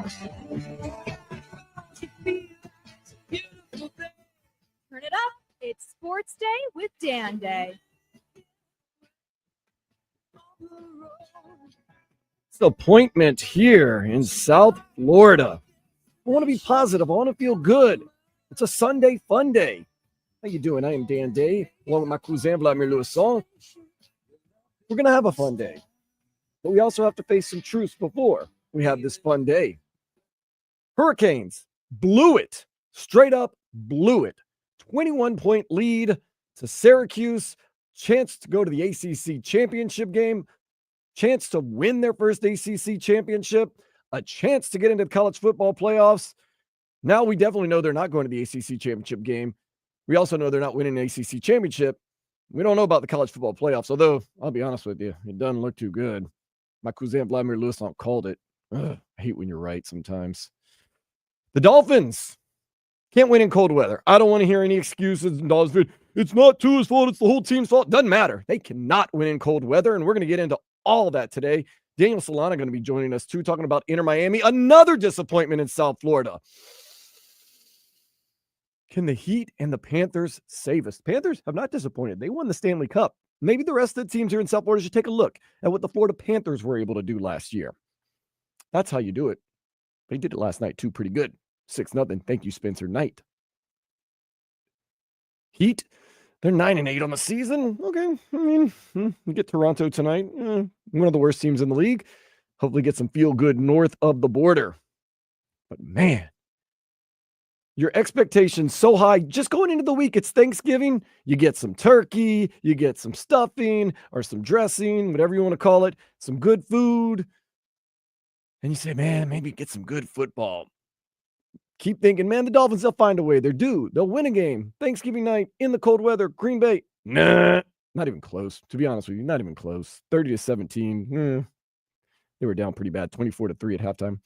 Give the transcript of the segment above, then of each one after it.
Turn it up. It's Sports Day with Dan Day. It's the appointment here in South Florida. I want to be positive. I want to feel good. It's a Sunday fun day. How you doing? I am Dan Day, along with my cousin Vladimir Louison. We're going to have a fun day. But we also have to face some truths before we have this fun day. Hurricanes blew it. Straight up blew it. 21-point lead to Syracuse. Chance to go to the ACC championship game. Chance to win their first ACC championship. A chance to get into the college football playoffs. Now we definitely know they're not going to the ACC championship game. We also know they're not winning an ACC championship. We don't know about the college football playoffs, although I'll be honest with you, it doesn't look too good. My cousin Vladimir Louison called it. Ugh, I hate when you're right sometimes. The Dolphins can't win in cold weather. I don't want to hear any excuses. It's not Tua's fault. It's the whole team's fault. Doesn't matter. They cannot win in cold weather, and we're going to get into all of that today. Daniel Solana going to be joining us too, talking about Inter Miami, another disappointment in South Florida. Can the Heat and the Panthers save us? The Panthers have not disappointed. They won the Stanley Cup. Maybe the rest of the teams here in South Florida should take a look at what the Florida Panthers were able to do last year. That's how you do it. They did it last night too, pretty good. 6-0. Thank you, Spencer Knight. Heat, they're 9-8 on the season. Okay, I mean, we get Toronto tonight. One of the worst teams in the league. Hopefully get some feel good north of the border. But man, your expectations so high. Just going into the week, it's Thanksgiving. You get some turkey, you get some stuffing or some dressing, whatever you want to call it, some good food. And you say, man, maybe get some good football. Keep thinking, man, the Dolphins, they'll find a way. They're due. They'll win a game. Thanksgiving night in the cold weather. Green Bay, nah, not even close. To be honest with you, not even close. 30-17. They were down pretty bad. 24-3 at halftime.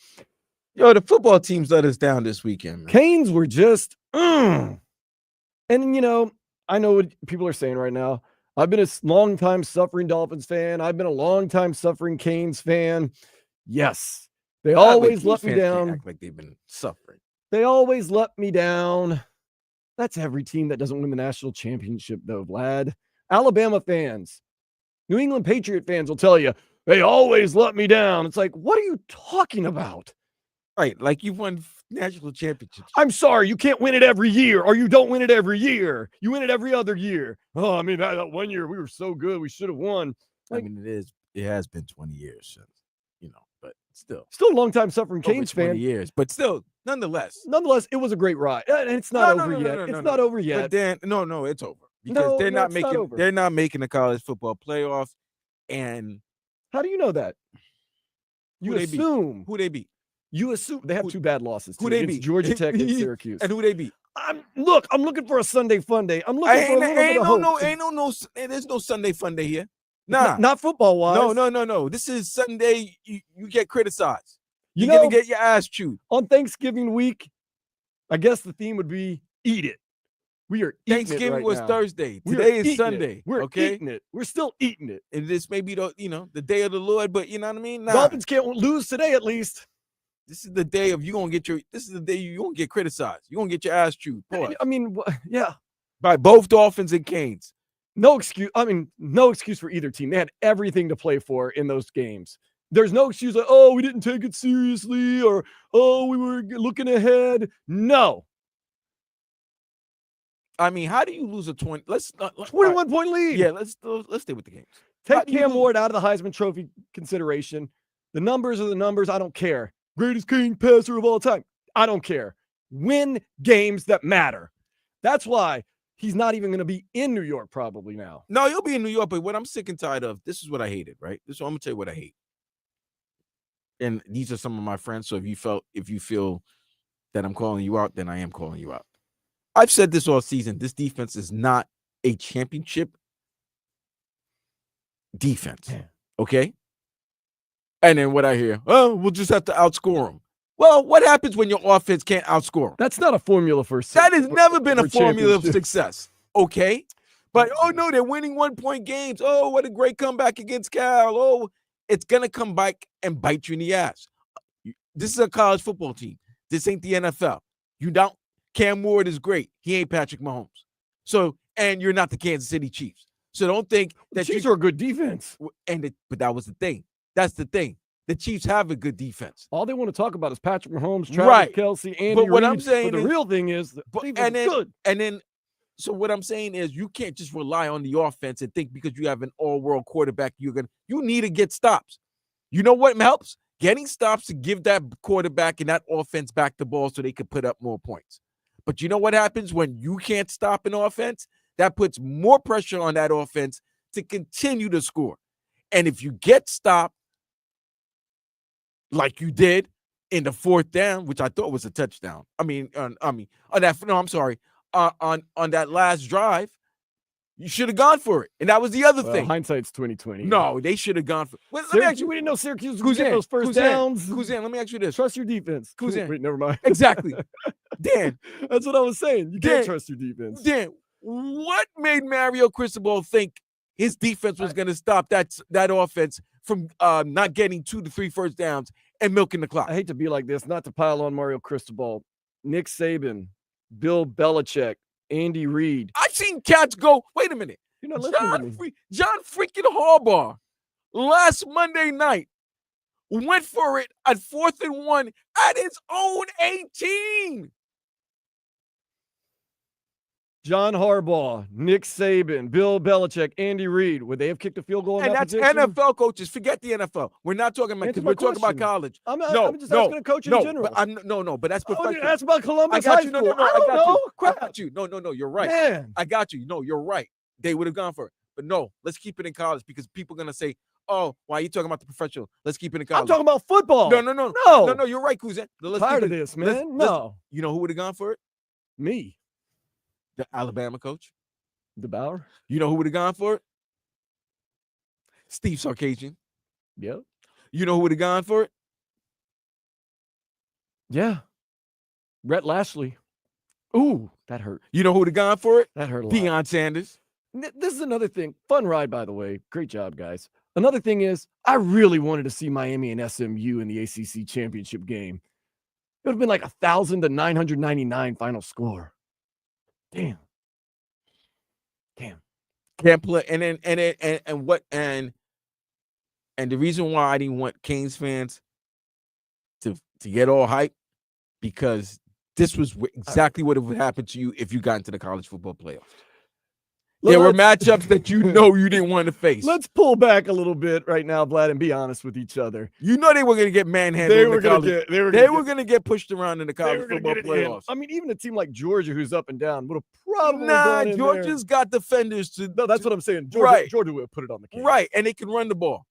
Yo, the football teams let us down this weekend, man. Canes were just, And, you know, I know what people are saying right now. I've been a long-time suffering Dolphins fan. I've been a long-time suffering Canes fan. Yes, they always let me down. Act like they've been suffering. They always let me down. That's every team that doesn't win the national championship, though, Vlad. Alabama fans, New England Patriot fans will tell you, they always let me down. It's like, what are you talking about? Right, like you've won national championships. I'm sorry, you can't win it every year, or you don't win it every year. You win it every other year. Oh, I mean, that 1 year we were so good, we should have won. Like, I mean, it has been 20 years since, but still a long time suffering Canes fan. 20 years, but still, nonetheless, it was a great ride. And it's not over yet. It's not over yet. But then, no, it's over because they're not making the college football playoff. And how do you know that? You assume who they beat. You assume they have two bad losses. Who they beat? Georgia Tech and Syracuse. And who they beat? I'm looking for a Sunday fun day. I'm looking for a little bit of hope. There's no Sunday fun day here. Nah, not football wise. No. This is Sunday. You get criticized. You're gonna get your ass chewed on Thanksgiving week. I guess the theme would be eat it. We are eating Thanksgiving it right was now. Thursday. Today is Sunday. It. We're eating it. We're still eating it. And this may be the day of the Lord, but you know what I mean? Nah. Dolphins can't lose today at least. This is the day of this is the day you're gonna get criticized. You're gonna get your ass chewed. I mean, yeah. By both Dolphins and Canes. No excuse. I mean, no excuse for either team. They had everything to play for in those games. There's no excuse like, oh, we didn't take it seriously, or oh, we were looking ahead. No. I mean, how do you lose a 21-point lead? Yeah, let's stay with the games. Take Cam Ward out of the Heisman Trophy consideration. The numbers are the numbers. I don't care. Greatest King passer of all time. I don't care. Win games that matter. That's why he's not even going to be in New York probably now. No, he'll be in New York, but what I'm sick and tired of, this is what I hated, right? I'm going to tell you what I hate. And these are some of my friends, so if you feel that I'm calling you out, then I am calling you out. I've said this all season. This defense is not a championship defense, okay? And then what I hear, oh, we'll just have to outscore them. Well, what happens when your offense can't outscore them? That's not a formula for success. That has never been a formula of success, okay? But, oh, no, they're winning 1-point games. Oh, what a great comeback against Cal. Oh, it's going to come back and bite you in the ass. This is a college football team. This ain't the NFL. You don't. Cam Ward is great. He ain't Patrick Mahomes. So, and you're not the Kansas City Chiefs. So don't think that Chiefs are a good defense. But that was the thing. That's the thing. The Chiefs have a good defense. All they want to talk about is Patrick Mahomes, Travis Kelce, Andy But what Reid. I'm saying the is, real thing is the defense is good. And then, so what I'm saying is, you can't just rely on the offense and think because you have an all-world quarterback, you need to get stops. You know what helps? Getting stops to give that quarterback and that offense back the ball so they can put up more points. But you know what happens when you can't stop an offense? That puts more pressure on that offense to continue to score. And if you get stopped, like you did in the fourth down, which I thought was a touchdown. On that last drive, you should have gone for it. And that was the other thing. Hindsight's 2020. No, they should have gone for it. Well, let me ask you, we didn't know Syracuse was getting those first downs. Kuzan, let me ask you this. Trust your defense. Kuzan. Wait, never mind. Exactly. Dan. That's what I was saying. You can't trust your defense. Dan, what made Mario Cristobal think his defense was going to stop that offense from not getting 2 to 3 first downs and milking the clock? I hate to be like this, not to pile on Mario Cristobal. Nick Saban, Bill Belichick, Andy Reid. I've seen cats go, wait a minute. You're not listening to me. John freaking Harbaugh last Monday night went for it at 4th and 1 at his own 18. John Harbaugh, Nick Saban, Bill Belichick, Andy Reid. Would they have kicked a field goal? And that's NFL coaches. Forget the NFL. We're not talking about we're talking about college. I'm just asking a coach in general. But that's professional. That's about Columbus I got High you. School. I got you. No, you're right. Man. I got you. No, you're right. They would have gone for it. But no, let's keep it in college because people are going to say, oh, why are you talking about the professional? Let's keep it in college. I'm talking about football. No, you're right, Kuzan. Tired of this, man. No. You know who would have gone for it? Me. The Alabama coach. DeBauer. You know who would have gone for it? Steve Sarkisian. Yep. You know who would have gone for it? Yeah. Rhett Lashley. Ooh, that hurt. You know who would have gone for it? That hurt a lot. Deion Sanders. This is another thing. Fun ride, by the way. Great job, guys. Another thing is, I really wanted to see Miami and SMU in the ACC championship game. It would have been like 1,000 to 999 final score. Damn. Can't play. And the reason why I didn't want Canes fans to get all hype, because this was exactly what would happen to you if you got into the college football playoffs. There were matchups that you didn't want to face. Let's pull back a little bit right now, Vlad, and be honest with each other. You know they were going to get manhandled. They were going to get pushed around in the college football playoffs. I mean, even a team like Georgia, who's up and down, would have probably Georgia's got defenders to. No, that's what I'm saying. Georgia would have put it on the Canes. Right, and they can run the ball.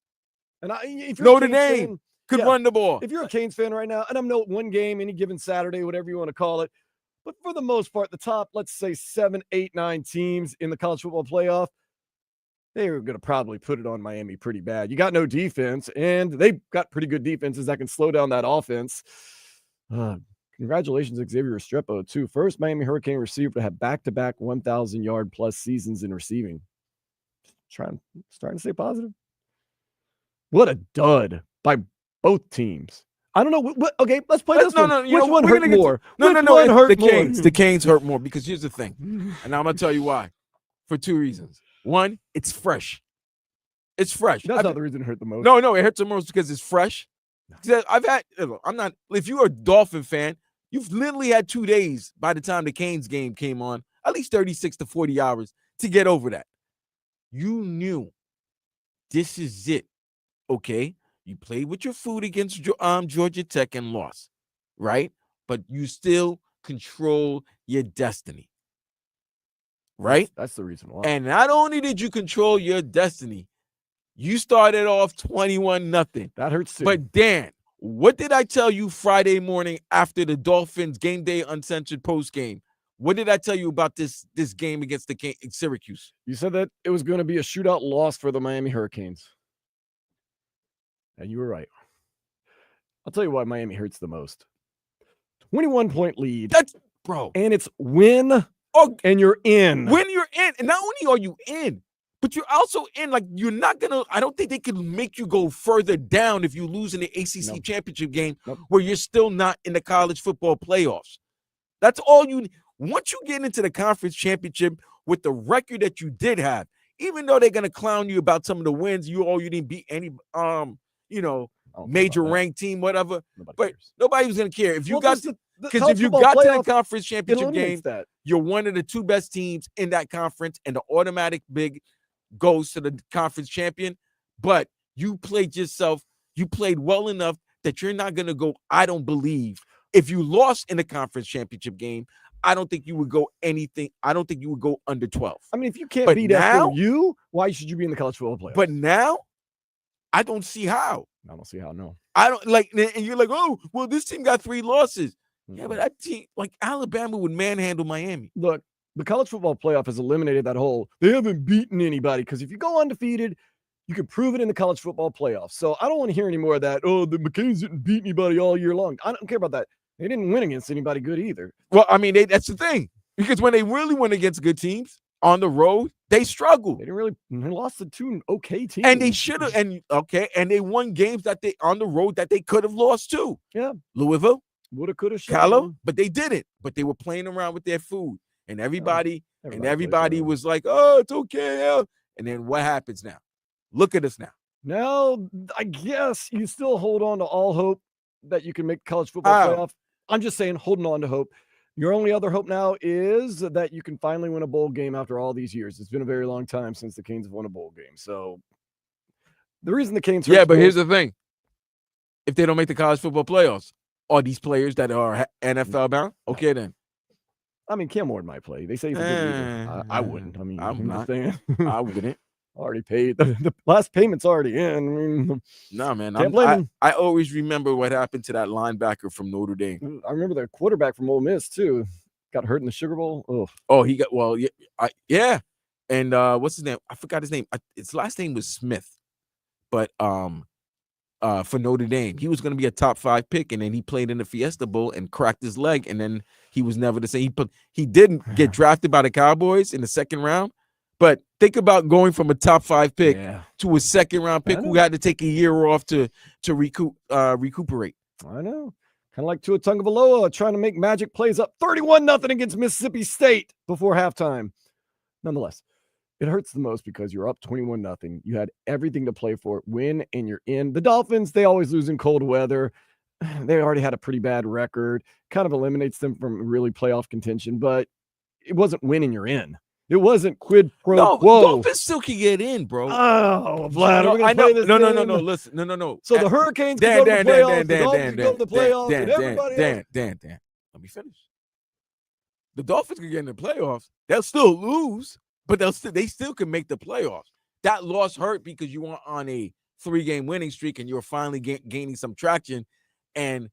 And if you're Notre Dame could run the ball. If you're a Canes fan right now, and I'm no one game, any given Saturday, whatever you want to call it, but for the most part, the top, let's say 7, 8, 9 teams in the college football playoff, they were going to probably put it on Miami pretty bad. You got no defense, and they've got pretty good defenses that can slow down that offense. Congratulations, Xavier Restrepo, too. First Miami Hurricane receiver to have back-to-back 1,000-yard plus seasons in receiving. Starting to stay positive. What a dud by both teams. I don't know. Okay, let's play this one. Which one hurt more? The Canes hurt more because here's the thing, and I'm going to tell you why. For 2 reasons. One, it's fresh. It's fresh. That's not the reason it hurt the most. No, it hurts the most because it's fresh. If you're a Dolphin fan, you've literally had 2 days by the time the Canes game came on, at least 36 to 40 hours to get over that. You knew this is it, okay? You played with your food against Georgia Tech and lost, right? But you still control your destiny, right? That's the reason why. And not only did you control your destiny, you started off 21-0. That hurts too. But Dan, what did I tell you Friday morning after the Dolphins game day uncensored post game? What did I tell you about this game against the Syracuse? You said that it was going to be a shootout loss for the Miami Hurricanes. And you were right. I'll tell you why Miami hurts the most. 21-point lead. That's, bro. And it's win and you're in. When you're in. And not only are you in, But you're also in, like, you're not going to, I don't think they can make you go further down if you lose in the ACC championship game where you're still not in the college football playoffs. That's all you need. Once you get into the conference championship with the record that you did have, even though they're going to clown you about some of the wins, you didn't beat any, major ranked team, whatever. Nobody was going to care. If you got to the conference championship game, you're one of the two best teams in that conference, and the automatic big goes to the conference champion. But you played well enough that you're not going to go, I don't believe. If you lost in the conference championship game, I don't think you would go anything. I don't think you would go under 12. I mean, if you can't beat SMU, why should you be in the college football playoffs? But now, I don't see how. I don't see how, no. I don't like, and you're like, oh, well, this team got 3 losses. Yeah, but that team, like Alabama would manhandle Miami. Look, the college football playoff has eliminated that whole, they haven't beaten anybody, because if you go undefeated, you can prove it in the college football playoff. So I don't want to hear any more of that, the McCains didn't beat anybody all year long. I don't care about that. They didn't win against anybody good either. Well, I mean, that's the thing. Because when they really went against good teams on the road, they struggled. They lost to 2 okay teams. And they should have, and they won games that they on the road that they could have lost too. Yeah. Louisville. Woulda, coulda, Callow, but they didn't. But they were playing around with their food. And everybody was like, oh, it's okay. Yeah. And then what happens now? Look at us now. Now, I guess you still hold on to all hope that you can make college football playoff. I'm just saying, holding on to hope. Your only other hope now is that you can finally win a bowl game after all these years. It's been a very long time since the Canes have won a bowl game. So the reason the Canes... Yeah, but here's the thing. If they don't make the college football playoffs, are these players that are NFL bound? Okay, then. I mean, Cam Ward might play. They say he's a good leader. I wouldn't. I mean, I'm not. I wouldn't. Already paid. The last payment's already in. I mean, no, man. I always remember what happened to that linebacker from Notre Dame. I remember the quarterback from Ole Miss, too. Got hurt in the Sugar Bowl. Oh, he got, well, yeah. And what's his name? I forgot his name. His last name was Smith. But for Notre Dame, he was going to be a top 5 pick, and then he played in the Fiesta Bowl and cracked his leg, and then he was never the same. He didn't get drafted by the Cowboys in the 2nd round. But think about going from a top 5 pick to a 2nd round pick who had to take a year off to recuperate. I know. Kind of like Tua Tagovailoa trying to make magic plays up 31-0 against Mississippi State before halftime. Nonetheless, it hurts the most because you're up 21-0. You had everything to play for, win, and you're in. The Dolphins, they always lose in cold weather. They already had a pretty bad record. Kind of eliminates them from really playoff contention, but it wasn't winning, you're in. It wasn't quid pro quo. Dolphins still can get in, bro. Oh, Vlad, I know. No. Listen, no. So the Hurricanes can go to the playoffs. The Dolphins can go to the playoffs. And everybody else. Dan. Let me finish. The Dolphins can get in the playoffs. They'll still lose, but they still can make the playoffs. That loss hurt because you were on a 3-game winning streak and you were finally gaining some traction. And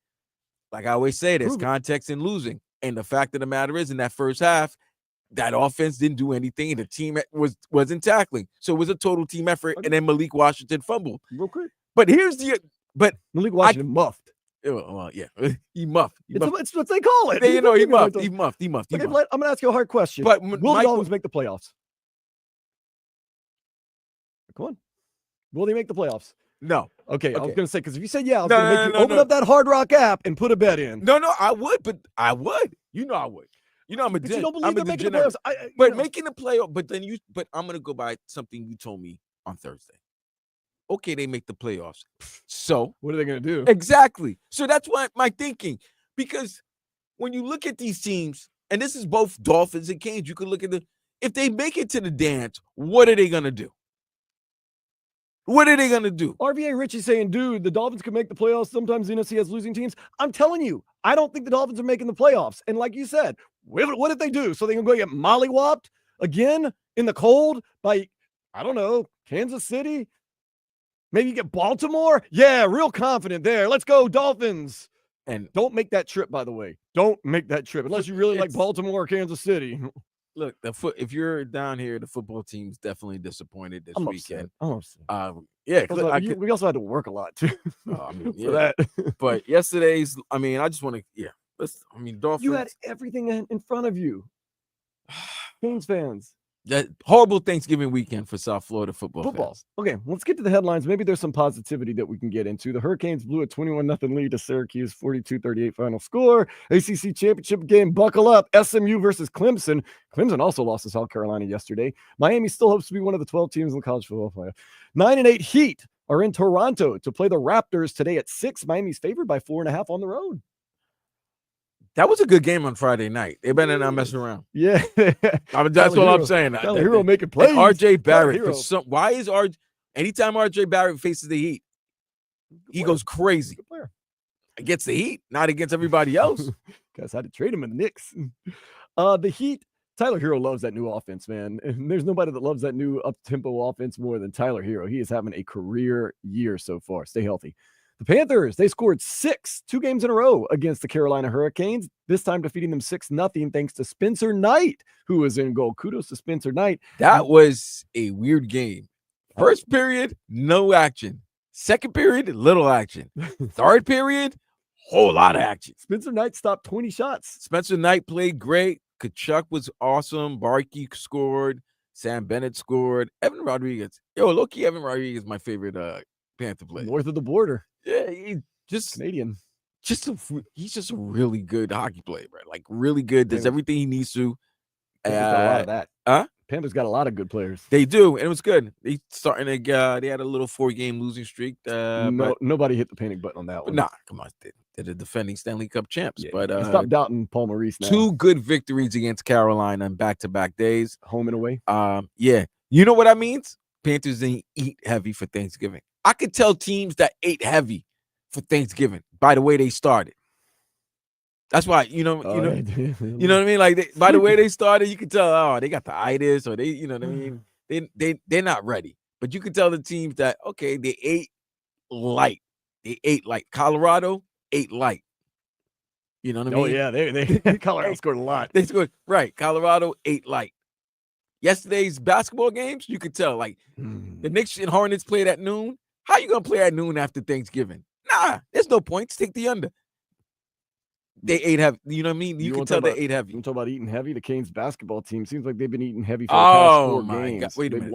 like I always say, there's context in losing. And the fact of the matter is, in that first half, that offense didn't do anything, and the team wasn't tackling. So it was a total team effort, and then Malik Washington fumbled. Real quick. But Malik Washington muffed. Well, yeah. He muffed. It's what they call it. He muffed. He muffed. Okay, I'm going to ask you a hard question. But will the Dolphins make the playoffs? Come on. Will they make the playoffs? No. Okay. I was going to say, because if you said yeah, I was going to make you open up that Hard Rock app and put a bet in. No, I would, but I would. You know I would. You know, I'm a you don't believe they're making the playoffs. Making the playoff, but I'm gonna go by something you told me on Thursday. Okay, they make the playoffs. So what are they gonna do? Exactly. So that's why my thinking. Because when you look at these teams, and this is both Dolphins and Canes, you can look at if they make it to the dance, what are they gonna do? What are they going to do? RVA Richie saying, dude, the Dolphins can make the playoffs. Sometimes the NFC has losing teams. I'm telling you, I don't think the Dolphins are making the playoffs. And like you said, what if they do? So they can go get mollywopped again in the cold by, I don't know, Kansas City? Maybe get Baltimore? Yeah, real confident there. Let's go, Dolphins. And don't make that trip, by the way. Don't make that trip unless you really like Baltimore or Kansas City. Look, if you're down here, the football team's definitely disappointed this weekend. Yeah, we also had to work a lot too. For that. But yesterday's, I just want to, Dolphins. You had everything in front of you. Canes fans. That horrible Thanksgiving weekend for South Florida football fans. Okay, let's get to the headlines. Maybe there's some positivity that we can get into. The Hurricanes blew a 21-0 lead to Syracuse, 42-38 final score. ACC championship game, buckle up. SMU versus Clemson. Clemson also lost to South Carolina yesterday. Miami still hopes to be one of the 12 teams in the college football playoff. 9-8 Heat are in Toronto to play the Raptors today at 6. Miami's favored by 4.5 on the road. That was a good game on Friday night. They better not mess around. Yeah. I mean, that's what I'm saying. Tyler Hero making plays. RJ Barrett. Why is anytime RJ Barrett faces the Heat, he goes crazy. Against the Heat, not against everybody else. Guys had to trade him in the Knicks. The Heat, Tyler Hero loves that new offense, man. And there's nobody that loves that new up-tempo offense more than Tyler Hero. He is having a career year so far. Stay healthy. The Panthers, they scored 2 games in a row against the Carolina Hurricanes, this time defeating them 6-0 thanks to Spencer Knight, who was in goal. Kudos to Spencer Knight. That was a weird game. First period, no action. Second period, little action. Third period, whole lot of action. Spencer Knight stopped 20 shots. Spencer Knight played great. Kachuk was awesome. Barkey scored. Sam Bennett scored. Evan Rodriguez. Low-key, Evan Rodriguez is my favorite Panther player. North of the border. Yeah, he just Canadian. He's just a really good hockey player, right? Like really good. Does everything he needs to. Panthers got a lot of that. Huh? Panthers got a lot of good players. They do, and it was good. They starting to they had a little 4-game losing streak. Nobody hit the panic button on that one. Nah, come on. They're the defending Stanley Cup champs. Yeah, but stop doubting Paul Maurice now. 2 good victories against Carolina in back-to-back days. Home and away. Yeah. You know what that means? Panthers didn't eat heavy for Thanksgiving. I could tell teams that ate heavy for Thanksgiving by the way they started. That's why, you know what I mean? Like by the way they started, you can tell, they got the itis or they, you know what I mean? They're not ready. But you can tell the teams that, okay, they ate light. They ate light. Colorado ate light. You know what I mean? Oh, yeah. They Colorado scored a lot. They scored, right. Colorado ate light. Yesterday's basketball games, you could tell, like the Knicks and Hornets played at noon. How you going to play at noon after Thanksgiving? Nah, there's no points. Take the under. They ate heavy. You know what I mean? You can tell they ate heavy. You talk about eating heavy. The Canes basketball team seems like they've been eating heavy for the past 4 games. God. Wait a minute.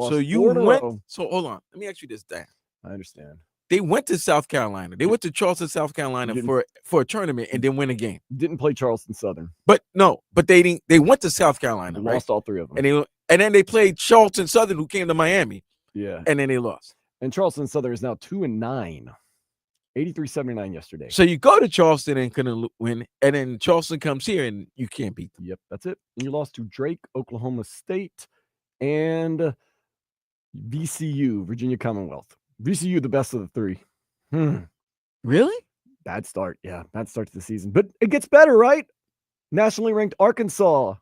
So hold on. Let me ask you this, Dan. I understand. They went to South Carolina. They went to Charleston, South Carolina for a tournament and then win a game. Didn't play Charleston Southern. But they didn't. They went to South Carolina. Lost all 3 of them. And then they played Charleston Southern, who came to Miami. Yeah. And then they lost. And Charleston Southern is now 2-9. 83-79 yesterday. So you go to Charleston and couldn't win, and then Charleston comes here and you can't beat them. Yep, that's it. And you lost to Drake, Oklahoma State, and VCU, Virginia Commonwealth. VCU, the best of the 3. Really? Bad start. Yeah, bad start to the season. But it gets better, right? Nationally ranked Arkansas.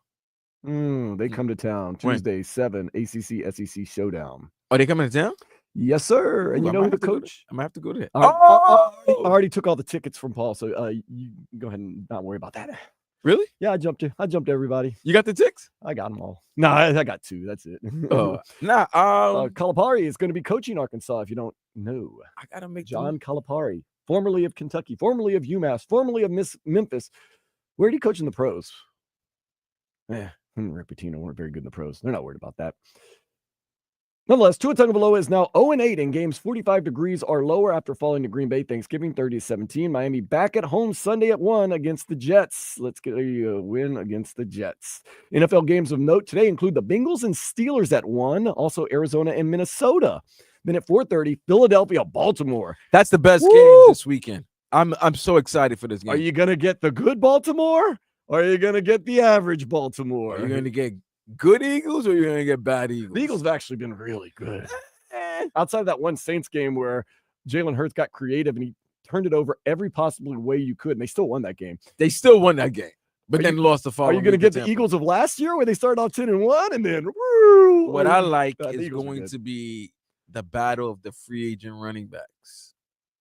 They come to town Tuesday, 7 ACC SEC showdown. Are they coming to town? Yes, sir. And you know who the coach? I'm gonna have to go to that. I already took all the tickets from Paul, so you go ahead and not worry about that. Really? Yeah, I jumped everybody. You got the tickets? I got them all. No, I got 2. That's it. Calipari is going to be coaching Arkansas. If you don't know, I gotta make John Calipari, formerly of Kentucky, formerly of UMass, formerly of Memphis. Where did he coach in the pros? Him and Rick Pitino weren't very good in the pros. They're not worried about that. Nonetheless, Tua Tagovailoa is now 0-8 in games 45 degrees or lower after falling to Green Bay Thanksgiving 30-17. Miami back at home Sunday at 1 against the Jets. Let's get a win against the Jets. NFL games of note today include the Bengals and Steelers at 1, also Arizona and Minnesota. Then at 4:30, Philadelphia, Baltimore. That's the best game this weekend. I'm so excited for this game. Are you going to get the good Baltimore? Or are you going to get the average Baltimore? Are you going to get good Eagles or you're going to get bad Eagles? The Eagles have actually been really good. Outside of that one Saints game where Jalen Hurts got creative and he turned it over every possible way you could, and they still won that game. But then lost the following. Are you going to get the Eagles of last year where they started off 10-1 and then what I like is going to be the battle of the free agent running backs.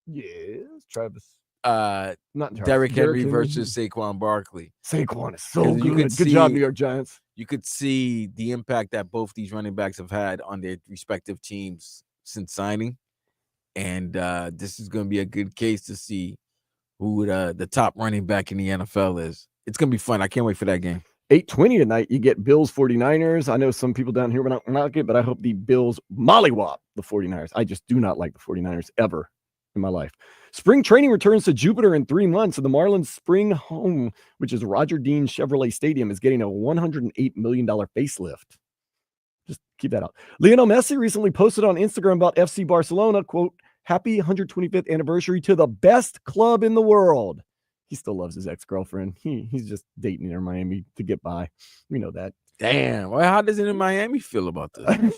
Yes, Travis. Not Derrick Henry versus Saquon Barkley. Saquon is so good. Good job, New York Giants. You could see the impact that both these running backs have had on their respective teams since signing. And this is going to be a good case to see who the top running back in the NFL is. It's going to be fun. I can't wait for that game. 8:20 tonight, you get Bills 49ers. I know some people down here will not get, but I hope the Bills mollywop the 49ers. I just do not like the 49ers ever in my life. Spring training returns to Jupiter in 3 months, and the Marlins spring home, which is Roger Dean Chevrolet Stadium, is getting a $108 million facelift. Just keep that out. Lionel Messi recently posted on Instagram about FC Barcelona, quote, "Happy 125th anniversary to the best club in the world." He still loves his ex-girlfriend. He's just dating Inter Miami to get by. We know that. Damn. Well, how does Inter Miami feel about this?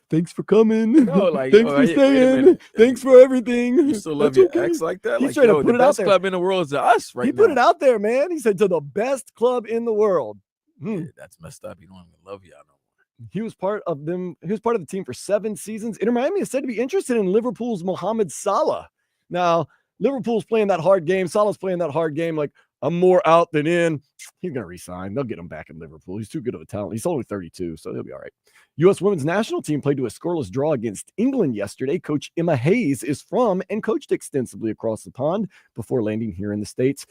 Thanks for coming. No, like, thanks for wait a staying. minute. Thanks for everything. You still love That's your okay. ex like that? He's Like, trying to yo, put the it out best there. club in the world is us right He now. put it out there, man. He said to the best club in the world. Yeah, that's messed up. You don't even love y'all no more. He was part of them. He was part of the team for 7 seasons. Inter Miami is said to be interested in Liverpool's Mohamed Salah. Now, Liverpool's playing that hard game. Salah's playing that hard game. Like, I'm more out than in. He's going to resign. They'll get him back in Liverpool. He's too good of a talent. He's only 32, so he'll be all right. U.S. women's national team played to a scoreless draw against England yesterday. Coach Emma Hayes is from and coached extensively across the pond before landing here in the States.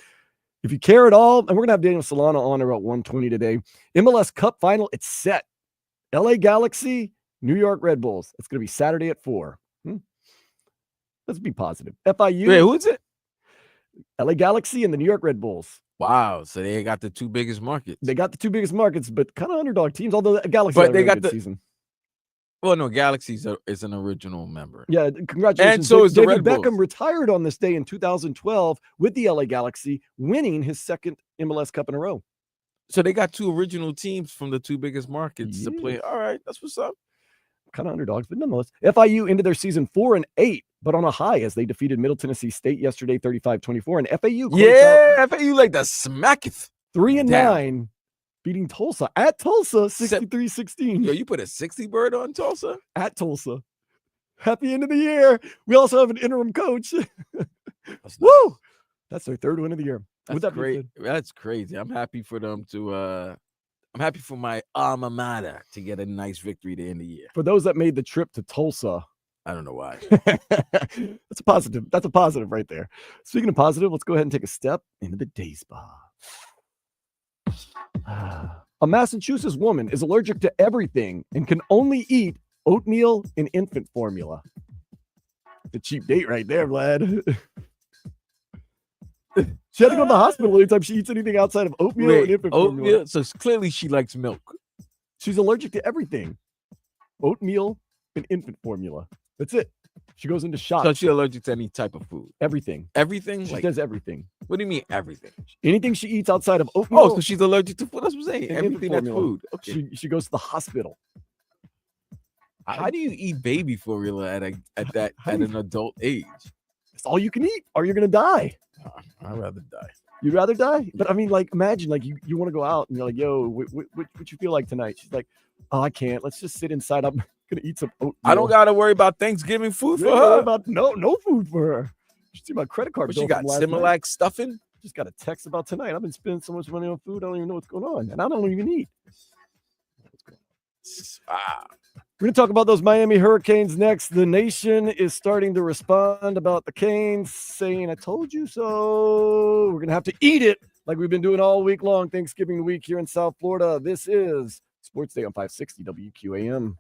If you care at all, and we're going to have Daniel Solana on about 1:20 today. MLS Cup final, it's set. LA Galaxy, New York Red Bulls. It's going to be Saturday at 4. Let's be positive. FIU. Wait, who is it? LA Galaxy and the New York Red Bulls. Wow. So they got the 2 biggest markets. They got the 2 biggest markets, but kind of underdog teams, although the Galaxy But had a they really got good the season. Well, no, Galaxy is an original member. Yeah, congratulations. And so is the David Red Beckham Bulls. retired on this day in 2012 with the LA Galaxy, winning his 2nd MLS Cup in a row. So they got 2 original teams from the 2 biggest markets to play. All right, that's what's up. Kind of underdogs, but nonetheless. FIU ended their season 4-8, but on a high as they defeated Middle Tennessee State yesterday 35-24. And FAU FAU like the smacketh. 3-9, beating Tulsa at Tulsa 63-16. Yo, you put a 60 bird on Tulsa? At Tulsa. Happy end of the year. We also have an interim coach. That's Woo! That's their 3rd win of the year. That's great. That's crazy. I'm happy for them to I'm happy for my alma mater to get a nice victory to end the year. For those that made the trip to Tulsa, I don't know why. That's a positive. That's a positive right there. Speaking of positive, let's go ahead and take a step into the day spa. A Massachusetts woman is allergic to everything and can only eat oatmeal and infant formula. The cheap date right there, Vlad. She had to go to the hospital anytime she eats anything outside of oatmeal and infant formula. So clearly she likes milk. She's allergic to everything. Oatmeal and infant formula. That's it. She goes into shock. So she's allergic to any type of food. Everything. Everything? She does everything. What do you mean everything? Anything she eats outside of oatmeal. Oh, so she's allergic to food. That's what I'm saying. Everything that's food. Okay. She goes to the hospispittal. How do you eat baby formula at an adult age? It's all you can eat, or you're gonna die. I'd rather die. You'd rather die? But I mean, like, imagine, like, you want to go out and you're like, yo, what you feel like tonight? She's like, oh, I can't. Let's just sit inside. I'm gonna eat some oatmeal. I don't gotta worry about Thanksgiving food for her. About no food for her. You see my credit card bill. She got Similac stuffing. Just got a text about tonight. I've been spending so much money on food. I don't even know what's going on, and I don't even eat. We're going to talk about those Miami Hurricanes next. The nation is starting to respond about the Canes, saying, I told you so. We're going to have to eat it like we've been doing all week long, Thanksgiving week here in South Florida. This is Sports Day on 560 WQAM.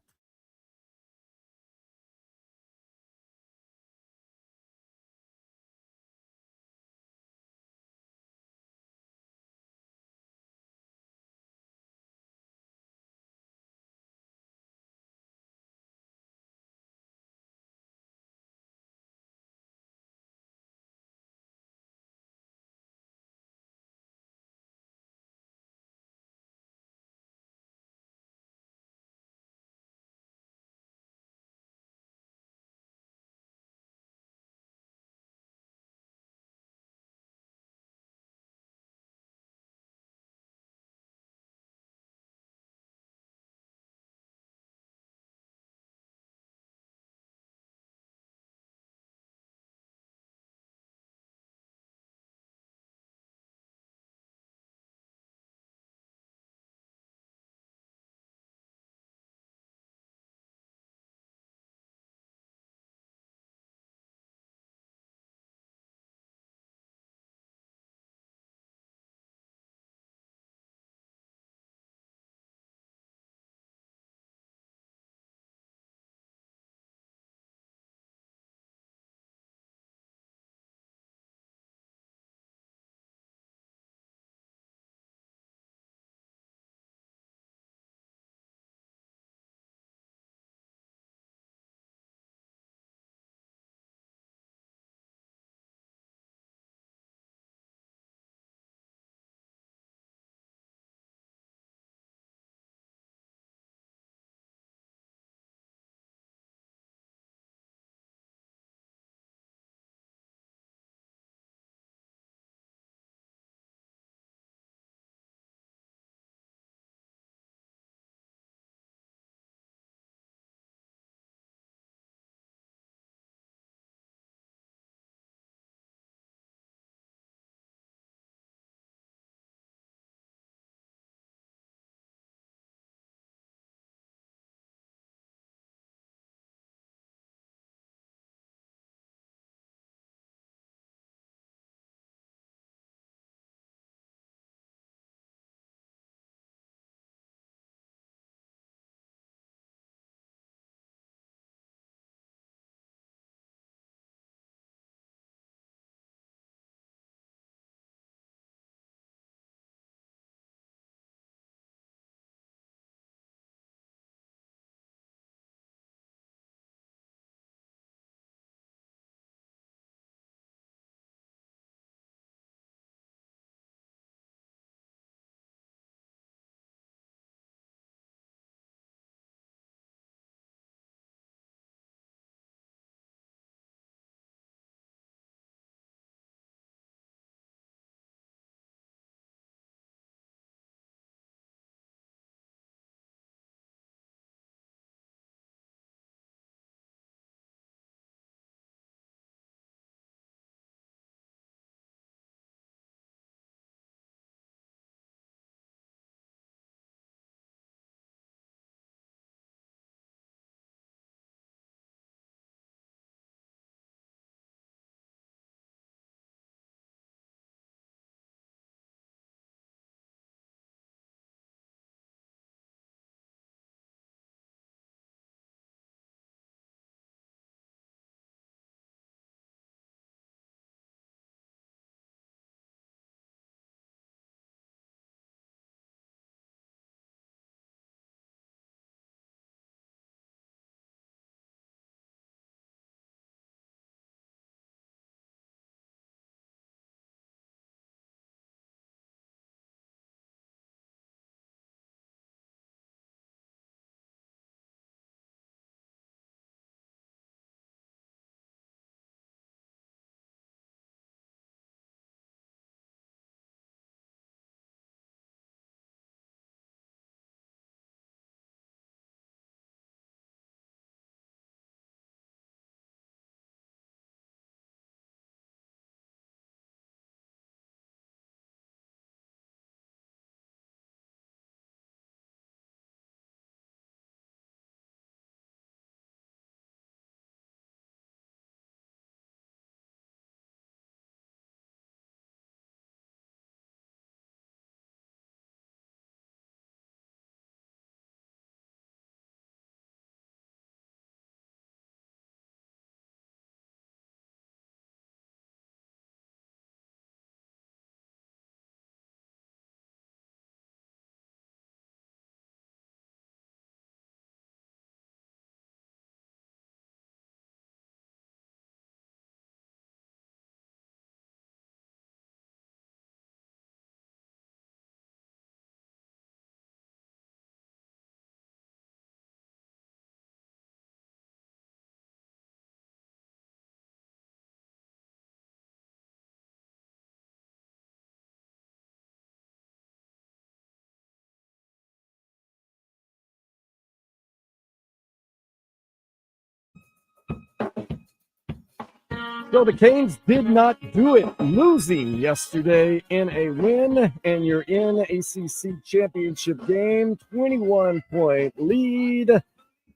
So the Canes did not do it, losing yesterday in a win, and you're in ACC championship game. 21-point lead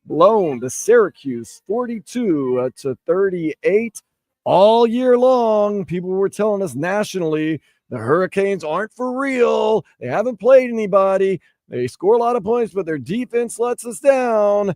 blown to Syracuse, 42-38. All year long, people were telling us nationally the Hurricanes aren't for real. They haven't played anybody. They score a lot of points, but their defense lets us down.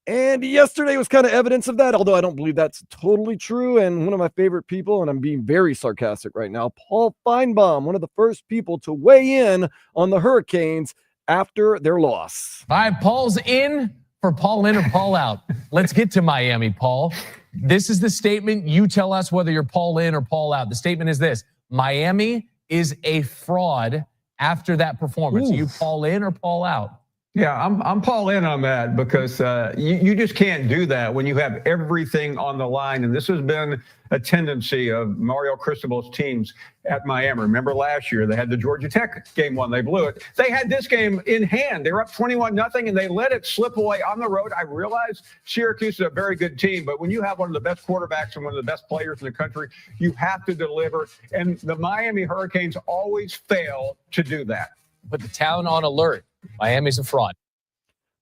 And yesterday was kind of evidence of that, although I don't believe that's totally true. And one of my favorite people, and I'm being very sarcastic right now, Paul Feinbaum, one of the first people to weigh in on the Hurricanes after their loss. All right, Paul's in for Paul in or Paul out. Let's get to Miami, Paul. This is the statement. You tell us whether you're Paul in or Paul out. The statement is this: Miami is a fraud after that performance. Are you Paul in or Paul out? Yeah, I'm Paul in on that because you just can't do that when you have everything on the line. And this has been a tendency of Mario Cristobal's teams at Miami. Remember last year, they had the Georgia Tech game one. They blew it. They had this game in hand. They were up 21-0, and they let it slip away on the road. I realize Syracuse is a very good team, but when you have one of the best quarterbacks and one of the best players in the country, you have to deliver. And the Miami Hurricanes always fail to do that. Put the town on alert. Miami's a fraud.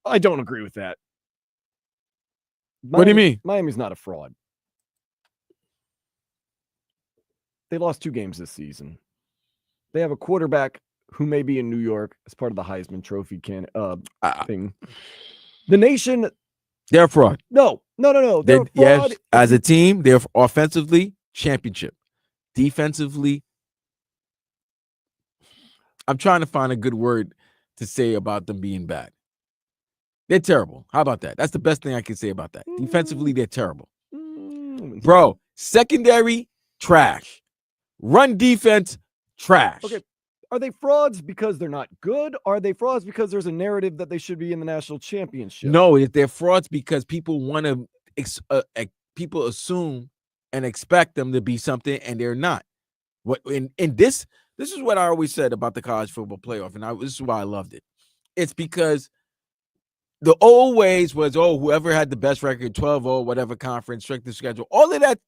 I don't agree with that. What do you mean? Miami's not a fraud. They lost 2 games this season. They have a quarterback who may be in New York as part of the Heisman Trophy thing. The nation. They're a fraud. No. They're a fraud. Yes, as a team, they're offensively championship. Defensively, I'm trying to find a good word to say about them being bad. They're terrible. How about that? That's the best thing I can say about that. Defensively, they're terrible. Bro, secondary, trash. Run defense, trash. Okay. Are they frauds because they're not good? Are they frauds because there's a narrative that they should be in the national championship? No, they're frauds because people want to, people assume and expect them to be something, and they're not. What in this is what I always said about the college football playoff, and this is why I loved it. It's because the old ways was, whoever had the best record, 12-0, whatever conference, strength of schedule, all of that,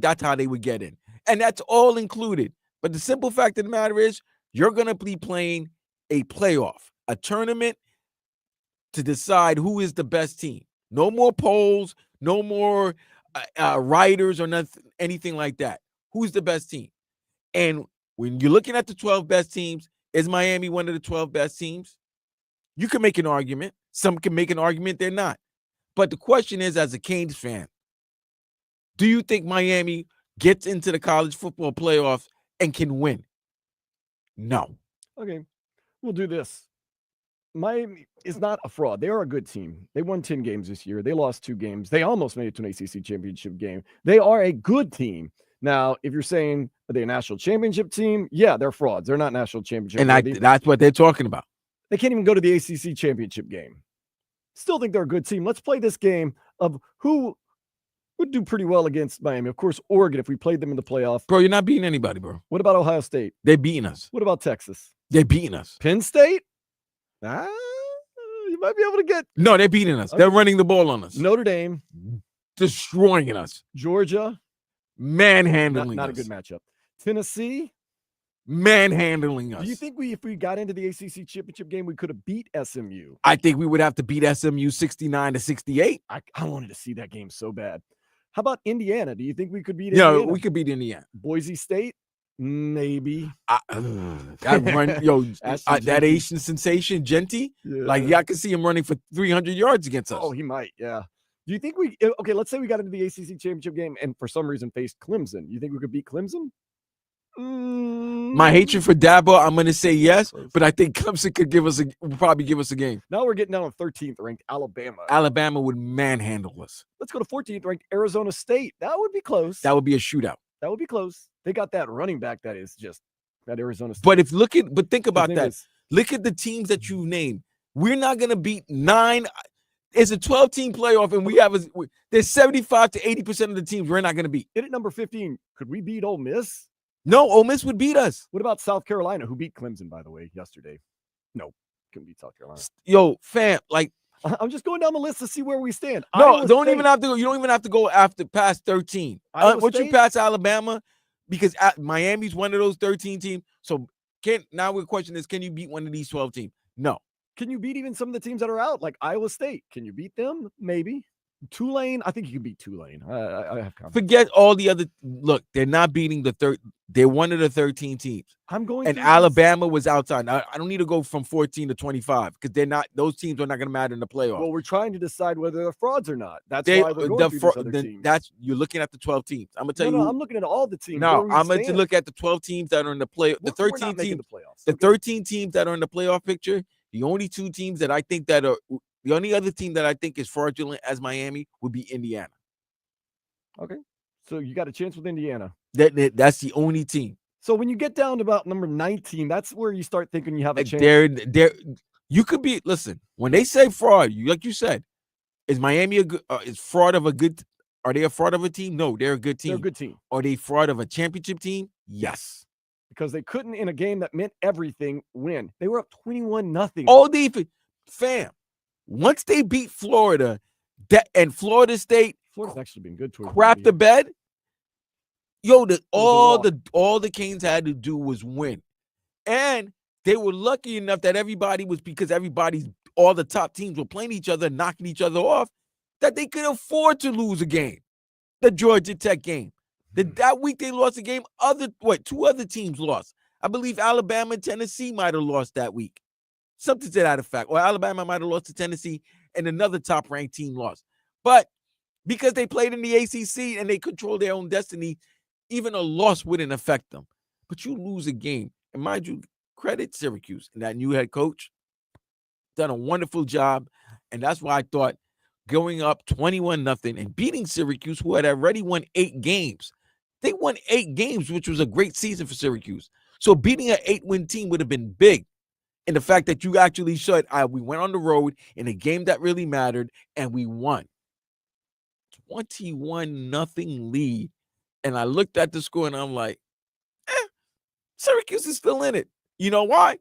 that's how they would get in. And that's all included. But the simple fact of the matter is, you're going to be playing a playoff, a tournament to decide who is the best team. No more polls, no more writers or nothing, anything like that. Who's the best team? And when you're looking at the 12 best teams, is Miami one of the 12 best teams? You can make an argument. Some can make an argument they're not. But the question is, as a Canes fan, do you think Miami gets into the college football playoffs and can win? No. Okay, we'll do this. Miami is not a fraud. They are a good team. They won 10 games this year. They lost 2 games. They almost made it to an ACC championship game. They are a good team. Now, if you're saying, are they a national championship team? Yeah, they're frauds. They're not national championship. And that's what they're talking about. They can't even go to the ACC championship game. Still think they're a good team. Let's play this game of who would do pretty well against Miami. Of course, Oregon, if we played them in the playoff. Bro, you're not beating anybody, bro. What about Ohio State? They're beating us. What about Texas? They're beating us. Penn State? You might be able to get. No, they're beating us. Okay. They're running the ball on us. Notre Dame. Destroying us. Georgia. Manhandling not us. a good matchup. Tennessee. Manhandling us. Do you think if we got into the ACC championship game, we could have beat SMU? I think we would have to beat SMU 69-68. I wanted to see that game so bad. How about Indiana? Do you think we could beat Indiana? Yeah, we could beat Indiana. Boise State? Maybe. That Asian sensation, Genty, I can see him running for 300 yards against us. Oh, he might, yeah. Do you think let's say we got into the ACC championship game and for some reason faced Clemson. You think we could beat Clemson? My hatred for Dabo, I'm going to say yes, but I think Clemson could probably give us a game. Now we're getting down on 13th ranked Alabama. Alabama would manhandle us. Let's go to 14th ranked Arizona State. That would be close. That would be a shootout. That would be close. They got that running back that is just that Arizona State. But think about that. Look at the teams that you named. We're not going to beat 9. It's a 12-team playoff, and there's 75 to 80% of the teams we're not going to beat. Hit at number 15. Could we beat Ole Miss? No, Ole Miss would beat us. What about South Carolina, who beat Clemson, by the way, yesterday? No, couldn't beat South Carolina. Yo, fam, I'm just going down the list to see where we stand. No, Iowa don't State, even have to go. You don't even have to go after past 13. Iowa Once you State? pass Alabama, because Miami's one of those 13 teams. So now the question is, can you beat one of these 12 teams? No. Can you beat even some of the teams that are out, like Iowa State? Can you beat them? Maybe. Tulane, I think you can beat Tulane. I have confidence. Forget all the other. Look, they're not beating the third. They're one of the 13 teams. I'm going And through this. Alabama was outside. I don't need to go from 14 to 25 because they're not. Those teams are not going to matter in the playoffs. Well, we're trying to decide whether they're frauds or not. That's why we're going through these other teams. That's you're looking at the 12 teams. I'm gonna tell you. I'm looking at all the teams. No, where we I'm going to stand. look at the 12 teams that are in the play. The We're 13 not making teams. the playoffs. The Okay. 13 teams that are in the playoff picture. The only two teams that I think that are the only other team that I think is fraudulent as Miami would be Indiana. Okay. So you got a chance with Indiana. That's the only team. So when you get down to about number 19, that's where you start thinking you have a chance. They're you could be listen, when they say fraud, like you said, is Miami a good is fraud of a good are they a fraud of a team? No, they're a good team. They're a good team. Are they fraud of a championship team? Yes. Because they couldn't, in a game that meant everything, win. They were up 21-0. All defense, fam. Once they beat Florida, and Florida State Florida's actually been good towards crap the bed. Yo, all loss. the Canes had to do was win. And they were lucky enough that all the top teams were playing each other, knocking each other off, that they could afford to lose a game. The Georgia Tech game. That week they lost a game. Two other teams lost. I believe Alabama and Tennessee might have lost that week. Something to that effect. Or Alabama might have lost to Tennessee and another top-ranked team lost. But because they played in the ACC and they control their own destiny, even a loss wouldn't affect them. But you lose a game. And mind you, credit Syracuse and that new head coach. Done a wonderful job. And that's why I thought going up 21-0 and beating Syracuse, who had already won 8 games. They won 8 games, which was a great season for Syracuse. So beating an 8-win team would have been big. And the fact that you actually showed, we went on the road in a game that really mattered, and we won. 21-0 lead. And I looked at the score, and I'm like, Syracuse is still in it. You know why?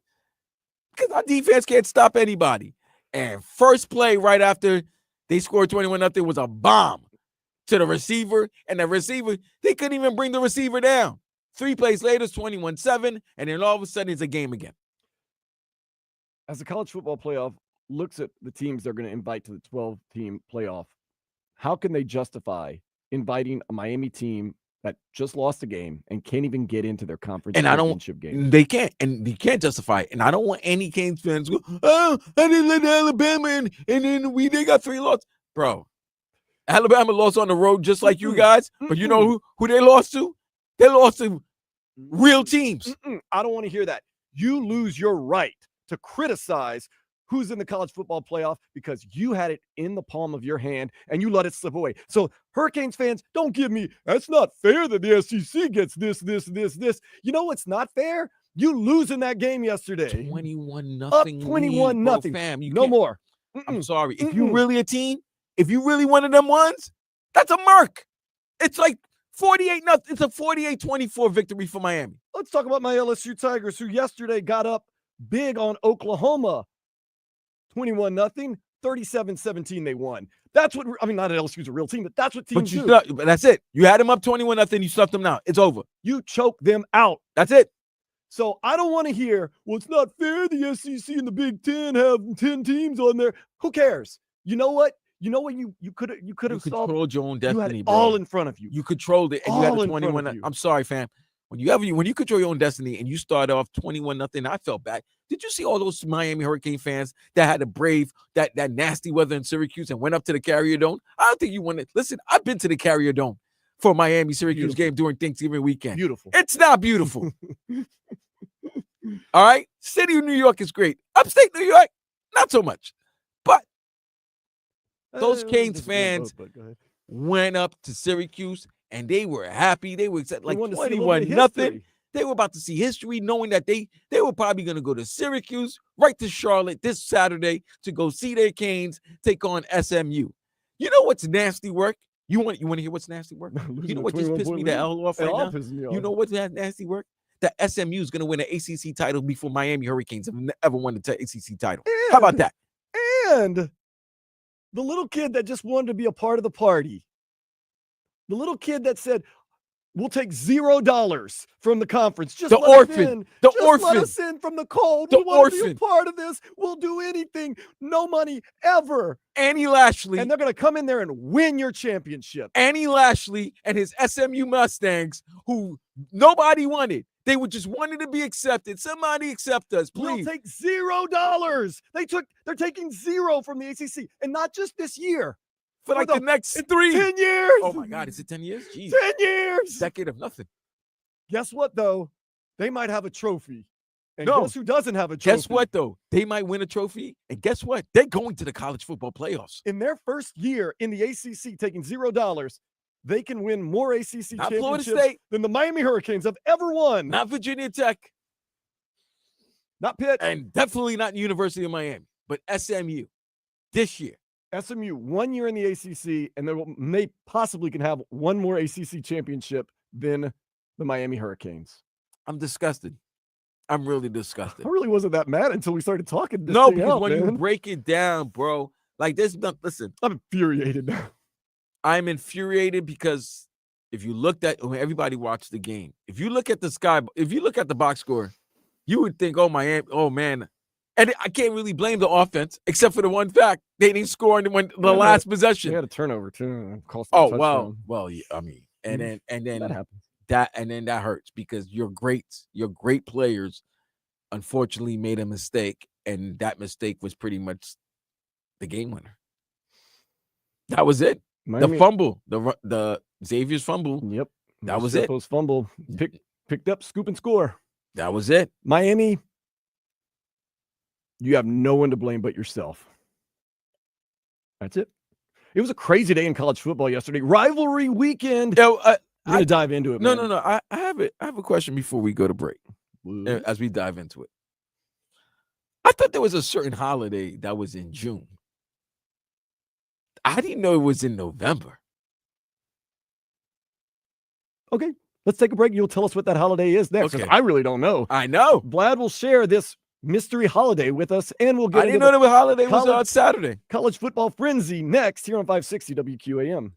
Because our defense can't stop anybody. And first play right after they scored 21-0 was a bomb to the receiver. And the receiver, they couldn't even bring the receiver down. 3 plays later, it's 21-7, and then all of a sudden it's a game again. As the college football playoff looks at the teams they're going to invite to the 12-team playoff, how can they justify inviting a Miami team that just lost a game and can't even get into their conference championship game? They can't, and they can't justify it. And I don't want any Canes fans to go, I didn't let Alabama in, and then they got 3 losses. Bro, Alabama lost on the road just like you guys, but you know who they lost to? They lost to real teams. I don't want to hear that. You lose your right to criticize who's in the college football playoff because you had it in the palm of your hand and you let it slip away. So Hurricanes fans, don't give me, that's not fair that the SEC gets this. You know what's not fair? You losing that game yesterday. 21-0. Up 21-0. Fam, no more. I'm sorry. If you really a team, if you really one of them ones, that's a mark. It's like 48-0. It's a 48-24 victory for Miami. Let's talk about my LSU Tigers, who yesterday got up big on Oklahoma. 21-0, 37-17 they won. That's what, I mean, not that LSU's a real team, but that's what teams do. But that's it. You had them up 21-0, you stuffed them now. It's over. You choke them out. That's it. So I don't want to hear, well, it's not fair the SEC and the Big Ten have 10 teams on there. Who cares? You know what? You could have controlled your own destiny, you had it bro. all in front of you. You controlled it, and you had All a in front 21. of you. I'm sorry, fam. When you control your own destiny and you start off 21-0, I felt bad. Did you see all those Miami Hurricane fans that had to brave that nasty weather in Syracuse and went up to the Carrier Dome? I don't think you want to listen. I've been to the Carrier Dome for a Miami Syracuse game during Thanksgiving weekend. Beautiful. It's not beautiful. All right, city of New York is great. Upstate New York, not so much. But those Canes fans went up to Syracuse and they were happy. They were excited, like 21-0. They were about to see history, knowing that they were probably going to go to Syracuse, right to Charlotte this Saturday to go see their Canes take on SMU. You know what's nasty work? You want to hear what's nasty work? You know what just pissed me the hell off right now? You know what's nasty work? That SMU is going to win an ACC title before Miami Hurricanes have ever won the ACC title. How about that? And The little kid that just wanted to be a part of the party. The little kid that said, we'll take $0 from the conference. Just The let us orphan. in. The Just orphan. let us in from the cold. The We want to be a orphan. part of this. We'll do anything. No money ever. Annie Lashley. And they're going to come in there and win your championship. Annie Lashley and his SMU Mustangs, who nobody wanted. They were just wanted to be accepted. Somebody accept us, please. We'll take $0. They're taking 0 from the ACC, and not just this year. For like the next 3. 10 years. Oh my God, is it 10 years? Jeez. 10 years. Decade of nothing. Guess what, though? They might have a trophy. And No. guess who doesn't have a trophy? Guess what, though? They might win a trophy. And guess what? They're going to the college football playoffs. In their first year in the ACC, taking $0, they can win more ACC Not Florida championships State. than the Miami Hurricanes have ever won. Not Virginia Tech. Not Pitt. And definitely not University of Miami. But SMU this year. SMU 1 year in the ACC, and they possibly can have one more ACC championship than the Miami Hurricanes. I'm disgusted. I'm really disgusted. I really wasn't that mad until we started talking. No, thing because out, when man. you break it down, bro, like this, listen, I'm infuriated now. I'm infuriated because if you looked at when everybody watched the game, if you look at the box score, you would think, oh man. And I can't really blame the offense, except for the one fact they didn't score in the last possession. They had a turnover too. Oh well, yeah, I mean, and then that happens. That hurts because your great players unfortunately made a mistake, and that mistake was pretty much the game winner. That was it. Miami, the fumble, the Xavier's fumble. Yep, That was it. Fumble picked up, scoop and score. That was it. Miami, you have no one to blame but yourself. That's it. It was a crazy day in college football yesterday. Rivalry weekend. Yo, We're gonna dive into it. No. Man. I have a question before we go to break. As we dive into it, I thought there was a certain holiday that was in June. I didn't know it was in November. Okay, let's take a break. You'll tell us what that holiday is next. 'Cause Okay. I really don't know. I know. Vlad will share this mystery holiday with us, and we'll get I didn't into know the holiday was on college- Saturday. college football frenzy next here on 560 WQAM.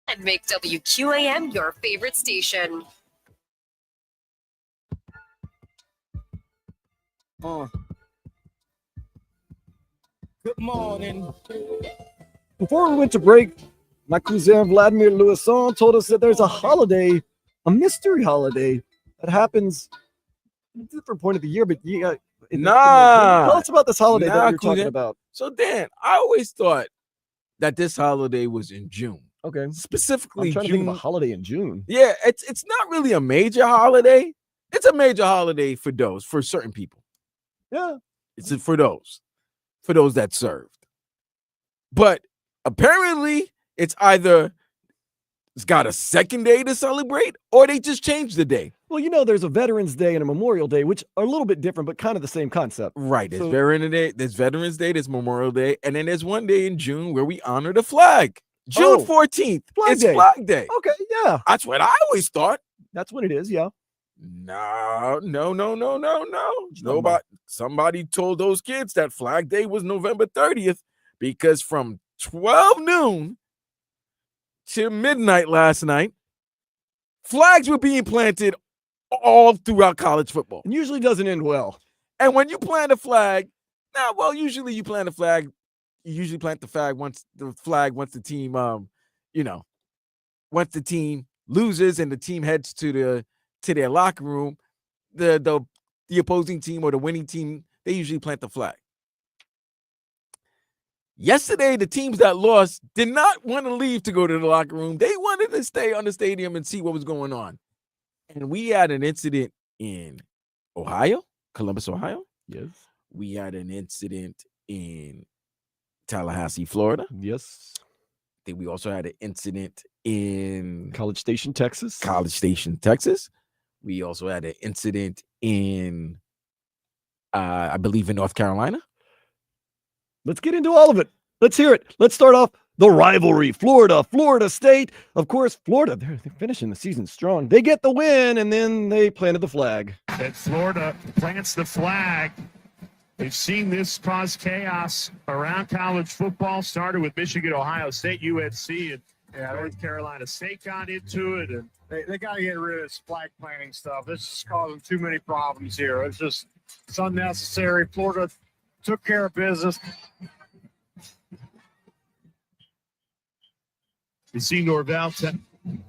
and make WQAM your favorite station. Good morning. Before we went to break, my cousin Vladimir Louison told us that there's a holiday, a mystery holiday that happens at a different point of the year. But tell us about this holiday that you're talking about. So Dan, I always thought that this holiday was in June. Okay, Specifically I'm trying June. to think of a holiday in June. Yeah, it's not really a major holiday. It's a major holiday for certain people. Yeah, it's for those that served. But apparently, it's got a second day to celebrate, or they just changed the day. Well, there's a Veterans Day and a Memorial Day, which are a little bit different, but kind of the same concept. Right. There's Veterans Day, there's Memorial Day, and then there's one day in June where we honor the flag. June 14th. It's Flag Day. Okay, yeah. That's what I always thought. That's what it is, yeah. No. Somebody told those kids that Flag Day was November 30th because from 12 noon to midnight last night, flags were being planted all throughout college football. It usually doesn't end well. And when you plant a flag, usually you plant a flag. You usually plant the flag once the team, once the team loses and the team heads to their locker room, the opposing team or the winning team, they usually plant the flag. Yesterday, the teams that lost did not want to leave to go to the locker room. They wanted to stay on the stadium and see what was going on. And we had an incident in Ohio, Columbus, Ohio. Yes. We had an incident in Tallahassee, Florida. Yes. Then we also had an incident in College Station, Texas. We also had an incident in, I believe, in North Carolina. Let's get into all of it. Let's hear it. Let's start off the rivalry. Florida State. Of course, Florida, they're finishing the season strong. They get the win, and then they planted the flag. That Florida plants the flag. We've seen this cause chaos around college football. Started with Michigan, Ohio State, UNC, and North Carolina State got into it. And they got to get rid of this flag planting stuff. This is causing too many problems here. It's unnecessary. Florida took care of business. You see Norvell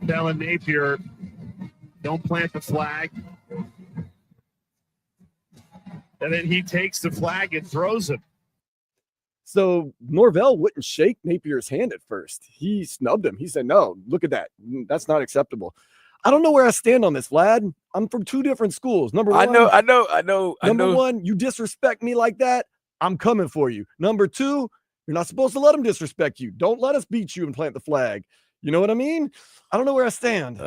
telling Napier, don't plant the flag. And then he takes the flag and throws it. So Norvell wouldn't shake Napier's hand at first. He snubbed him. He said, no, look at that. That's not acceptable. I don't know where I stand on this, Vlad. I'm from two different schools. Number one. I know. Number one, you disrespect me like that, I'm coming for you. Number two, you're not supposed to let them disrespect you. Don't let us beat you and plant the flag. You know what I mean? I don't know where I stand.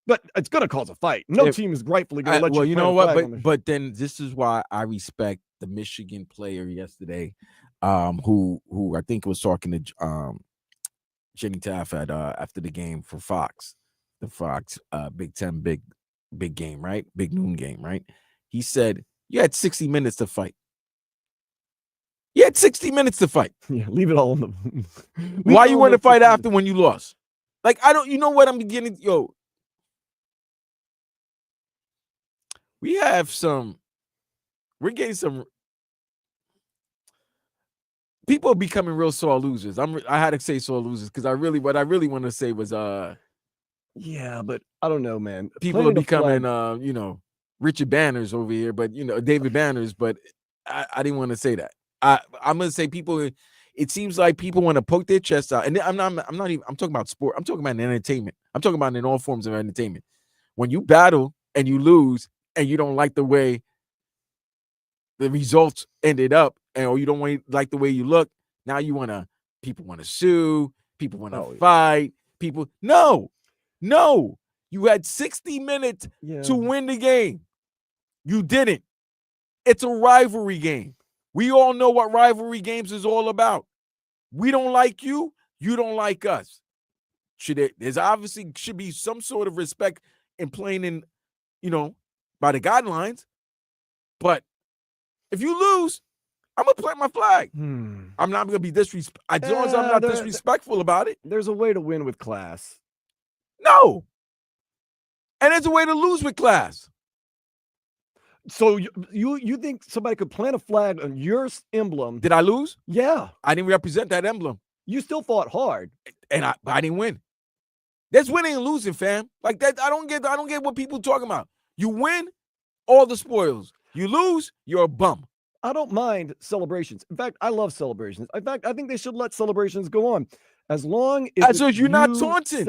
But it's going to cause a fight. No team is rightfully going to let you. Well, you know what? But then this is why I respect the Michigan player yesterday, who I think was talking to Jenny Taff after the game for Fox, the Fox Big Ten big game, right? Big noon game, right? He said you had 60 minutes to fight. You had 60 minutes to fight. Yeah, leave it all on the. Why you want to fight after when you lost? Like I don't. You know what I'm beginning? We're getting some people are becoming real sore losers. I had to say sore losers because what I really want to say was yeah, but I don't know, man. People are becoming Richard Banners over here, but David Banners, but I didn't want to say that. I'm gonna say people. It seems like people want to poke their chest out, and I'm talking about sport. I'm talking about entertainment. I'm talking about in all forms of entertainment. When you battle and you lose, and you don't like the way the results ended up, or you don't like the way you look, now people want to sue, people want to fight, people. No, you had 60 minutes to win the game. You didn't. It's a rivalry game. We all know what rivalry games is all about. We don't like you, you don't like us. There's obviously should be some sort of respect in playing in, by the guidelines. But if you lose, I'm gonna plant my flag. Hmm. I'm not gonna be disrespectful. As long as I'm not disrespectful about it. There's a way to win with class. No. And there's a way to lose with class. So you think somebody could plant a flag on your emblem? Did I lose? Yeah. I didn't represent that emblem. You still fought hard. And I didn't win. There's winning and losing, fam. Like that, I don't get what people talking about. You win, all the spoils. You lose, you're a bum. I don't mind celebrations. In fact, I love celebrations. In fact, I think they should let celebrations go on. As long as you're not taunting.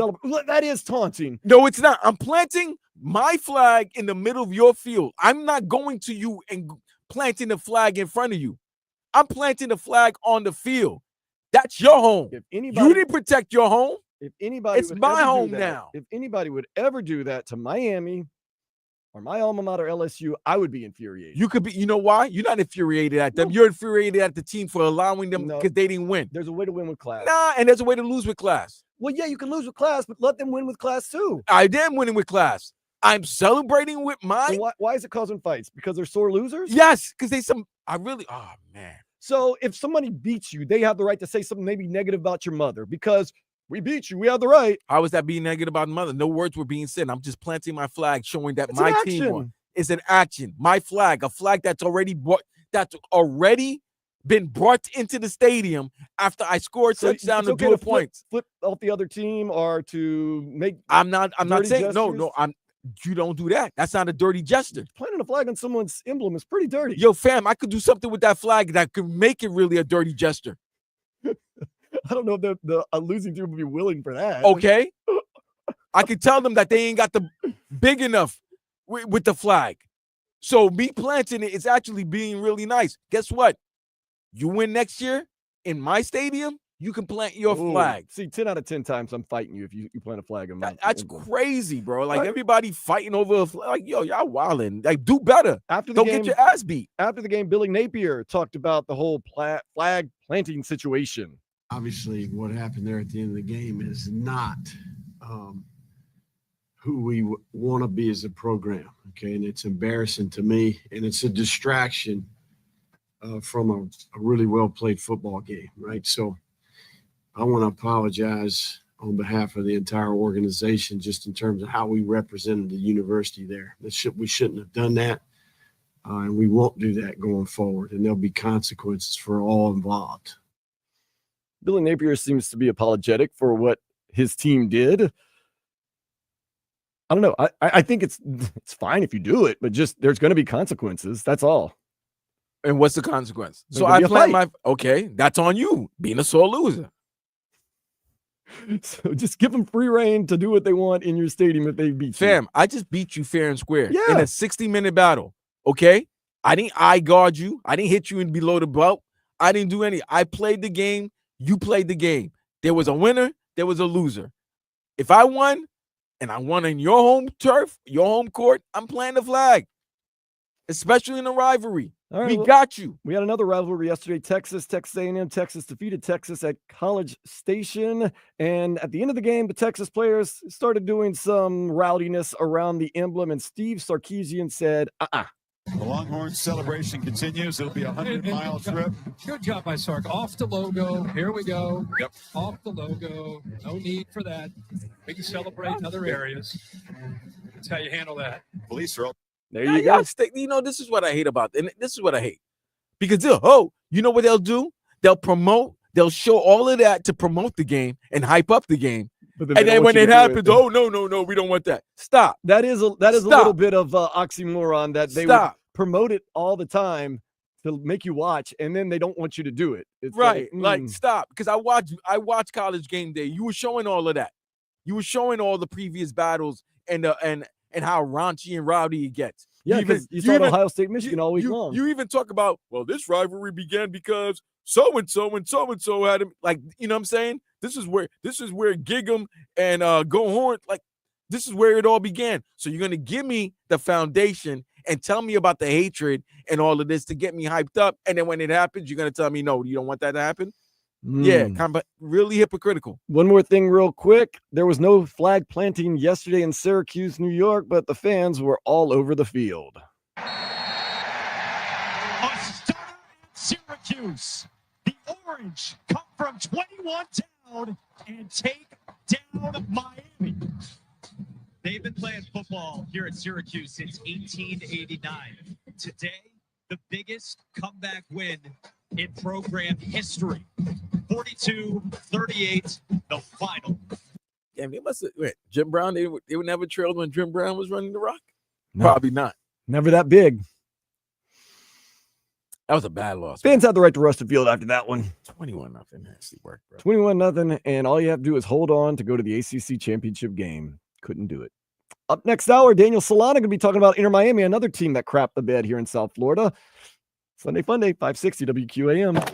That is taunting. No, it's not. I'm planting my flag in the middle of your field. I'm not going to you and planting the flag in front of you. I'm planting the flag on the field. That's your home. If anybody, you didn't protect your home. If anybody, it's my home now. If anybody would ever do that to Miami or my alma mater LSU, I would be infuriated. You could be. You know why? You're not infuriated at them. No. You're infuriated at the team for allowing them because they didn't win. There's a way to win with class. Nah, and there's a way to lose with class. Well, yeah, you can lose with class, but let them win with class too. I am winning with class. I'm celebrating with my. So why is it causing fights? Because they're sore losers? Yes, because oh man. So if somebody beats you, they have the right to say something maybe negative about your mother because we beat you. We have the right. How is that being negative about mother? No words were being said. I'm just planting my flag, showing that it's my team won. It's an action. My flag, a flag that's already been brought into the stadium after I scored touchdown to do points. Flip off the other team or to make. I'm not saying gestures? no. You don't do that. That's not a dirty gesture. Planting a flag on someone's emblem is pretty dirty. Yo, fam, I could do something with that flag that could make it really a dirty gesture. I don't know if the losing team would be willing for that. Okay. I could tell them that they ain't got the big enough with the flag. So me planting it is actually being really nice. Guess what? You win next year in my stadium, you can plant your flag. See, 10 out of 10 times I'm fighting you if you plant a flag on my That's crazy, bro. Like everybody fighting over a flag. Like, yo, y'all wilding. Like, do better. Don't get your ass beat. After the game, Billy Napier talked about the whole flag planting situation. Obviously, what happened there at the end of the game is not who we want to be as a program, okay? And it's embarrassing to me, and it's a distraction from a really well-played football game, right? So I want to apologize on behalf of the entire organization just in terms of how we represented the university there. We shouldn't have done that, and we won't do that going forward, and there'll be consequences for all involved. Billy Napier seems to be apologetic for what his team did. I don't know. I think it's fine if you do it, but just there's going to be consequences. That's all. And what's the consequence? So I planned okay, that's on you, being a sore loser. So just give them free reign to do what they want in your stadium if they beat you. Fam, I just beat you fair and square in a 60-minute battle, okay? I didn't eye guard you. I didn't hit you in below the belt. I didn't do any. I played the game. You played the game. There was a winner. There was a loser. If I won, and I won in your home turf, your home court, I'm playing the flag, especially in a rivalry. All right, we got you. We had another rivalry yesterday. Texas A&M. Texas defeated Texas at College Station. And at the end of the game, the Texas players started doing some rowdiness around the emblem. And Steve Sarkisian said, The Longhorn celebration continues. It'll be a 100-mile trip. Good job by Sark. Off the logo. Here we go. Yep. Off the logo. No need for that. We can celebrate in other areas. That's how you handle that. Police are up. There you go. You know, this is what I hate about it. And this is what I hate. Because, you know what they'll do? They'll promote. They'll show all of that to promote the game and hype up the game. And then when it happens, no, we don't want that. Stop. That is a little bit of oxymoron that they would promote it all the time to make you watch, and then they don't want you to do it. It's right. Like stop. Because I watch College Game Day. You were showing all of that. You were showing all the previous battles and how raunchy and rowdy it gets. Yeah, because you saw Ohio State, Michigan all week long. You even talk about, well, this rivalry began because so-and-so and so-and-so had him. Like, you know what I'm saying? This is where Gig'em and Go Horn, like, this is where it all began. So you're going to give me the foundation and tell me about the hatred and all of this to get me hyped up. And then when it happens, you're going to tell me, no, you don't want that to happen? Yeah, kind of really hypocritical. One more thing real quick. There was no flag planting yesterday in Syracuse, New York, but the fans were all over the field. A star in Syracuse. Syracuse. The Orange come from 21 down and take down Miami. They've been playing football here at Syracuse since 1889. Today, the biggest comeback win in program history. 42-38, the final. Damn, they must have Jim Brown. They would never trailed when Jim Brown was running the rock. No, Probably not. never that big. That was a bad loss. Fans had the right to rush the field after that one. 21-0. Nasty work, bro. 21-0, and all you have to do is hold on to go to the ACC championship game. Couldn't do it. Up next hour, Daniel Solana going to be talking about Inter Miami, another team that crapped the bed here in South Florida. Sunday Fun Day, 560 WQAM.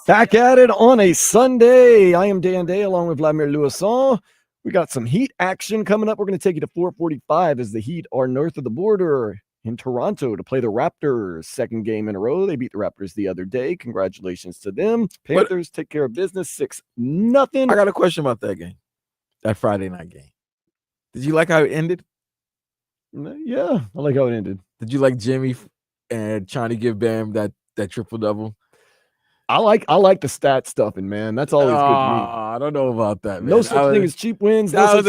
Back at it on a Sunday. I am Dan Day along with Vladimir Louison. We got some Heat action coming up. We're going to take you to 4:45 as the Heat are north of the border in Toronto to play the Raptors. Second game in a row. They beat the Raptors the other day. Congratulations to them. Panthers take care of business 6-0. I got a question about that game, that Friday night game. Did you like how it ended? Yeah, I like how it ended. Did you like Jimmy and trying to give Bam that triple-double? I like the stat stuffing, man. That's always good to me. I don't know about that, man. No such thing as cheap wins. That was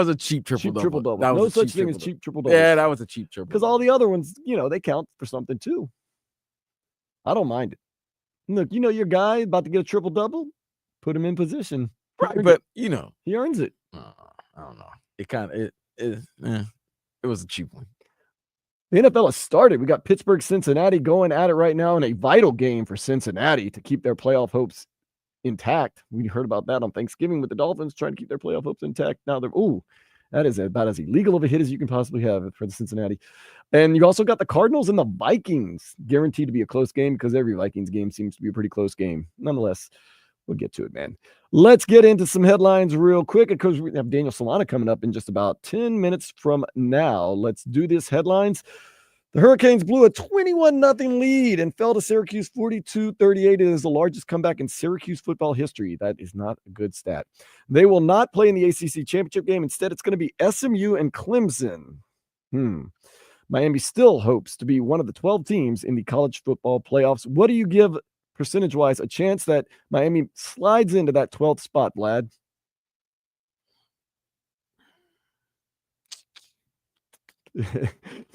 a cheap triple-double. No such thing as cheap triple-double. Yeah, that was a cheap triple. Because all the other ones, they count for something too. I don't mind it. Look, your guy about to get a triple-double, put him in position. Right, but he earns it. I don't know. It was a cheap one. The NFL has started. We got Pittsburgh, Cincinnati going at it right now in a vital game for Cincinnati to keep their playoff hopes intact. We heard about that on Thanksgiving with the Dolphins trying to keep their playoff hopes intact. Now that is about as illegal of a hit as you can possibly have for the Cincinnati. And you also got the Cardinals and the Vikings guaranteed to be a close game because every Vikings game seems to be a pretty close game. Nonetheless, we'll get to it, man. Let's get into some headlines real quick because we have Daniel Solana coming up in just about 10 minutes from now. Let's do this headlines. The Hurricanes blew a 21-0 lead and fell to Syracuse 42-38. It is the largest comeback in Syracuse football history. That is not a good stat. They will not play in the ACC championship game. Instead, it's going to be SMU and Clemson. Miami still hopes to be one of the 12 teams in the college football playoffs. What do you give percentage-wise a chance that Miami slides into that 12th spot, Vlad?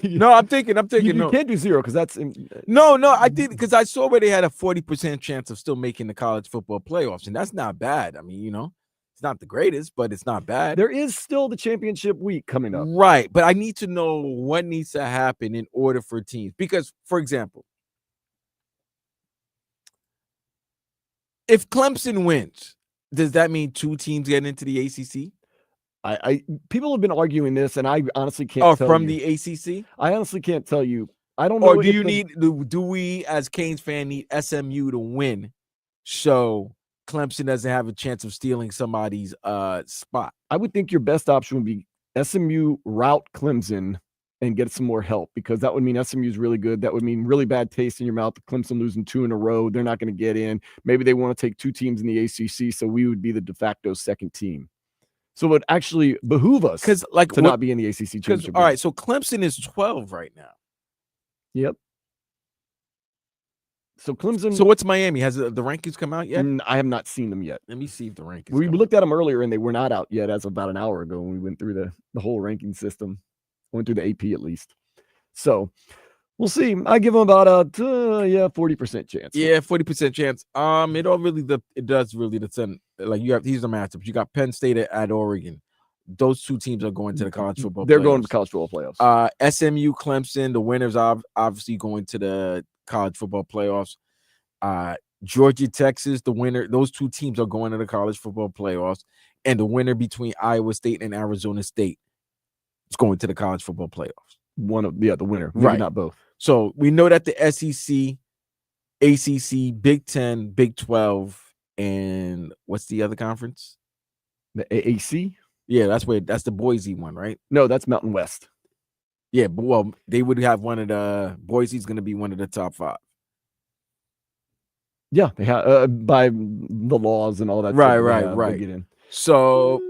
No, I'm thinking. You can't do zero because that's no. I did because I saw where they had a 40% chance of still making the college football playoffs, and that's not bad. I mean, it's not the greatest, but it's not bad. There is still the championship week coming up, right? But I need to know what needs to happen in order for teams. Because, for example, if Clemson wins, does that mean 2 teams get into the ACC? People have been arguing this, and I honestly can't tell from you. The ACC? I honestly can't tell you. I don't know. Or do we as Canes fan need SMU to win so Clemson doesn't have a chance of stealing somebody's spot? I would think your best option would be SMU route Clemson and get some more help because that would mean SMU is really good. That would mean really bad taste in your mouth. Clemson losing 2 in a row. They're not going to get in. Maybe they want to take 2 teams in the ACC, so we would be the de facto second team. So it would actually behoove us to not be in the ACC championship. All right, so Clemson is 12 right now. Yep. So Clemson. So what's Miami? Has the rankings come out yet? I have not seen them yet. Let me see if the rankings. We looked at them earlier, and they were not out yet as of about an hour ago when we went through the whole ranking system. Went through the AP at least. So we'll see. I give them about a 40% chance. Yeah, 40% chance. It does really depend. Like these are matchups. You got Penn State at Oregon. Those 2 teams are going to the college football. They're going to the college football playoffs. SMU, Clemson, the winners are obviously going to the college football playoffs. Georgia, Texas, the winner. Those 2 teams are going to the college football playoffs, and the winner between Iowa State and Arizona State is going to the college football playoffs. The winner, maybe right? Not both. So we know that the SEC, ACC, Big 10, Big 12. And what's the other conference? The AAC? Yeah, that's the Boise one, right? No, that's Mountain West. Yeah, but they would have one of the Boise's going to be one of the top 5. Yeah, they have by the laws and all that. Right. Get in. So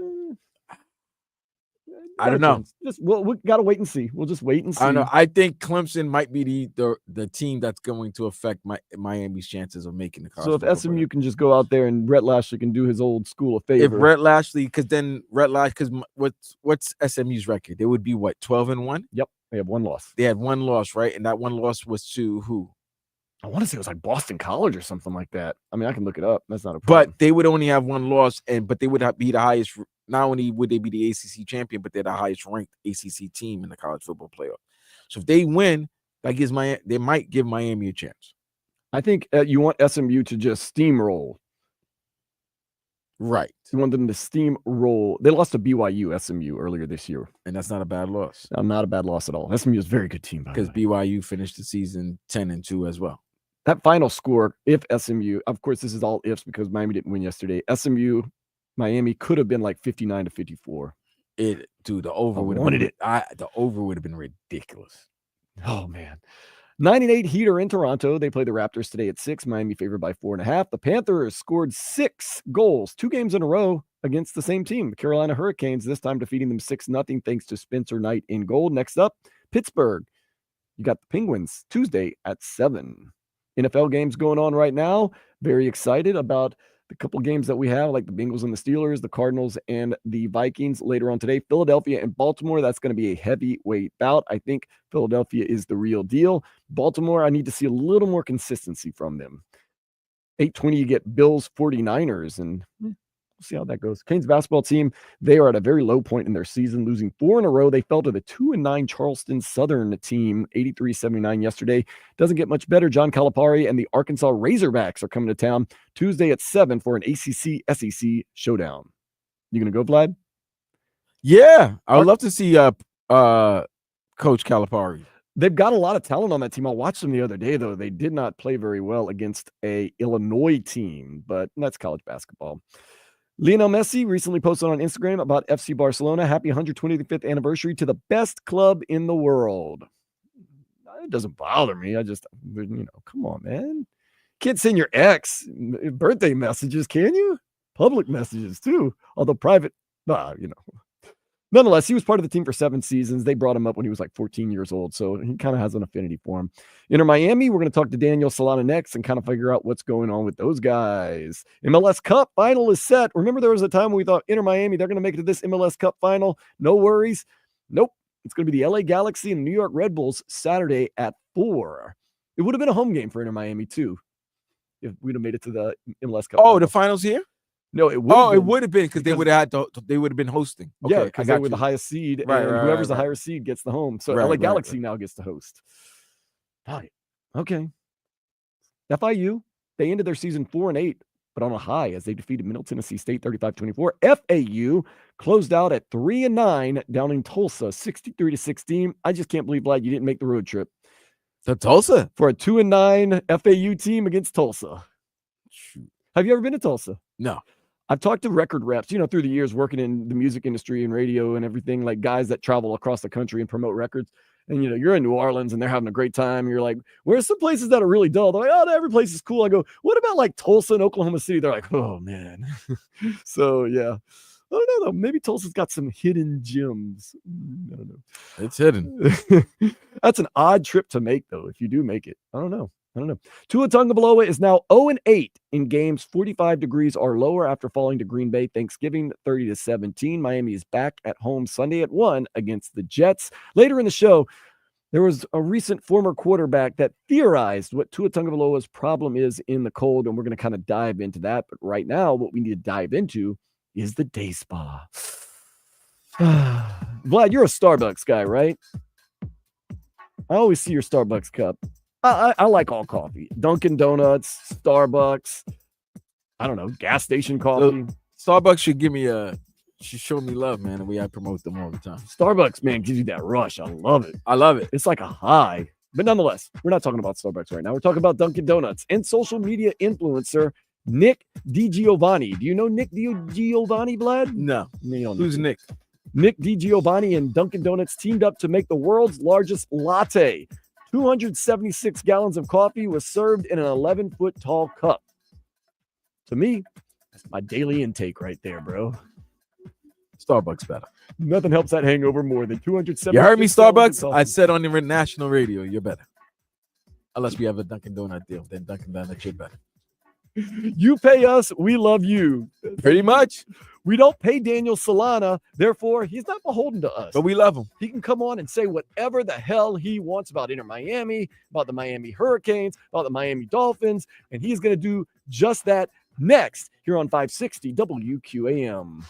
I don't know. We got to wait and see. We'll just wait and see. I don't know. I think Clemson might be the team that's going to affect Miami's chances of making the college. So if SMU can just go out there and Rhett Lashlee can do his old school a favor. If Rhett Lashlee, because what's SMU's record? They would be what, 12-1? Yep, they have 1 loss. They had 1 loss, right? And that 1 loss was to who? I want to say it was like Boston College or something like that. I mean, I can look it up. That's not a problem. But they would only have 1 loss, but they would be the highest. Not only would they be the ACC champion, but they're the highest ranked ACC team in the college football playoff. So if they win, they might give Miami a chance. I think you want SMU to just steamroll. Right. You want them to steamroll. They lost to BYU, SMU earlier this year. And that's not a bad loss. Not a bad loss at all. SMU is a very good team, because BYU finished the season 10-2 as well. that final score, if SMU, of course, this is all ifs because Miami didn't win yesterday. SMU, Miami could have been like 59-54. The over would have wanted been, it. the over would have been ridiculous. Oh man. 9-8 Heat are in Toronto. They play the Raptors today at 6. Miami favored by 4.5. The Panthers scored 6 goals, 2 games in a row against the same team, the Carolina Hurricanes, this time defeating them 6-0 thanks to Spencer Knight in goal. Next up, Pittsburgh. You got the Penguins Tuesday at 7. NFL games going on right now. Very excited about the couple games that we have, like the Bengals and the Steelers, the Cardinals and the Vikings later on today. Philadelphia and Baltimore, that's going to be a heavyweight bout. I think Philadelphia is the real deal. Baltimore, I need to see a little more consistency from them. 8:20, you get Bills 49ers, and we'll see how that goes. Canes basketball team, they are at a very low point in their season, losing 4 in a row. They fell to the 2-9 Charleston Southern team, 83-79 yesterday. Doesn't get much better. John Calipari and the Arkansas Razorbacks are coming to town Tuesday at 7 for an ACC-SEC showdown. You going to go, Vlad? Yeah, I would love to see Coach Calipari. They've got a lot of talent on that team. I watched them the other day, though. They did not play very well against a Illinois team, but that's college basketball. Lionel Messi recently posted on Instagram about FC Barcelona. Happy 125th anniversary to the best club in the world. It doesn't bother me. I just, come on, man. Can't send your ex birthday messages, can you? Public messages, too. Although private, Nonetheless, he was part of the team for 7 seasons. They brought him up when he was like 14 years old, so he kind of has an affinity for him. Inter Miami, we're going to talk to Daniel Solana next and kind of figure out what's going on with those guys. MLS Cup final is set. Remember there was a time when we thought Inter Miami, they're going to make it to this MLS Cup final. No worries. Nope. It's going to be the LA Galaxy and New York Red Bulls Saturday at 4. It would have been a home game for Inter Miami, too, if we'd have made it to the MLS Cup. Oh, the finals here? No, it would. It would have been because they would have they would have been hosting. Okay, yeah, because they were the highest seed, right, and whoever's the higher seed gets the home. So LA Galaxy now gets to host. Right. Okay. FIU, they ended their season 4-8, but on a high as they defeated Middle Tennessee State 35-24. FAU closed out at 3-9 down in Tulsa, 63-16. I just can't believe, Vlad, you didn't make the road trip to Tulsa for a 2-9 FAU team against Tulsa. Shoot. Have you ever been to Tulsa? No. I've talked to record reps, through the years working in the music industry and radio and everything, like guys that travel across the country and promote records. And, you're in New Orleans and they're having a great time. And you're like, where's some places that are really dull? They're like, oh, every place is cool. I go, what about like Tulsa and Oklahoma City? They're like, oh, man. So, yeah. I don't know, though. Maybe Tulsa's got some hidden gems. I don't know. It's hidden. That's an odd trip to make, though, if you do make it. I don't know. Tua Tagovailoa is now 0-8 in games 45 degrees or lower after falling to Green Bay Thanksgiving 30-17. Miami is back at home Sunday at 1 against the Jets. Later in the show, there was a recent former quarterback that theorized what Tua Tagovailoa's problem is in the cold, and we're going to kind of dive into that. But right now, what we need to dive into is the day spa. Vlad, you're a Starbucks guy, right? I always see your Starbucks cup. I like all coffee. Dunkin' Donuts, Starbucks. I don't know, gas station coffee. Starbucks should show me love, man. And I promote them all the time. Starbucks, man, gives you that rush. I love it. It's like a high. But nonetheless, we're not talking about Starbucks right now. We're talking about Dunkin' Donuts and social media influencer Nick DiGiovanni. Do you know Nick DiGiovanni, Vlad? No. Who's Nick? Nick DiGiovanni and Dunkin' Donuts teamed up to make the world's largest latte. 276 gallons of coffee was served in an 11-foot tall cup. To me, that's my daily intake right there, bro. Starbucks better. Nothing helps that hangover more than 276. You heard me, Starbucks? I said on the national radio, you're better. Unless we have a Dunkin' Donut deal, then Dunkin' Donuts, you're better. You pay us, we love you. Pretty much. We don't pay Daniel Solana, therefore he's not beholden to us. But we love him. He can come on and say whatever the hell he wants about Inter Miami, about the Miami Hurricanes, about the Miami Dolphins, and he's going to do just that next here on 560 WQAM.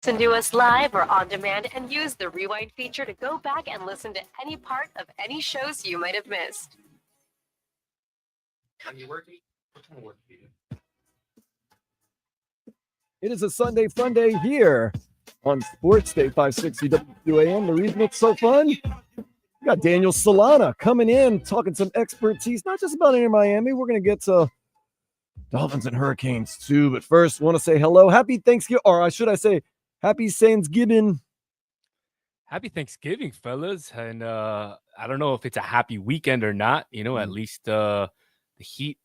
Listen to us live or on demand and use the rewind feature to go back and listen to any part of any shows you might have missed. Are you working? What kind of work do you do? It is a Sunday fun day here on Sports Day 560 WQAM. The reason it's so fun, we got Daniel Solana coming in, talking some expertise, not just about Inter Miami. We're going to get to Dolphins and Hurricanes too. But first, want to say hello. Happy Thanksgiving, or should I say Happy Thanksgiving. Happy Thanksgiving, fellas. And I don't know if it's a happy weekend or not. You know, at least the Heat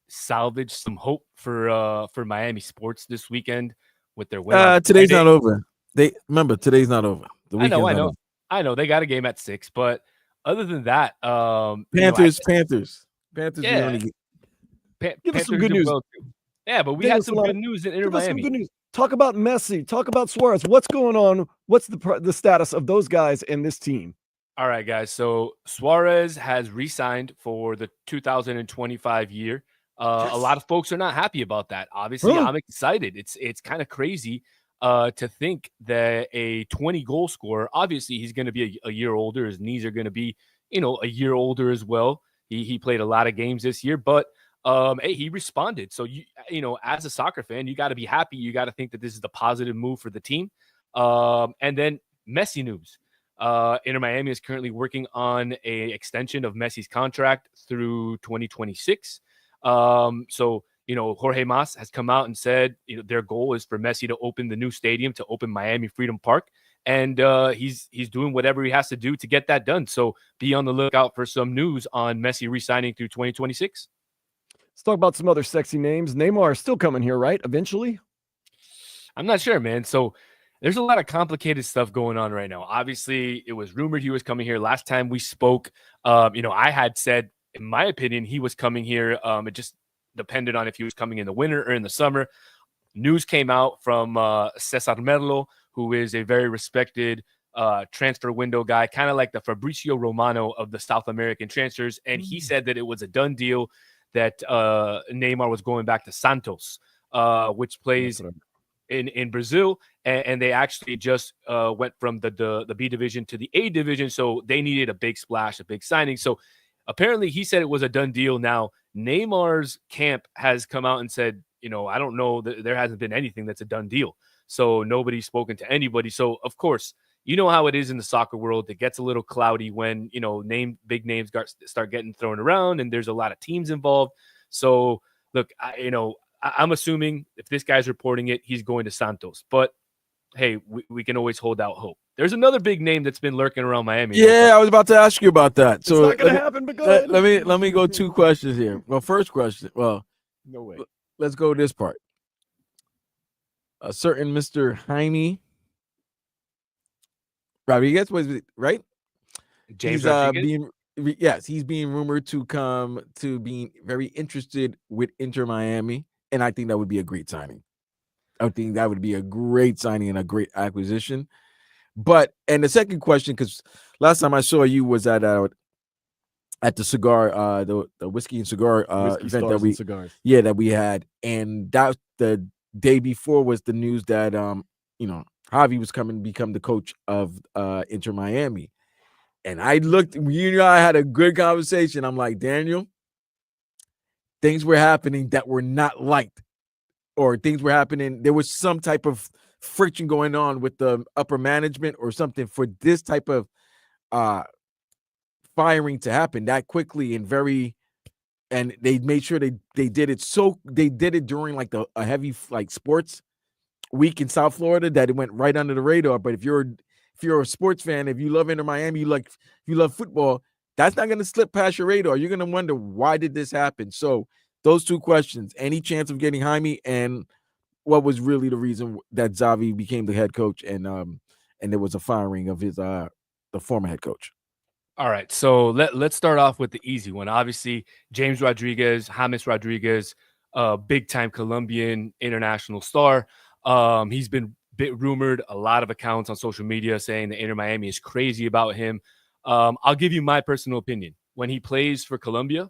salvaged some hope for Miami sports this weekend with their win. Today's not over. Today's not over. The I know. over. I know they got a game at 6, but other than that, Panthers. Yeah. Give us some good news. Well yeah, but we Daniel had some Solana, good news in Inter give us some Miami. good news. Talk about Messi. Talk about Suarez. What's going on? What's the status of those guys and this team? All right, guys. So Suarez has re-signed for the 2025 year. A lot of folks are not happy about that. Obviously, I'm excited. It's kind of crazy to think that a 20 goal scorer, obviously he's going to be a year older. His knees are going to be, a year older as well. He played a lot of games this year, but hey, he responded. So as a soccer fan, you got to be happy. You got to think that this is the positive move for the team. And then Messi news. Inter Miami is currently working on a extension of Messi's contract through 2026. So Jorge Mas has come out and said their goal is for Messi to open the new stadium, to open Miami Freedom Park, and he's doing whatever he has to do to get that done. So be on the lookout for some news on Messi re-signing through 2026. Let's talk about some other sexy names. Neymar is still coming here, right? Eventually? I'm not sure, man. So there's a lot of complicated stuff going on right now. Obviously, it was rumored he was coming here. Last time we spoke, I had said, in my opinion, he was coming here. It just depended on if he was coming in the winter or in the summer. News came out from Cesar Merlo, who is a very respected transfer window guy, kind of like the Fabrizio Romano of the South American transfers. And he said that it was a done deal, that Neymar was going back to Santos, which plays in Brazil, and they actually just went from the B division to the A division, so they needed a big splash, a big signing. So apparently he said it was a done deal. Now Neymar's camp has come out and said, I don't know, there hasn't been anything that's a done deal. So nobody's spoken to anybody. So of course, you know how it is in the soccer world. It gets a little cloudy when, big names start getting thrown around and there's a lot of teams involved. So look, I'm assuming if this guy's reporting it, he's going to Santos. But hey, we can always hold out hope. There's another big name that's been lurking around Miami. Yeah, I was about to ask you about that. So it's not going to happen, but go ahead. Let me go 2 questions here. Well, first question. Well, no way. Let's go this part. A certain Mr. Jaime Rodriguez, was it right? James Rodriguez? He's being rumored to come to being very interested with Inter Miami, and I think that would be a great signing. I think that would be a great signing and a great acquisition. And the second question, because last time I saw you was at the cigar, the whiskey and cigar event that we had, and that the day before was the news that Javi was coming to become the coach of Inter Miami. And I looked, I had a good conversation. I'm like, Daniel, things were happening that were not liked, or things were happening. There was some type of friction going on with the upper management or something for this type of firing to happen that quickly and they made sure they did it. So they did it during like a heavy sports week in South Florida that it went right under the radar. But if you're a sports fan, if you love Inter Miami, you love football, that's not going to slip past your radar. You're going to wonder, why did this happen? So those 2 questions: any chance of getting Jaime, and what was really the reason that Xavi became the head coach, and there was a firing of his the former head coach. All right, so let's start off with the easy one. Obviously, James Rodriguez, big time Colombian international star. He's been rumored, a lot of accounts on social media saying that Inter Miami is crazy about him. I'll give you my personal opinion. When he plays for Colombia,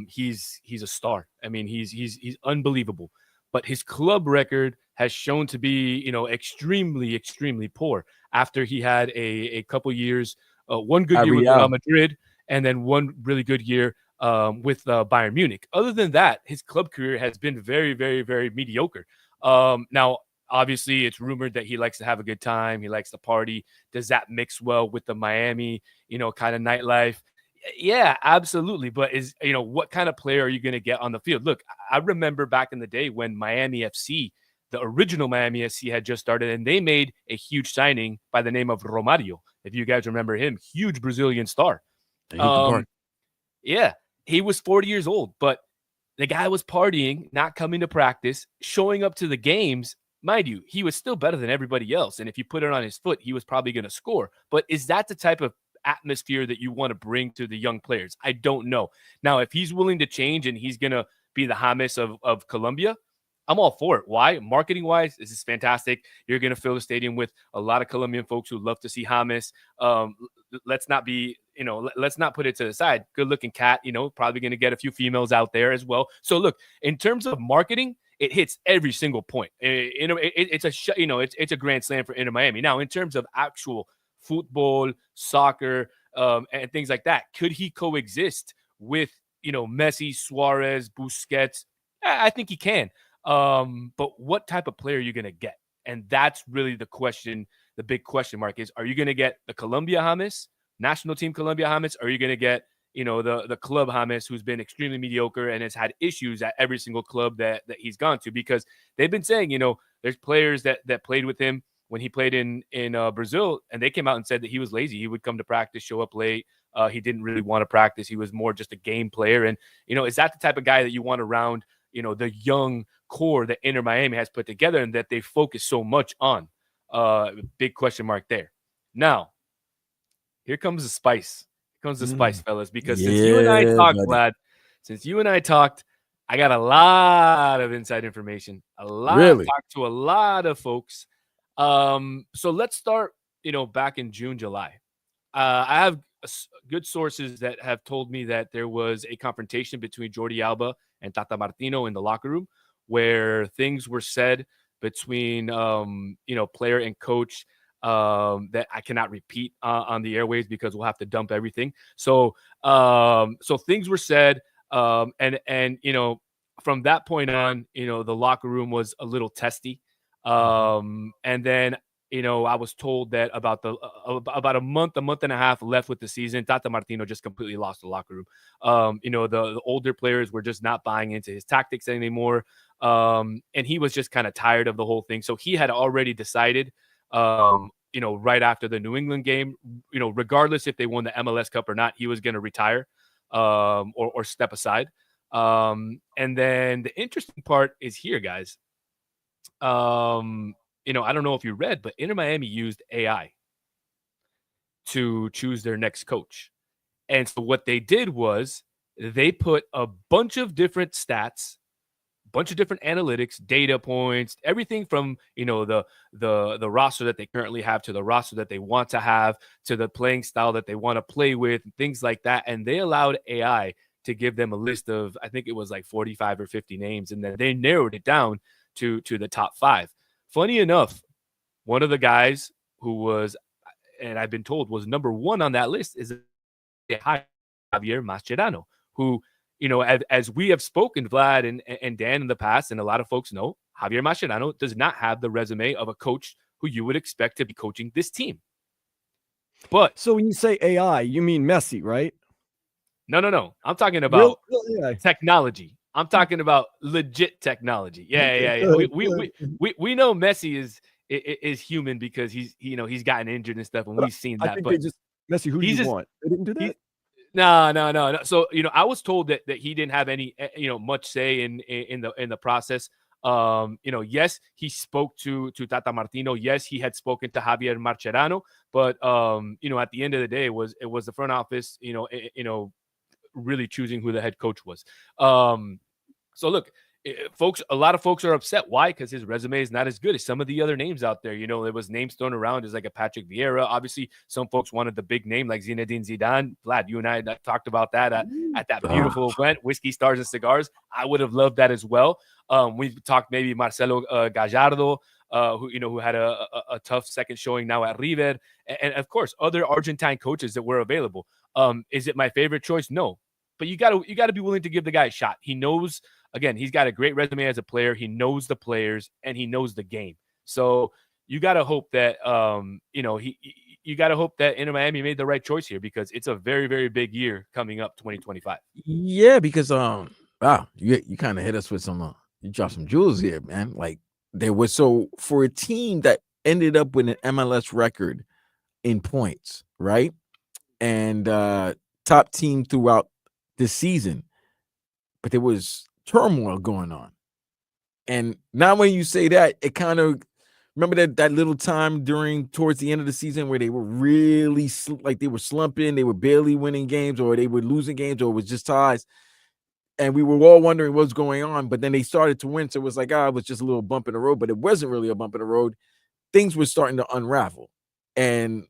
he's a star. I mean, he's unbelievable. But his club record has shown to be, extremely, extremely poor after he had a couple years, one good year with Real Madrid and then one really good year with Bayern Munich. Other than that, his club career has been very, very, very mediocre. Now, obviously, it's rumored that he likes to have a good time. He likes to party. Does that mix well with the Miami, kind of nightlife? Yeah, absolutely. But what kind of player are you going to get on the field? Look, I remember back in the day when Miami FC, the original Miami FC, had just started, and they made a huge signing by the name of Romario. If you guys remember him, huge Brazilian star. Yeah, he was 40 years old, but the guy was partying, not coming to practice, showing up to the games. Mind you, he was still better than everybody else. And if you put it on his foot, he was probably going to score. But is that the type of atmosphere that you want to bring to the young players? I don't know. Now, if he's willing to change and he's going to be the James of Colombia, I'm all for it. Why? Marketing wise, this is fantastic. You're going to fill the stadium with a lot of Colombian folks who love to see James. Let's not be, let's not put it to the side. Good looking cat, probably going to get a few females out there as well. So look, in terms of marketing, it hits every single point. It's a grand slam for Inter Miami. Now, in terms of actual football, soccer, and things like that, could he coexist with, Messi, Suarez, Busquets? I think he can. But what type of player are you going to get? And that's really the question. The big question mark is, are you going to get the Colombia James, national team Colombia James? Or are you going to get, the club James, who's been extremely mediocre and has had issues at every single club that he's gone to? Because they've been saying, there's players that played with him when he played in Brazil, and they came out and said that he was lazy. He would come to practice, show up late. He didn't really want to practice. He was more just a game player. And, is that the type of guy that you want around, the young core that Inter Miami has put together and that they focus so much on? Big question mark there. Now, here comes the spice. Here comes the spice, fellas, because since you and I talked, Vlad, I got a lot of inside information. Talked to a lot of folks. So let's start, back in June, July. I have good sources that have told me that there was a confrontation between Jordi Alba and Tata Martino in the locker room, where things were said between, player and coach that I cannot repeat on the airwaves because we'll have to dump everything. So things were said, and from that point on, the locker room was a little testy. And then, I was told that about a month and a half left with the season, Tata Martino just completely lost the locker room. The older players were just not buying into his tactics anymore. And he was just kind of tired of the whole thing. So he had already decided, right after the New England game, regardless if they won the MLS Cup or not, he was going to retire or step aside. And then the interesting part is here, guys. I don't know if you read, but Inter Miami used AI to choose their next coach. And so what they did was they put a bunch of different stats, bunch of different analytics, data points, everything from, the roster that they currently have to the roster that they want to have to the playing style that they want to play with, things like that. And they allowed AI to give them a list of, I think it was like 45 or 50 names. And then they narrowed it down to the top 5. Funny enough, one of the guys who was, and I've been told was number 1 on that list, is Javier Mascherano, who, as we have spoken, Vlad and Dan in the past, and a lot of folks know, Javier Mascherano does not have the resume of a coach who you would expect to be coaching this team. But so when you say AI, you mean Messi, right? No. I'm talking about real technology. I'm talking about legit technology. Yeah. We know Messi is human because he's gotten injured and stuff, and we've seen that. But Messi, who do you want? They didn't do that. No. So I was told that he didn't have any much say in the process. Yes, he spoke to Tata Martino. Yes, he had spoken to Javier Mascherano. But at the end of the day, it was the front office. Really choosing who the head coach was. So look, a lot of folks are upset. Why? Because his resume is not as good as some of the other names out there. There was names thrown around as like a Patrick Vieira. Obviously, some folks wanted the big name like Zinedine Zidane. Vlad, you and I talked about that at that beautiful event, Whiskey, Stars, and Cigars. I would have loved that as well. We talked maybe Marcelo Gallardo, who had a tough second showing now at River, and of course other Argentine coaches that were available. Is it my favorite choice? No, but you got to be willing to give the guy a shot. He knows. Again, he's got a great resume as a player. He knows the players and he knows the game. So you got to hope that, you got to hope that Inter Miami made the right choice here, because it's a very, very big year coming up, 2025. Yeah, because wow, you kind of hit us with some, you dropped some jewels here, man. Like there was, so for a team that ended up with an MLS record in points, right, and top team throughout the season, but there was turmoil going on. And now when you say that, it kind of, remember that little time towards the end of the season where they were really like they were slumping, they were barely winning games, or they were losing games, or it was just ties, and we were all wondering what's going on. But then they started to win, so it was like, it was just a little bump in the road, but it wasn't really a bump in the road. Things were starting to unravel, and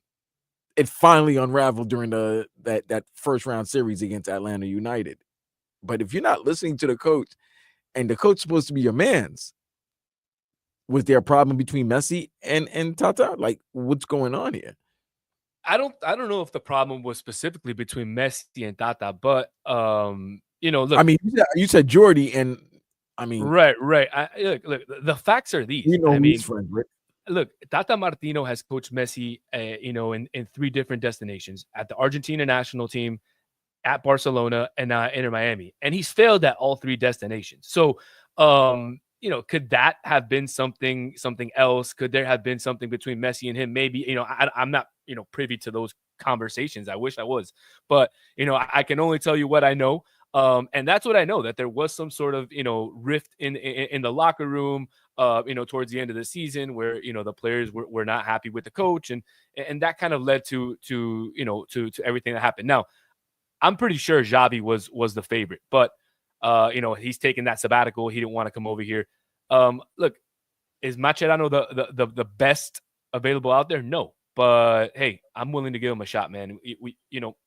it finally unraveled during that first round series against Atlanta United. But if you're not listening to the coach, and the coach is supposed to be your man's, was there a problem between Messi and Tata? Like, what's going on here? I don't know if the problem was specifically between Messi and Tata, but look. I mean, you said Jordi, and I mean, right. Look, the facts are these. Look, Tata Martino has coached Messi, in 3 different destinations: at the Argentina national team, at Barcelona, and Inter Miami, and he's failed at all 3 destinations. So, could that have been something else? Could there have been something between Messi and him? Maybe, I'm not, privy to those conversations. I wish I was, but I can only tell you what I know. And that's what I know, that there was some sort of, rift in the locker room, towards the end of the season, where, the players were not happy with the coach, and that kind of led to everything that happened. Now, I'm pretty sure Xavi was the favorite, but he's taking that sabbatical. He didn't want to come over here. Look, is Mascherano the best available out there? No, but hey, I'm willing to give him a shot, man.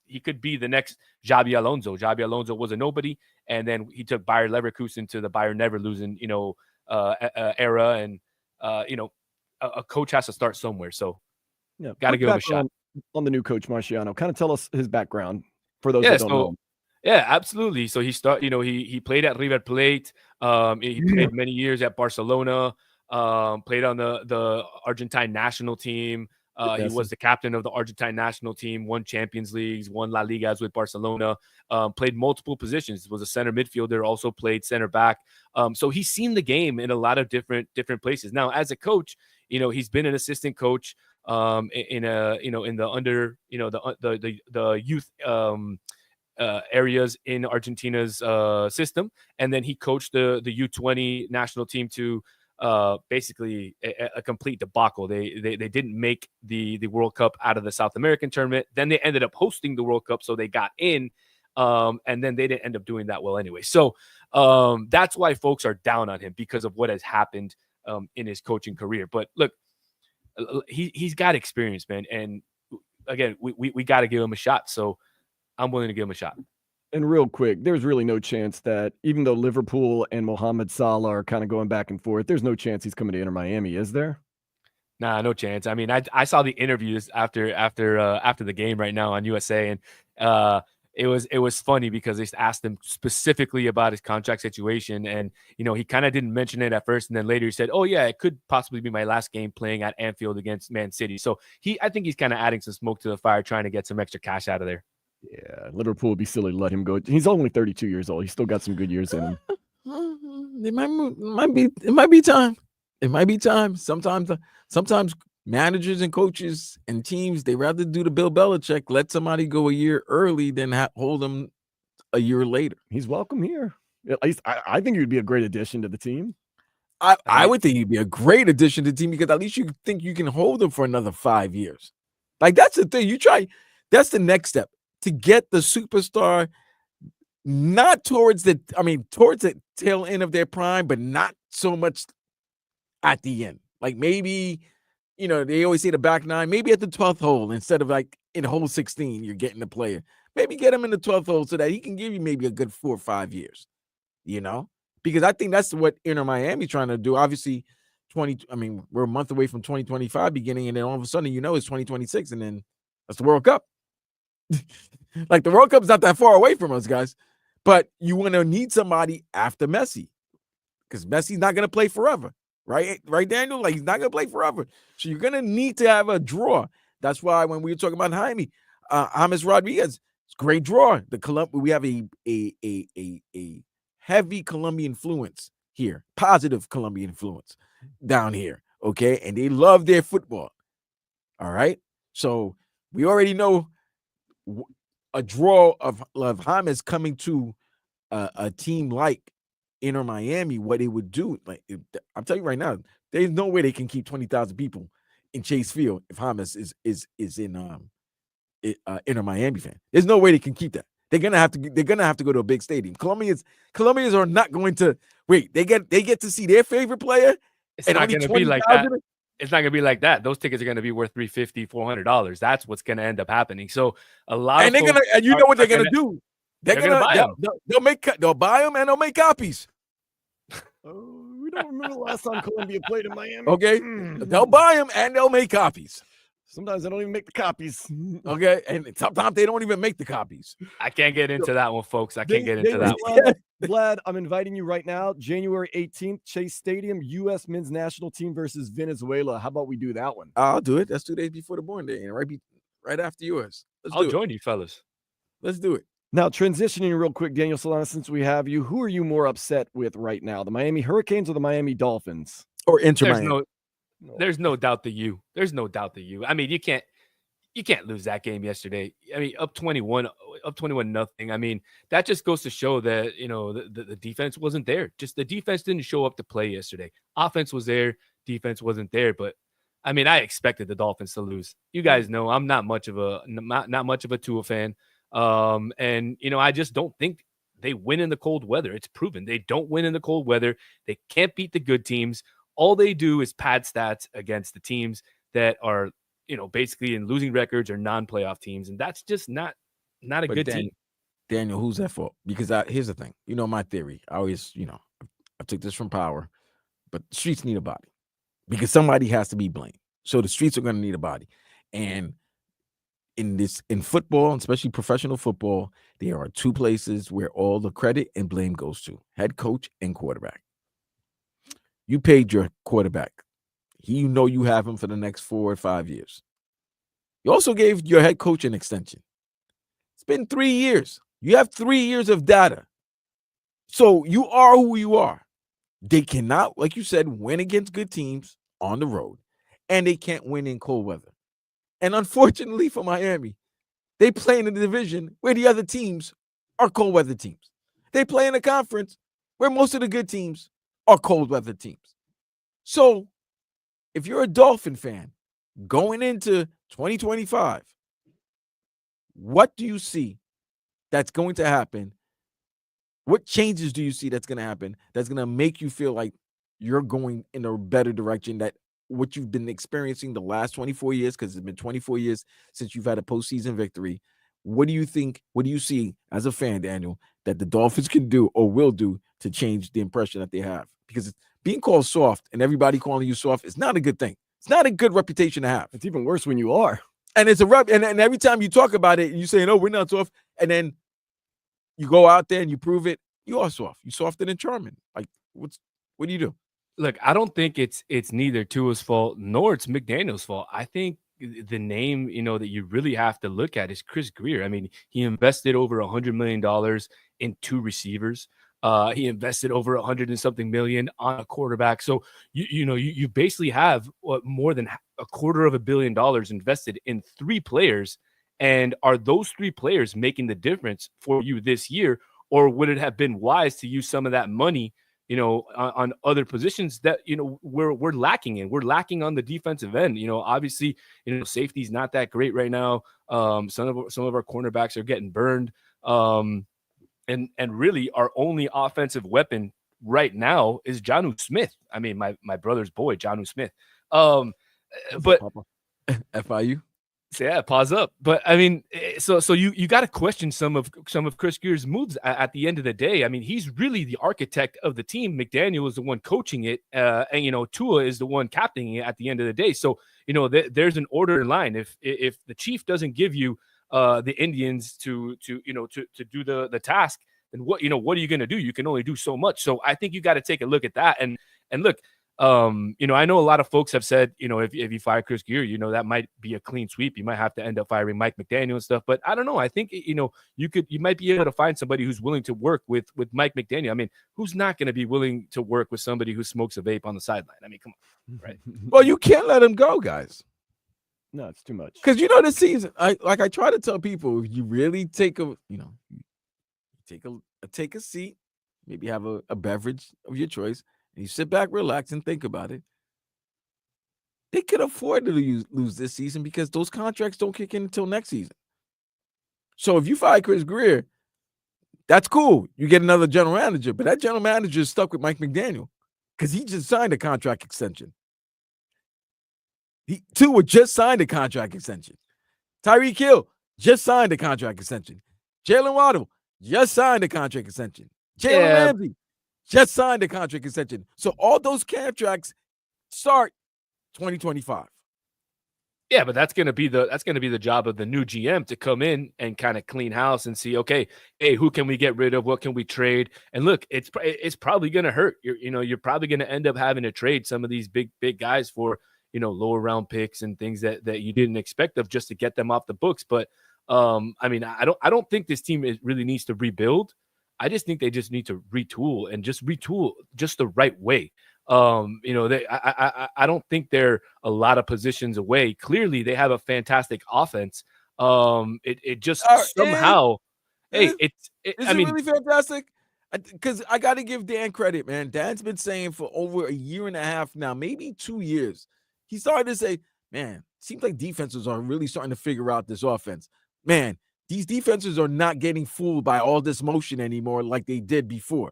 He could be the next Xabi Alonso. Xabi Alonso was a nobody, and then he took Bayer Leverkusen to the Bayer never losing era, and a coach has to start somewhere. So yeah, got to give him a shot. On the new coach Mascherano, kind of tell us his background for those that don't know. Yeah, absolutely. So he played at River Plate. He played many years at Barcelona. Played on the Argentine national team. He was the captain of the Argentine national team, won Champions Leagues, won La Ligas with Barcelona, played multiple positions, was a center midfielder, also played center back. So he's seen the game in a lot of different places. Now, as a coach, he's been an assistant coach in the under, the youth areas in Argentina's system. And then he coached the U20 national team to basically a complete debacle. They didn't make the World Cup out of the South American tournament. Then they ended up hosting the World Cup, so they got in, and then they didn't end up doing that well anyway. So that's why folks are down on him, because of what has happened in his coaching career. But look, he's got experience, man, and again, we got to give him a shot. So I'm willing to give him a shot. And real quick, there's really no chance that, even though Liverpool and Mohamed Salah are kind of going back and forth, there's no chance he's coming to Inter Miami, is there? Nah, no chance. I mean, I saw the interviews after the game right now on USA, and it was funny because they asked him specifically about his contract situation, and he kind of didn't mention it at first, and then later he said, "Oh yeah, it could possibly be my last game playing at Anfield against Man City." So I think he's kind of adding some smoke to the fire, trying to get some extra cash out of there. Yeah, Liverpool would be silly to let him go. He's only 32 years old. He's still got some good years in him. It might be time. It might be time. Sometimes managers and coaches and teams, they rather do the Bill Belichick, let somebody go a year early than hold them a year later. He's welcome here. At least I think he would be a great addition to the team. I would think he'd be a great addition to the team, because at least you think you can hold him for another 5 years. Like, that's the thing. That's the next step. To get the superstar not towards the tail end of their prime, but not so much at the end. Like maybe, they always say the back nine, maybe at the 12th hole instead of like in hole 16, you're getting the player. Maybe get him in the 12th hole so that he can give you maybe a good 4 or 5 years, because I think that's what Inter Miami trying to do. Obviously, we're a month away from 2025 beginning, and then all of a sudden, it's 2026, and then that's the World Cup. Like the World Cup's not that far away from us, guys. But you want to need somebody after Messi, because Messi's not going to play forever, right? Right, Daniel? Like he's not going to play forever. So you're going to need to have a draw. That's why when we were talking about James Rodriguez, it's a great draw. We have a heavy Colombian influence here, positive Colombian influence down here, okay? And they love their football, all right? So we already know a draw of James coming to a team like Inter Miami, what it would do. Like I'm telling you right now, there's no way they can keep 20,000 people in Chase Field if James is in Inter Miami fan. There's no way they can keep that. They're gonna have to go to a big stadium. Colombians are not going to wait. They get to see their favorite player. It's not going to be like that. It's not going to be like that. Those tickets are going to be worth $350, $400. That's what's going to end up happening. So a lot and of they're gonna, and you know what they're gonna do? They're gonna buy them. They'll buy them and they'll make copies. We don't remember the last time Colombia played in Miami. Okay, they'll buy them and they'll make copies. Sometimes they don't even make the copies. Okay, and sometimes they don't even make the copies. I can't get into that one, folks. I can't get into that one. Vlad, I'm inviting you right now. January 18th, Chase Stadium, U.S. men's national team versus Venezuela. How about we do that one? I'll do it. That's 2 days before the born day, and right after yours. I'll join you, fellas. Let's do it. Now, transitioning real quick, Daniel Solana, since we have you, who are you more upset with right now? The Miami Hurricanes or the Miami Dolphins? Or Inter Miami? There's no doubt the U. There's no doubt the U. I mean, you can't lose that game yesterday. I mean, up 21 nothing. I mean, that just goes to show that, the defense wasn't there. Just the defense didn't show up to play yesterday. Offense was there, defense wasn't there. But I mean, I expected the Dolphins to lose. You guys know I'm not much of a Tua fan. And I just don't think they win in the cold weather. It's proven they don't win in the cold weather. They can't beat the good teams. All they do is pad stats against the teams that are, basically in losing records or non-playoff teams. And that's just not a good team. Daniel, who's that for? Because here's the thing. My theory. I always, I took this from Power, but the streets need a body because somebody has to be blamed. So the streets are going to need a body. And in football, especially professional football, there are two places where all the credit and blame goes to: head coach and quarterback. You paid your quarterback. You have him for the next 4 or 5 years. You also gave your head coach an extension. It's been 3 years. You have 3 years of data. So you are who you are. They cannot, like you said, win against good teams on the road, and they can't win in cold weather. And unfortunately for Miami, they play in a division where the other teams are cold weather teams. They play in a conference where most of the good teams are cold weather teams. So if you're a Dolphin fan going into 2025, what do you see that's going to happen? What changes do you see that's going to happen that's going to make you feel like you're going in a better direction that what you've been experiencing the last 24 years, because it's been 24 years since you've had a postseason victory? What do you think, what do you see as a fan, Daniel, that the Dolphins can do or will do to change the impression that they have? Because being called soft and everybody calling you soft is not a good thing. It's not a good reputation to have. It's even worse when you are. And it's a rep. And every time you talk about it, you say, no, we're not soft. And then you go out there and you prove it. You are soft. You're softer than charming. Like, what do you do? Look, I don't think it's neither Tua's fault nor it's McDaniel's fault. I think the name, that you really have to look at is Chris Greer. I mean, he invested over $100 million in 2 receivers. He invested over 100 and something million on a quarterback. So you basically have more than $250 million invested in 3 players. And are those 3 players making the difference for you this year? Or would it have been wise to use some of that money, on other positions that, we're lacking in? We're lacking on the defensive end. Obviously, safety's not that great right now. Some of our cornerbacks are getting burned. And really, our only offensive weapon right now is Jonnu Smith. I mean, my brother's boy, Jonnu Smith. But FIU. so yeah, pause up. But I mean, so you got to question some of Chris Greer's moves at the end of the day. I mean, he's really the architect of the team. McDaniel is the one coaching it, and Tua is the one captaining it at the end of the day. So there's an order in line. If the chief doesn't give you the Indians to do the task, then what are you going to do? You can only do so much. So I think you got to take a look at that and look. I know a lot of folks have said, if you fire Chris Greer, that might be a clean sweep. You might have to end up firing Mike McDaniel and stuff. But I don't know. I think, you might be able to find somebody who's willing to work with Mike McDaniel. I mean, who's not going to be willing to work with somebody who smokes a vape on the sideline? I mean, come on, right? Well, you can't let him go, guys. No, it's too much. Because this season, I try to tell people, if you really take a seat, maybe have a beverage of your choice, and you sit back, relax, and think about it. They could afford to lose this season because those contracts don't kick in until next season. So if you fire Chris Greer, that's cool. You get another general manager, but that general manager is stuck with Mike McDaniel because he just signed a contract extension. Tua just signed a contract extension. Tyreek Hill just signed a contract extension. Jalen Waddle just signed a contract extension. Jalen Ramsey just signed a contract extension. So all those contracts start 2025. Yeah, but that's gonna be the job of the new GM to come in and kind of clean house and see, okay, hey, who can we get rid of? What can we trade? And look, it's probably gonna hurt. You're probably gonna end up having to trade some of these big guys for lower round picks and things that you didn't expect of just to get them off the books. But I mean, I don't think this team really needs to rebuild. I just think they just need to retool and just retool just the right way. I don't think they're a lot of positions away. Clearly, they have a fantastic offense. It just somehow, is it really fantastic? Because I got to give Dan credit, man. Dan's been saying for over a year and a half now, maybe 2 years. He started to say, man, seems like defenses are really starting to figure out this offense. Man, these defenses are not getting fooled by all this motion anymore like they did before.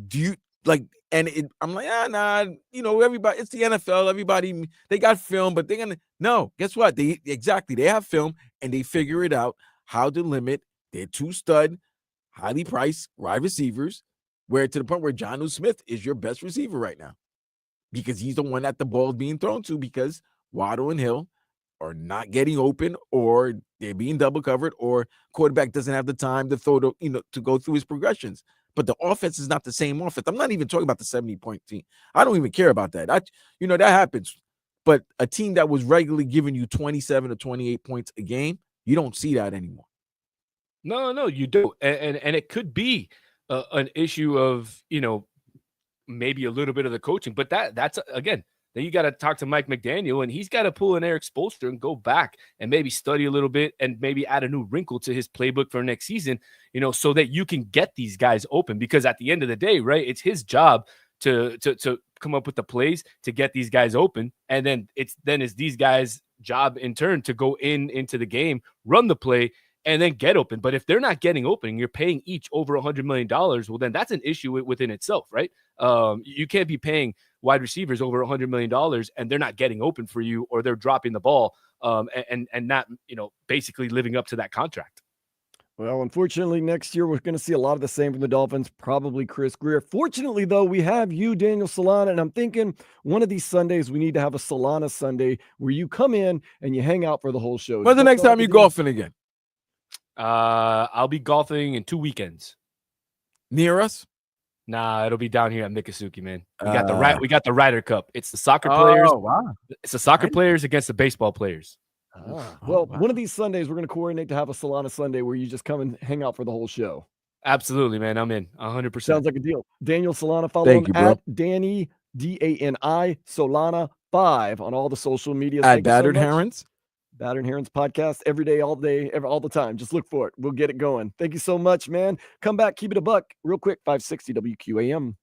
Do you like? And I'm like, nah. Everybody, it's the NFL. Everybody, they got film, but they're gonna no. Guess what? They have film and they figure it out how to limit their two stud, highly priced wide receivers, where to the point where Jonnu Smith is your best receiver right now, because he's the one that the ball is being thrown to because Waddle and Hill are not getting open, or they're being double covered, or quarterback doesn't have the time to throw to go through his progressions. But the offense is not the same offense. I'm not even talking about the 70-point team. I don't even care about that. That happens. But a team that was regularly giving you 27 or 28 points a game, you don't see that anymore. No, you don't. And it could be an issue of, maybe a little bit of the coaching, but that's again, then you got to talk to Mike McDaniel, and he's got to pull an Eric Spoelstra and go back and maybe study a little bit and maybe add a new wrinkle to his playbook for next season, so that you can get these guys open. Because at the end of the day, right, it's his job to come up with the plays to get these guys open, and then it's these guys' job in turn to go into the game, run the play, and then get open. But if they're not getting open, you're paying each over $100 million. Well, then that's an issue within itself, right? You can't be paying wide receivers over $100 million and they're not getting open for you, or they're dropping the ball and not, basically living up to that contract. Well, unfortunately, next year we're going to see a lot of the same from the Dolphins, probably Chris Greer. Fortunately, though, we have you, Daniel Solana, and I'm thinking one of these Sundays we need to have a Solana Sunday where you come in and you hang out for the whole show. When's the next time you're golfing again? I'll be golfing in 2 weekends. Near us? Nah, it'll be down here at Miccosukee, man. We got the Ryder Cup. It's the soccer players. Oh, wow. It's the soccer players against the baseball players. Well, one of these Sundays we're going to coordinate to have a Solana Sunday where you just come and hang out for the whole show. Absolutely, man. I'm in 100%. Sounds like a deal. Daniel Solana, follow him at Danny, DANI, Solana 5 on all the social media. At Battered Herons. Battered Herons podcast every day, all day, all the time. Just look for it. We'll get it going. Thank you so much, man. Come back, keep it a buck real quick. 560 WQAM.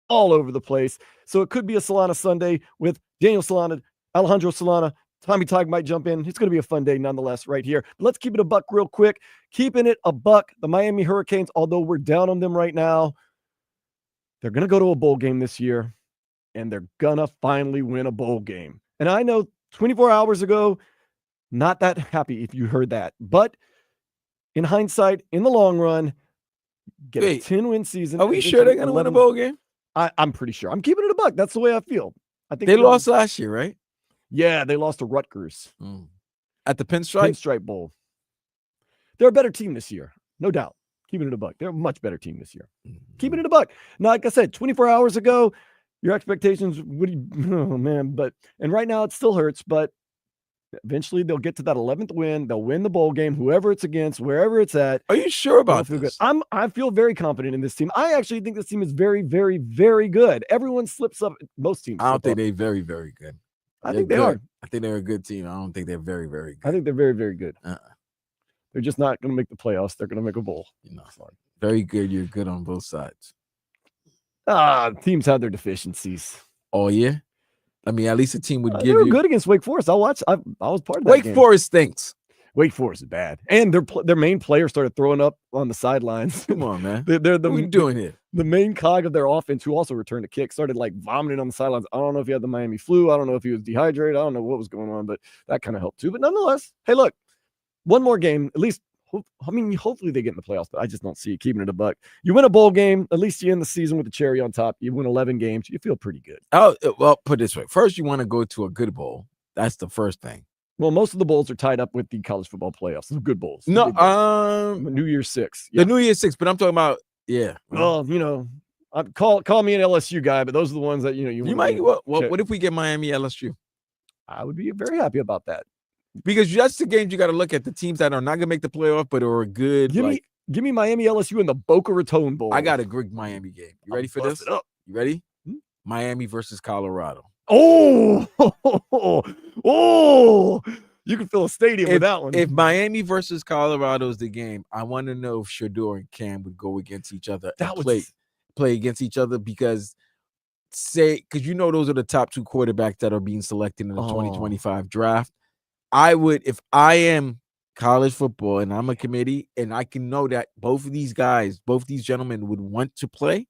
all over the place. So it could be a Solana Sunday with Daniel Solana, Alejandro Solana. Tommy Tog might jump in. It's going to be a fun day nonetheless right here. But let's keep it a buck real quick. Keeping it a buck. The Miami Hurricanes, although we're down on them right now, they're going to go to a bowl game this year, and they're going to finally win a bowl game. And I know 24 hours ago, not that happy if you heard that. But in hindsight, in the long run, get a 10-win season. Are we sure they're going to win a bowl game? I'm pretty sure. I'm keeping it a buck. That's the way I feel. I think they lost last year, right? Yeah, they lost to Rutgers at the Pinstripe Bowl. They're a better team this year, no doubt. Keeping it a buck. They're a much better team this year. Keeping it a buck. Now, like I said, 24 hours ago, your expectations and right now it still hurts, but eventually they'll get to that 11th win. They'll win the bowl game, whoever it's against, wherever it's at. Are you sure about this? I feel very confident in this team. I actually think this team is very, very, very good. Everyone slips up. Most teams. I don't think they're very, very good. I think they are. I think they're a good team. I don't think they're very, very good. I think they're very, very good. They're just not going to make the playoffs. They're going to make a bowl. Very good. You're good on both sides. Teams have their deficiencies. Oh, yeah? I mean, at least a team would give they were you. good against Wake Forest. I was part of that Wake game. Forest stinks. Wake Forest is bad. And their main player started throwing up on the sidelines. Come on, man. What are we doing here? The main cog of their offense, who also returned a kick, started like vomiting on the sidelines. I don't know if he had the Miami flu. I don't know if he was dehydrated. I don't know what was going on, but that kind of helped too. But nonetheless, hey, look, one more game, at least. Hopefully they get in the playoffs, but I just don't see it. Keeping it a buck. You win a bowl game, at least you end the season with the cherry on top. You win 11 games, you feel pretty good. Oh, well, put it this way. First, you want to go to a good bowl. That's the first thing. Well, most of the bowls are tied up with the college football playoffs. The good bowls. No, New Year's 6. The New Year's 6, but I'm talking about, yeah. Well, call me an LSU guy, but those are the ones that you might. What if we get Miami LSU? I would be very happy about that. Because that's the games you got to look at, the teams that are not gonna make the playoff, but are good. Give me Miami LSU in the Boca Raton Bowl. I got a Greek Miami game. You ready for this? You ready? Miami versus Colorado. Oh, you can fill a stadium with that one. If Miami versus Colorado is the game, I want to know if Shador and Cam would go against each other play against each other because those are the top two quarterbacks that are being selected in the 2025 draft. I would, if I am college football and I'm a committee and I can know that both these gentlemen would want to play,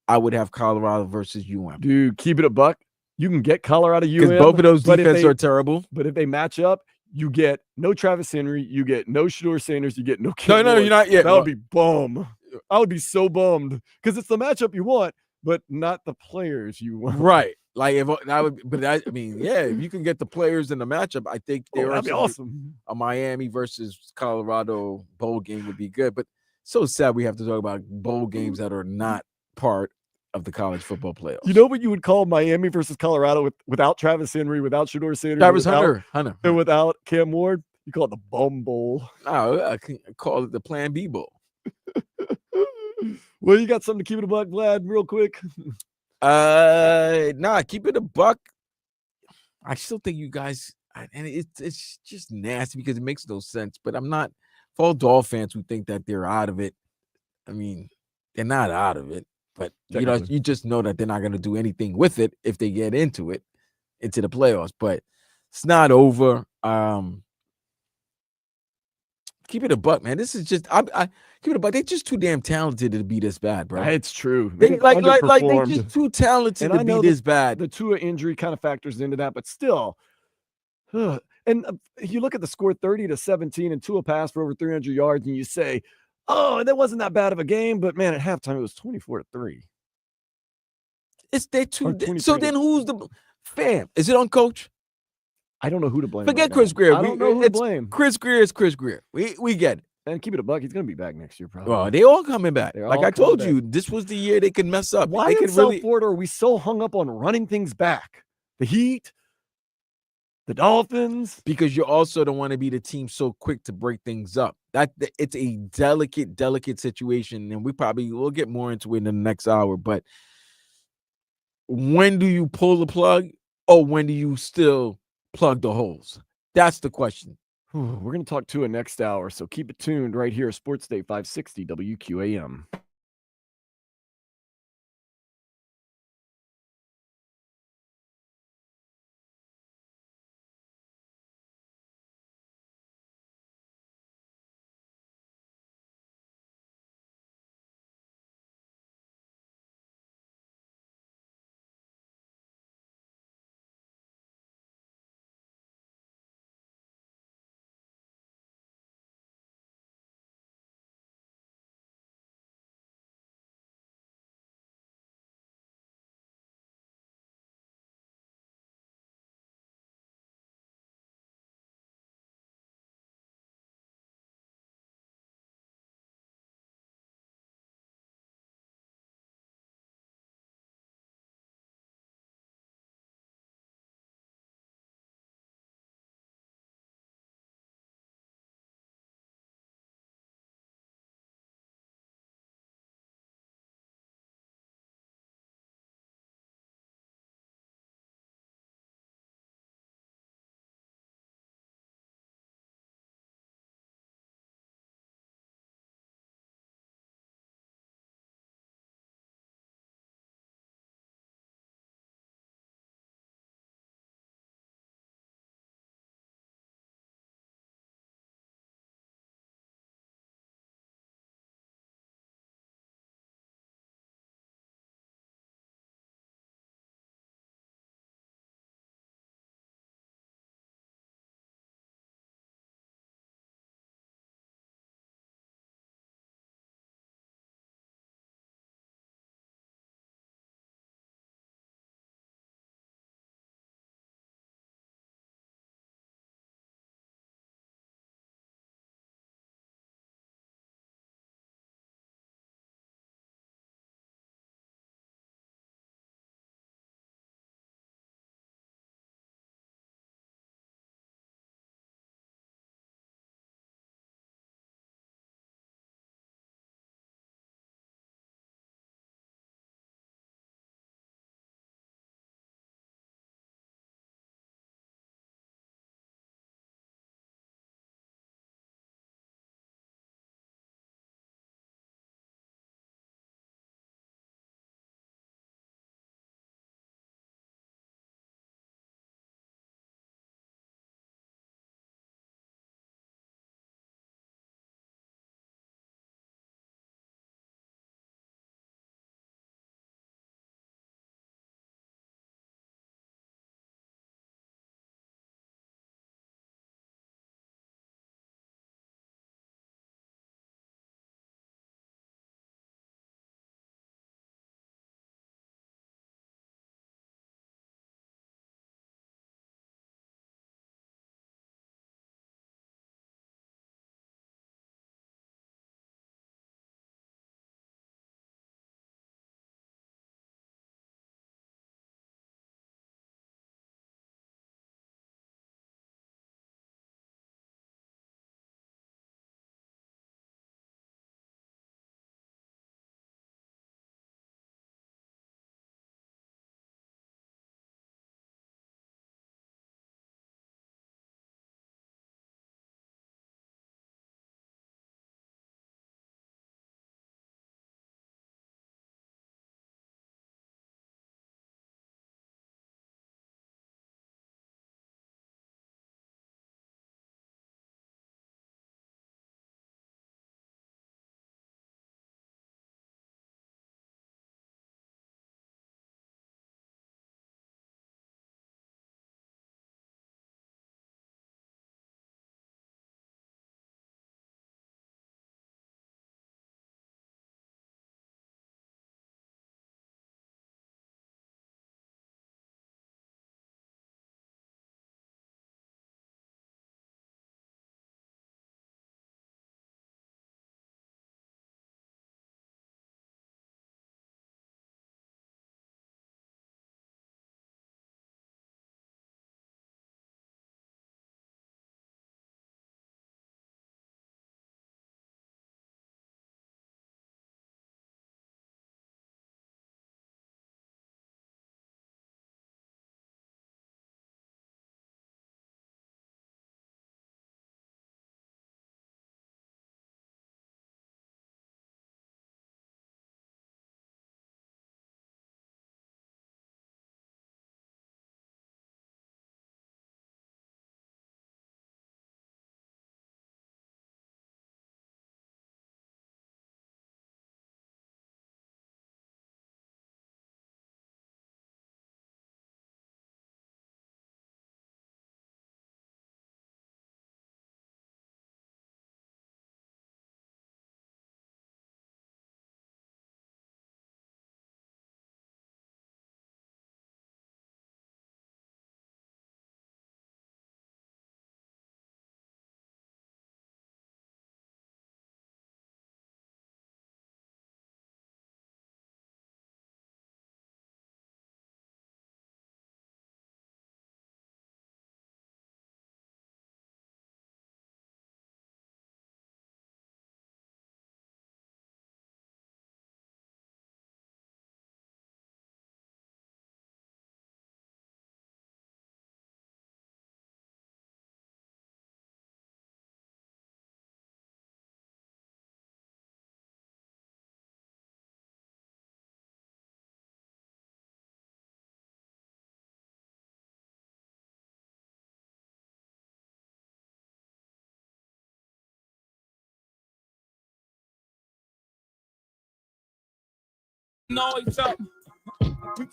I would have Colorado versus UM. Dude, keep it a buck. You can get Colorado UM. Because both of those defenses are terrible. But if they match up, you get no Travis Henry, you get no Shador Sanders, you get no Kim No, you're not yet. That would be bum. I would be so bummed because it's the matchup you want, but not the players you want. Right. Like if you can get the players in the matchup, I think that'd be awesome. A Miami versus Colorado bowl game would be good. But so sad we have to talk about bowl games that are not part of the college football playoffs. You know what you would call Miami versus Colorado without Travis Henry, without Shador Sanders, Hunter, and without Cam Ward? You call it the Bum Bowl. No, I can call it the Plan B Bowl. Well, you got something to keep it a buck, Vlad, real quick. Keep it a buck. I still think you guys, and it's just nasty because it makes no sense. But I'm not for all Dolphins fans who think that they're out of it. I mean, they're not out of it, but you just know that they're not going to do anything with it if they get into the playoffs. But it's not over. Keep it a buck, man. This is just keep it a buck. They're just too damn talented to be this bad, bro. It's true. They're just too talented to be this bad. The Tua injury kind of factors into that, but still. And you look at the score 30-17 and Tua passed for over 300 yards, and you say, "Oh, that wasn't that bad of a game." But man, at halftime it was 24-3. They're too. So then, who's the fam? Is it on coach? I don't know who to blame. Forget Chris Greer. I don't know who to blame. Chris Greer is Chris Greer. We get it. And keep it a buck. He's going to be back next year, probably. Well, they all coming back. Like I told you, this was the year they could mess up. Why in South Florida are we so hung up on running things back? The Heat, the Dolphins. Because you also don't want to be the team so quick to break things up. It's a delicate situation, and we'll get more into it in the next hour. But when do you pull the plug, or when do you still plug the holes? That's the question. We're going to talk to it next hour, so keep it tuned right here, Sports Day 560 WQAM.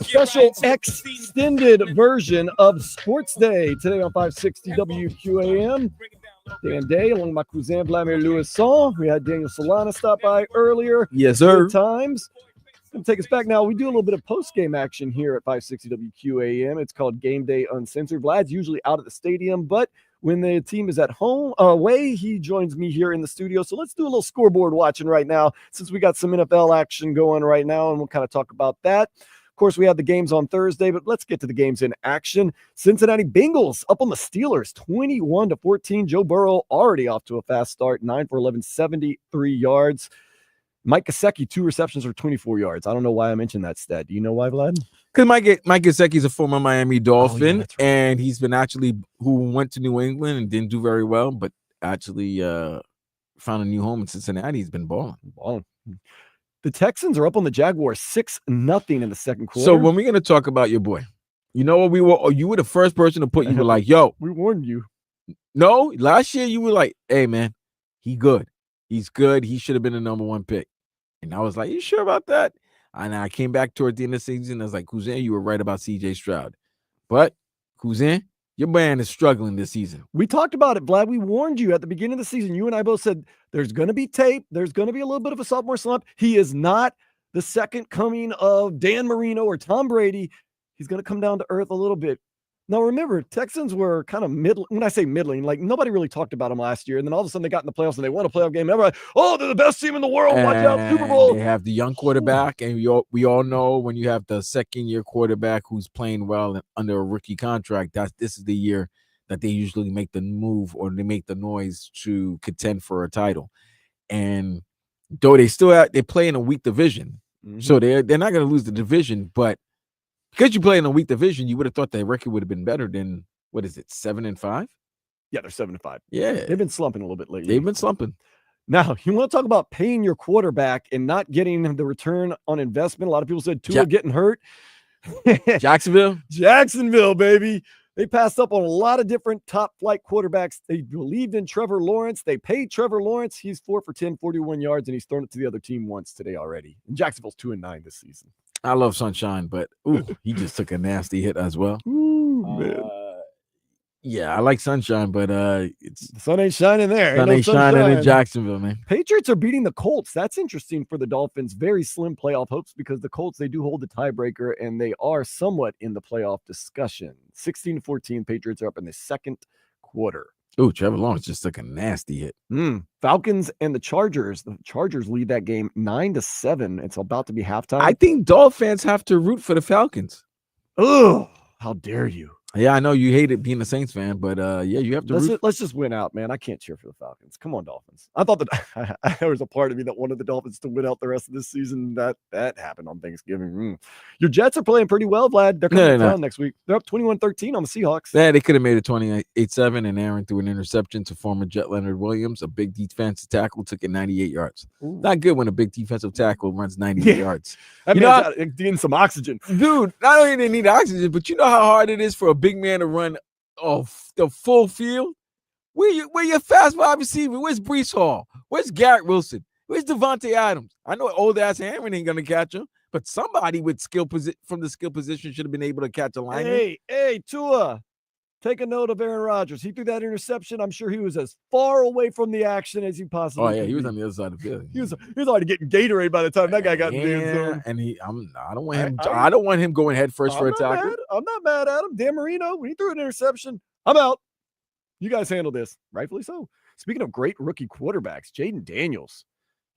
Special extended version of Sports Day today on 560 WQAM. Dan Day along with my cousin Vladimir Louison. We had Daniel Solana stop by earlier. Yes, sir. Good times. Going to take us back now. We do a little bit of post-game action here at 560 WQAM. It's called Game Day Uncensored. Vlad's usually out at the stadium, but when the team is at home away, he joins me here in the studio. So let's do a little scoreboard watching right now since we got some NFL action going right now, and we'll kind of talk about that. Of course, we have the games on Thursday, but let's get to the games in action. Cincinnati Bengals up on the Steelers, 21-14. Joe Burrow already off to a fast start, 9 for 11, 73 yards. Mike Gesicki, 2 receptions for 24 yards. I don't know why I mentioned that stat. Do you know why, Vlad? Because Mike Gesicki is a former Miami Dolphin, that's right. and he's been who went to New England and didn't do very well, but actually found a new home in Cincinnati. He's been balling. The Texans are up on the Jaguars 6-0 in the second quarter. So when we're going to talk about your boy, you know what you were the first person to put, you were like, yo. We warned you. No, last year you were like, hey, man, he's good. He's good. He should have been the number 1 pick. And I was like, you sure about that? And I came back toward the end of the season. I was like, Cousin, you were right about C.J. Stroud. But, Cousin, your man is struggling this season. We talked about it, Vlad. We warned you at the beginning of the season. You and I both said there's going to be tape. There's going to be a little bit of a sophomore slump. He is not the second coming of Dan Marino or Tom Brady. He's going to come down to earth a little bit. Now, remember, Texans were kind of middling. When I say middling, like nobody really talked about them last year. And then all of a sudden they got in the playoffs and they won a playoff game. Everybody, oh, they're the best team in the world. Watch out, Super Bowl. They have the young quarterback. And we all know when you have the second-year quarterback who's playing well and under a rookie contract, this is the year that they usually make the move or they make the noise to contend for a title. And though they play in a weak division, so they're not going to lose the division, but because you play in a weak division, you would have thought their record would have been better than, 7-5? Yeah, they're 7-5. Yeah. They've been slumping a little bit lately. They've been slumping. Now, you want to talk about paying your quarterback and not getting the return on investment. A lot of people said Tua getting hurt. Jacksonville, baby. They passed up on a lot of different top flight quarterbacks. They believed in Trevor Lawrence. They paid Trevor Lawrence. He's 4 for 10, 41 yards, and he's thrown it to the other team once today already. And Jacksonville's 2-9 this season. I love Sunshine, but he just took a nasty hit as well. Man. Yeah, I like Sunshine, but the sun ain't shining there. Sun ain't shining in Jacksonville, man. Patriots are beating the Colts. That's interesting for the Dolphins. Very slim playoff hopes because the Colts, they do hold the tiebreaker, and they are somewhat in the playoff discussion. 16-14, Patriots are up in the second quarter. Oh, Trevor Lawrence just took a nasty hit. Falcons and the Chargers. The Chargers lead that game 9-7. It's about to be halftime. I think Dolphins fans have to root for the Falcons. Oh, how dare you? Yeah, I know you hate it being a Saints fan, but yeah, you have to let's just win out, man. I can't cheer for the Falcons. Come on, Dolphins. I thought that there was a part of me that wanted the Dolphins to win out the rest of this season. That happened on Thanksgiving. Your Jets are playing pretty well, Vlad. They're coming to town next week. They're up 21-13 on the Seahawks. Yeah, they could have made it 28-7, and Aaron threw an interception to former Jet Leonard Williams. A big defensive tackle took it 98 yards. Ooh. Not good when a big defensive tackle runs 98 yards. That man's getting some oxygen. Dude, not only do they need oxygen, but you know how hard it is for a big man to run the full field? Where your fast wide receiver? Where's Breece Hall? Where's Garrett Wilson? Where's Devontae Adams? I know old ass Aaron ain't gonna catch him, but somebody with from the skill position should have been able to catch a lineman. Hey, Tua, take a note of Aaron Rodgers. He threw that interception. I'm sure he was as far away from the action as he possibly could. He was on the other side of the field. He was already getting Gatorade by the time that guy got in the end zone. And I don't want him going head first for a tackle. I'm not mad at him. Dan Marino, when he threw an interception, I'm out. You guys handle this. Rightfully so. Speaking of great rookie quarterbacks, Jaden Daniels,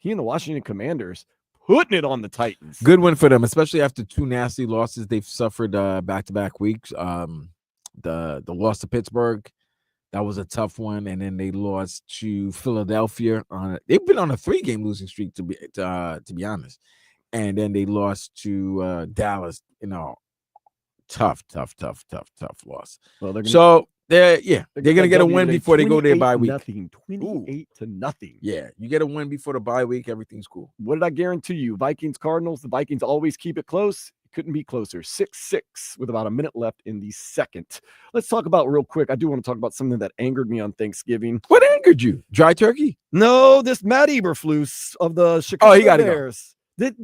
he and the Washington Commanders putting it on the Titans. Good win for them, especially after 2 nasty losses they've suffered back-to-back weeks. The loss to Pittsburgh, that was a tough one, and then they lost to Philadelphia. They've been on a 3-game losing streak to be honest, and then they lost to Dallas. Tough loss. Well, they're gonna get a win before they go their bye week. 28-0. Yeah, you get a win before the bye week. Everything's cool. What did I guarantee you? Vikings Cardinals. The Vikings always keep it close. Couldn't be closer. 6-6 with about a minute left in the second. Let's talk about real quick. I do want to talk about something that angered me on Thanksgiving. What angered you? Dry turkey? No, this Matt Eberflus of the Chicago Bears.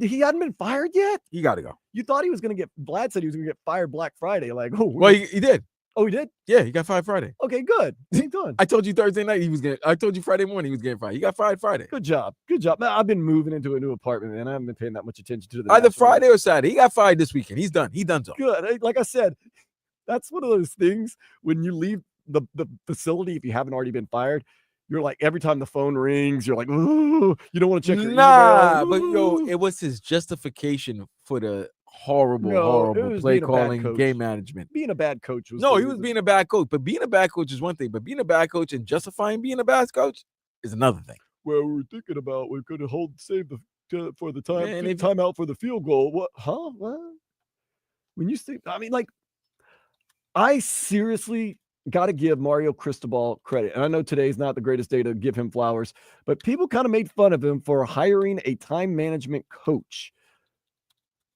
He hadn't been fired yet? He got to go. You thought he was going to get, Vlad said he was going to get fired Black Friday. Like, oh. Well, he did. Oh, he did? Yeah, he got fired Friday. Okay, good. He's done. I told you Thursday night I told you Friday morning he was getting fired. He got fired Friday. Good job. Good job. Man, I've been moving into a new apartment, and I haven't been paying that much attention to the Either National Friday or Saturday. He got fired this weekend. He's done. He done so. Good. Like I said, that's one of those things when you leave the facility, if you haven't already been fired, you're like, every time the phone rings, you're like, ooh, you don't want to check your Nah, email. but yo, it was his justification for the horrible was play being a bad calling, coach. game management. Being a bad coach was No, the he was reason. being a bad coach, but being a bad coach is one thing, but being a bad coach and justifying being a bad coach is another thing. Well, we were thinking about we could save the for the time Man, if- timeout for the field goal. What? Huh? What? When you say, I mean, like, I seriously got to give Mario Cristobal credit, and I know today's not the greatest day to give him flowers, but people kind of made fun of him for hiring a time management coach.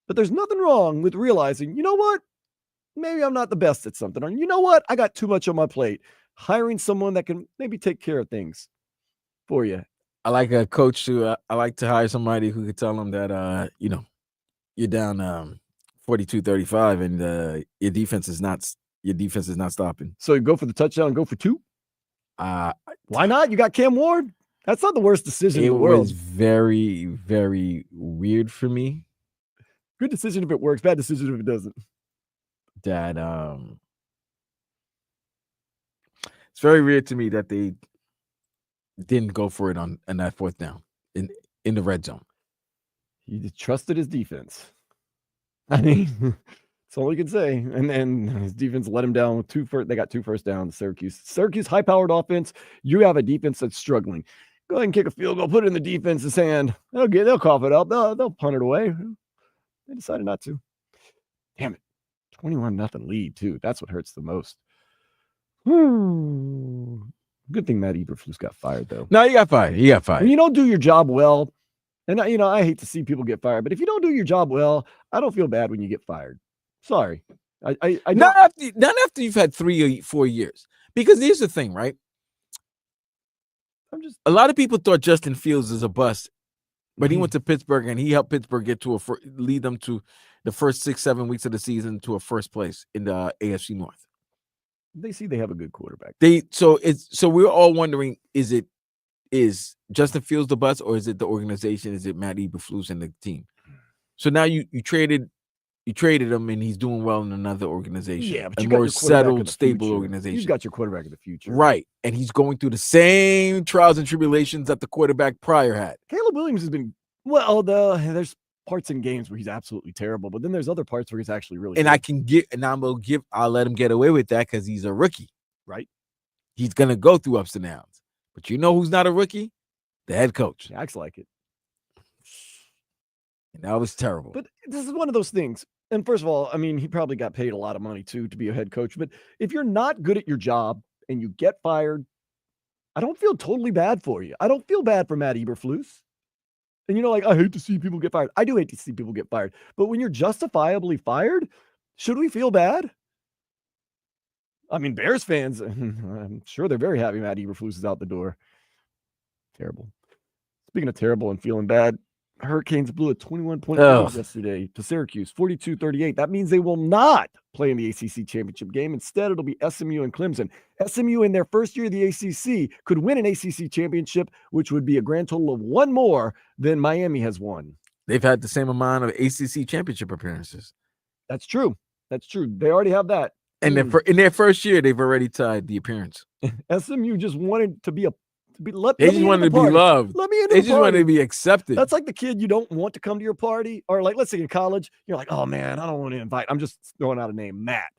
But there's nothing wrong with realizing, you know what? Maybe I'm not the best at something, or you know what? I got too much on my plate. Hiring someone that can maybe take care of things for you. I like a coach I like to hire somebody who could tell them that you're down 42-35 and your defense is not stopping. So you go for the touchdown and go for 2? Why not? You got Cam Ward. That's not the worst decision in It the world. was very, very weird for me. Good decision if it works, bad decision if it doesn't. That it's very weird to me that they didn't go for it on that fourth down in the red zone. He just trusted his defense. I mean, that's all you can say. And his defense let him down with they got 2 first downs. Syracuse, high-powered offense. You have a defense that's struggling. Go ahead and kick a field goal, put it in the defense's hand. They'll cough it up. They'll punt it away. They decided not to. Damn it. 21-0 lead, too. That's what hurts the most. Good thing Matt Eberflus got fired, though. No, he got fired. When you don't do your job well, and I hate to see people get fired, but if you don't do your job well, I don't feel bad when you get fired. Sorry. I not after you've had 3 or 4 years. Because here's the thing, right? A lot of people thought Justin Fields is a bust, but he went to Pittsburgh and he helped Pittsburgh get to lead them to the first 6-7 weeks of the season to a first place in the AFC North. They see they have a good quarterback. So we're all wondering, is Justin Fields the bust, or is it the organization? Is it Matt Eberflus and the team? So now you traded him and he's doing well in another organization. Yeah, but a you got more your quarterback of settled, the stable future. organization. You've got your quarterback of the future. Right. And he's going through the same trials and tribulations that the quarterback prior had. Caleb Williams has been, well, there's parts in games where he's absolutely terrible, but then there's other parts where he's actually really good. I'll let him get away with that because he's a rookie. Right. He's going to go through ups and downs. But you know who's not a rookie? The head coach. He acts like it. And that was terrible. But this is one of those things. And first of all, I mean, he probably got paid a lot of money too to be a head coach. But if you're not good at your job and you get fired, I don't feel totally bad for you. I don't feel bad for Matt Eberflus. And I hate to see people get fired. I do hate to see people get fired. But when you're justifiably fired, should we feel bad? I mean, Bears fans, I'm sure they're very happy Matt Eberflus is out the door. Terrible. Speaking of terrible and feeling bad, Hurricanes blew a 21-point lead yesterday to Syracuse, 42-38. That means they will not play in the ACC championship game. Instead, it'll be SMU and Clemson. SMU, in their first year of the ACC, could win an ACC championship, which would be a grand total of 1 more than Miami has won. They've had the same amount of ACC championship appearances. That's true. They already have that. And in their first year, they've already tied the appearance. SMU just wanted to be They just wanted to be loved. Let me into They the just wanted party. to be accepted. That's like the kid you don't want to come to your party, or like, let's say in college, you're like, oh man, I don't want to invite. I'm just throwing out a name, Matt.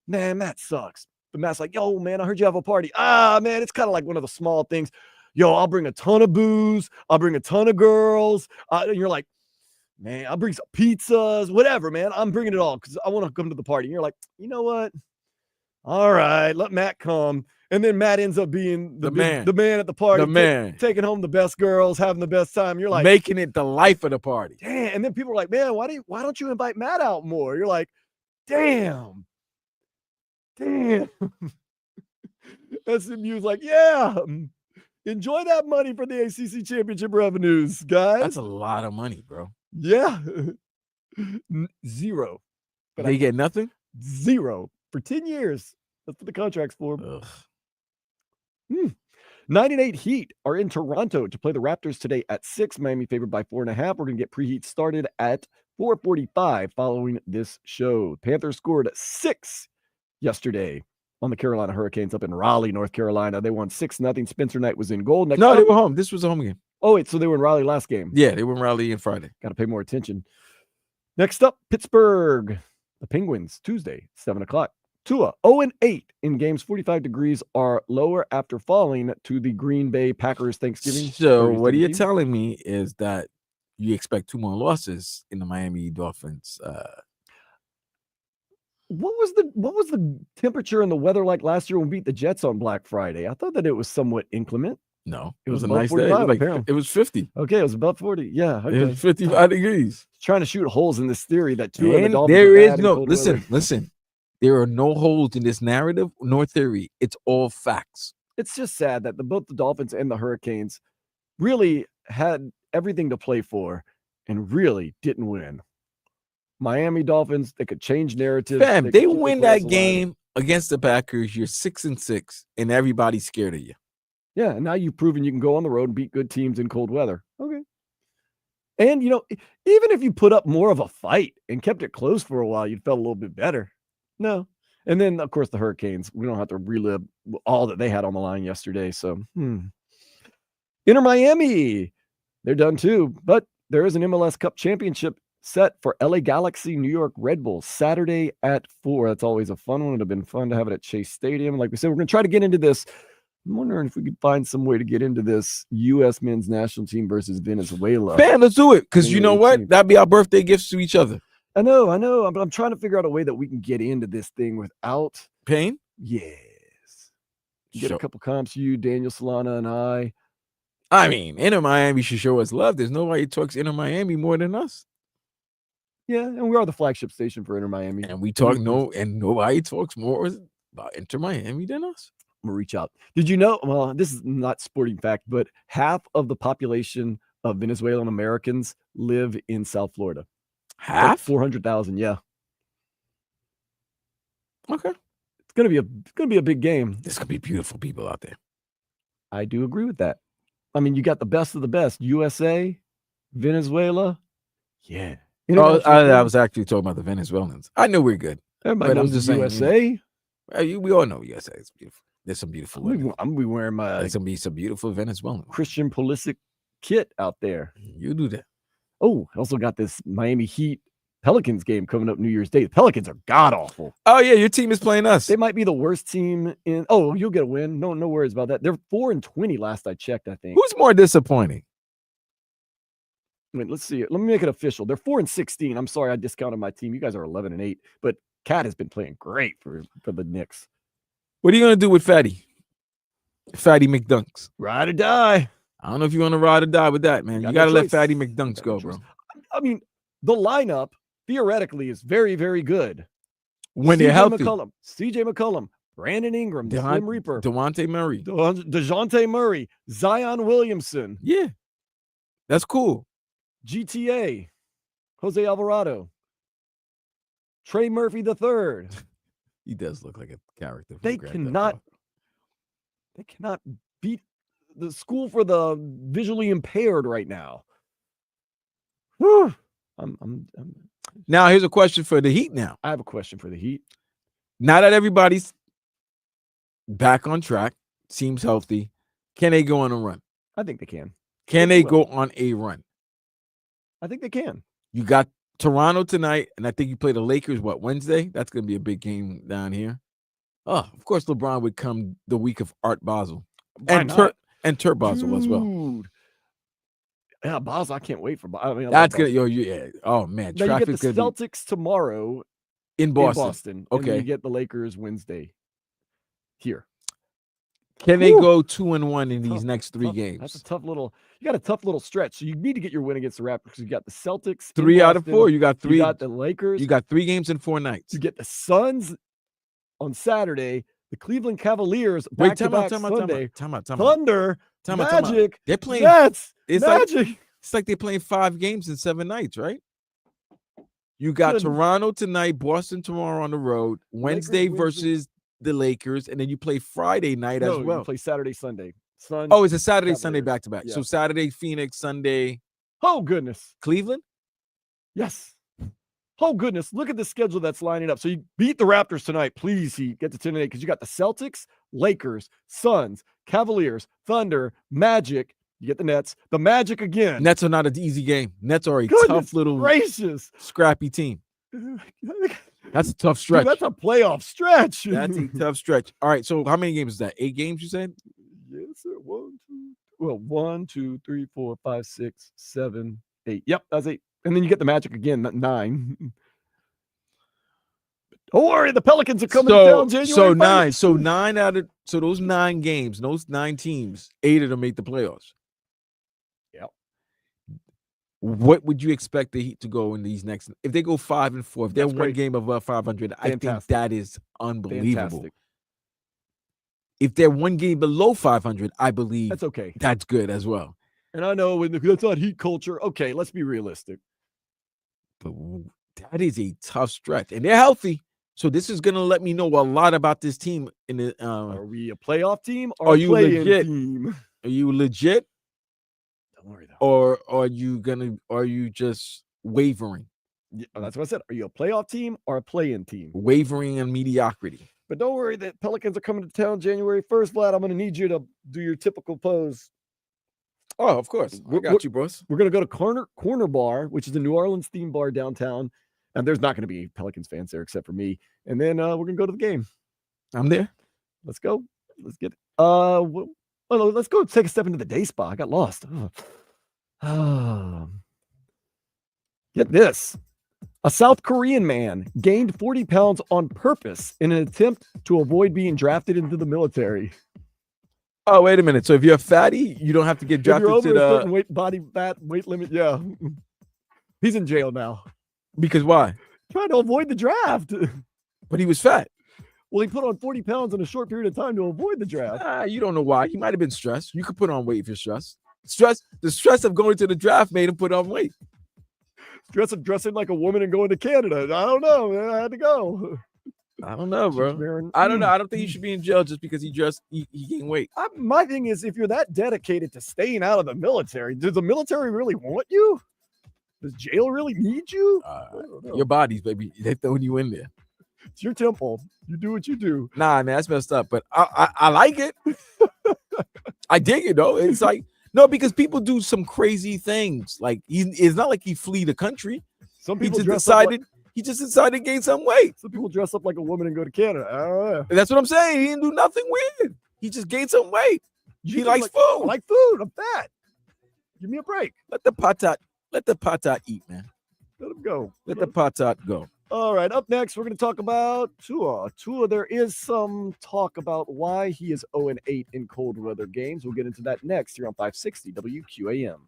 Man, Matt sucks. But Matt's like, yo, man, I heard you have a party. Man, it's kind of like one of the small things. Yo, I'll bring a ton of booze. I'll bring a ton of girls. And you're like, man, I'll bring some pizzas, whatever, man. I'm bringing it all because I want to come to the party. And you're like, you know what? All right, let Matt come. And then Matt ends up being the man at the party, taking home the best girls, having the best time. You're like, making it the life of the party. Damn. And then people are like, man, why don't you invite Matt out more? You're like, damn. SMU's like, yeah, enjoy that money for the ACC championship revenues, guys. That's a lot of money, bro. Yeah. 0. But They get nothing? 0 for 10 years. That's what the contract's for. 9-8 Heat are in Toronto to play the Raptors today at 6. Miami favored by 4.5. We're going to get preheat started at 4:45 following this show. Panthers scored 6 yesterday on the Carolina Hurricanes up in Raleigh, North Carolina. They won 6-0. Spencer Knight was in goal. Next No, up, they were home. This was a home game. Oh, wait, so they were in Raleigh last game. Yeah, they were in Raleigh on Friday. Got to pay more attention. Next up, Pittsburgh. The Penguins, Tuesday, 7 o'clock. Tua, 0-8 in games. 45 degrees are lower after falling to the Green Bay Packers Thanksgiving. So what you're team. telling me is that you expect 2 more losses in the Miami Dolphins. What was the temperature and the weather like last year when we beat the Jets on Black Friday? I thought that it was somewhat inclement. No, It was a above nice day. 45, It was 50. Okay, it was above 40. Yeah, okay. It was 55 degrees. Trying to shoot holes in this theory that Tua and the And Dolphins there are is bad in no cold listen. weather. There are no holes in this narrative nor theory. It's all facts. It's just sad that both the Dolphins and the Hurricanes really had everything to play for and really didn't win. Miami Dolphins, they could change narratives. Fam, could they keep the win players that alive. game against the Packers. You're 6-6, and everybody's scared of you. Yeah, and now you've proven you can go on the road and beat good teams in cold weather. Okay. And, even if you put up more of a fight and kept it close for a while, you'd felt a little bit better. No. And then, of course, the Hurricanes, we don't have to relive all that they had on the line yesterday. So, Inter Miami, they're done too. But there is an MLS Cup championship set for LA Galaxy, New York Red Bulls, Saturday at 4. That's always a fun one. It would have been fun to have it at Chase Stadium. Like we said, we're going to try to get into this. I'm wondering if we could find some way to get into this U.S. men's national team versus Venezuela. Fam, let's do it. Because you know what? 18th. That'd be our birthday gifts to each other. I know. But I'm trying to figure out a way that we can get into this thing without pain. Yes. Get Sure. a couple comps, you, Daniel Solana, and I. I mean, Inter Miami should show us love. There's nobody who talks Inter Miami more than us. Yeah, and we are the flagship station for Inter Miami. And we talk and nobody talks more about Inter Miami than us. I'm gonna reach out. Did you know? Well, this is not sporting fact, but half of the population of Venezuelan Americans live in South Florida. Half? 400,000. Yeah. Okay. It's gonna be a big game. There's gonna be beautiful people out there. I do agree with that. I mean, you got the best of the best. USA, Venezuela. Yeah. I was actually talking about the Venezuelans. I know we're good. Everybody but I'm knows just the saying, USA. We all know USA is beautiful. There's some beautiful women. I'm gonna be wearing my There's gonna be some beautiful Venezuelan. Christian Pulisic kit out there. You do that. Oh, I also got this Miami Heat Pelicans game coming up New Year's Day. The Pelicans are god awful. Oh yeah, your team is playing us. They might be the worst team in. Oh, you'll get a win. No worries about that. They're 4-20 last I checked. I think. Who's more disappointing? Wait, let's see it. Let me make it official. They're 4-16. I'm sorry, I discounted my team. You guys are 11-8, but Cat has been playing great for the Knicks. What are you gonna do with Fatty? Fatty McDunks. Ride or die. I don't know if you want to ride or die with that, man. You gotta let Fatty McDunks go, bro. I mean, the lineup theoretically is very, very good. When they're healthy. CJ McCollum, Brandon Ingram, the Slim Reaper, DeJounte Murray, DeJounte Murray, Zion Williamson. Yeah, that's cool. GTA, Jose Alvarado, Trey Murphy III. He does look like a character. They cannot beat the school for the visually impaired right now. Whew. Now here's a question for the Heat. Now I have a question for the Heat. Now that everybody's back on track, seems healthy, can they go on a run? I think they can. Can they go on a run? I think they can. You got Toronto tonight, and I think you play the Lakers, Wednesday? That's going to be a big game down here. Oh, of course, LeBron would come the week of Art Basel. And Turk Basel as well. Yeah, Basel, I can't wait for Basel. I mean, that's going to, yeah. Oh, man. Now you get the Celtics tomorrow in Boston. Okay. And then you get the Lakers Wednesday here. Can they go 2-1 in these next three games? That's you got a tough little stretch. So you need to get your win against the Raptors because you got the Celtics. 3 out of 4. You got 3. You got the Lakers. You got 3 games in 4 nights. You get the Suns on Saturday. The Cleveland Cavaliers back-to-back Sunday. Time out. Thunder. Time Magic. They're playing. Nets. It's Magic. It's like they're playing 5 games in 7 nights, right? You got Good. Toronto tonight, Boston tomorrow on the road, Wednesday Lakers, versus the Lakers, and then you play Friday night as No, well. you play Saturday, Sunday. Oh, it's a Saturday, Sunday Cavaliers. back to back. Yeah. So Saturday, Phoenix, Sunday, Oh, goodness. Cleveland. Yes. Oh, goodness. Look at the schedule that's lining up. So you beat the Raptors tonight. Please, Heat, get to 10-8 because you got the Celtics, Lakers, Suns, Cavaliers, Thunder, Magic. You get the Nets, the Magic again. Nets are not an easy game. Nets are a Goodness tough little gracious. scrappy team. That's a tough stretch. Dude, that's a playoff stretch. That's a tough stretch. All right. So how many games is that? 8 games, you said? Yes, sir. 1, 2, 3, 4, 5, 6, 7, 8. Yep, that's 8. And then you get the Magic again, 9. Don't worry, the Pelicans are coming down January 1st. So those 9 games, those 9 teams, 8 of them make the playoffs. Yep. What would you expect the Heat to go in these next? If they go 5-4, if they're That's one great. game above 500, I think Fantastic. that is unbelievable. Fantastic. If they're one game below 500, I believe That's okay. that's good as well. And I know that's not Heat culture. Okay, let's be realistic. But that is a tough stretch, and they're healthy. So this is gonna let me know a lot about this team. In the Are we a playoff team or are a you play-in legit? team? Are you legit, Don't worry though. or are you just wavering, Yeah, that's what I said. Are you a playoff team or a play-in team? wavering in mediocrity? But don't worry, the Pelicans are coming to town January 1st, Vlad. I'm going to need you to do your typical pose. Oh, of course, I got you, boss. We're going to go to Corner Bar, which is a New Orleans themed bar downtown. And there's not going to be Pelicans fans there except for me. And then we're going to go to the game. I'm there. Let's go. Let's get let's go take a step into the day spa. I got lost. Get this. A South Korean man gained 40 pounds on purpose in an attempt to avoid being drafted into the military. Oh, wait a minute. So if you're a fatty, you don't have to get If you're drafted over to a the certain weight limit, yeah. He's in jail now. because why? Trying to avoid the draft. But he was fat. Well, he put on 40 pounds in a short period of time to avoid the draft. You don't know why. He might have been stressed. You could put on weight if you're stressed. The stress of going to the draft made him put on weight. Dressing like a woman and going to Canada. I don't know, man. I had to go. I don't know, bro. I don't know. I don't think he should be in jail just because he gained weight. My thing is, if you're that dedicated to staying out of the military, does the military really want you? Does jail really need you? Your bodies, baby. They throwing you in there. It's your temple. You do what you do. Nah, man, that's messed up. But I like it. I dig it though. It's like no, because people do some crazy things. Like it's not like he flee the country. Some people he just decided to gain some weight. Some people dress up like a woman and go to Canada. I don't know. That's what I'm saying. He didn't do nothing weird. He just gained some weight. He likes food. I like food. I'm fat. Give me a break. Let the patat eat, man. Let him go. Let the patat go. All right, up next, we're going to talk about Tua. There is some talk about why he is 0-8 in cold weather games. We'll get into that next here on 560 WQAM.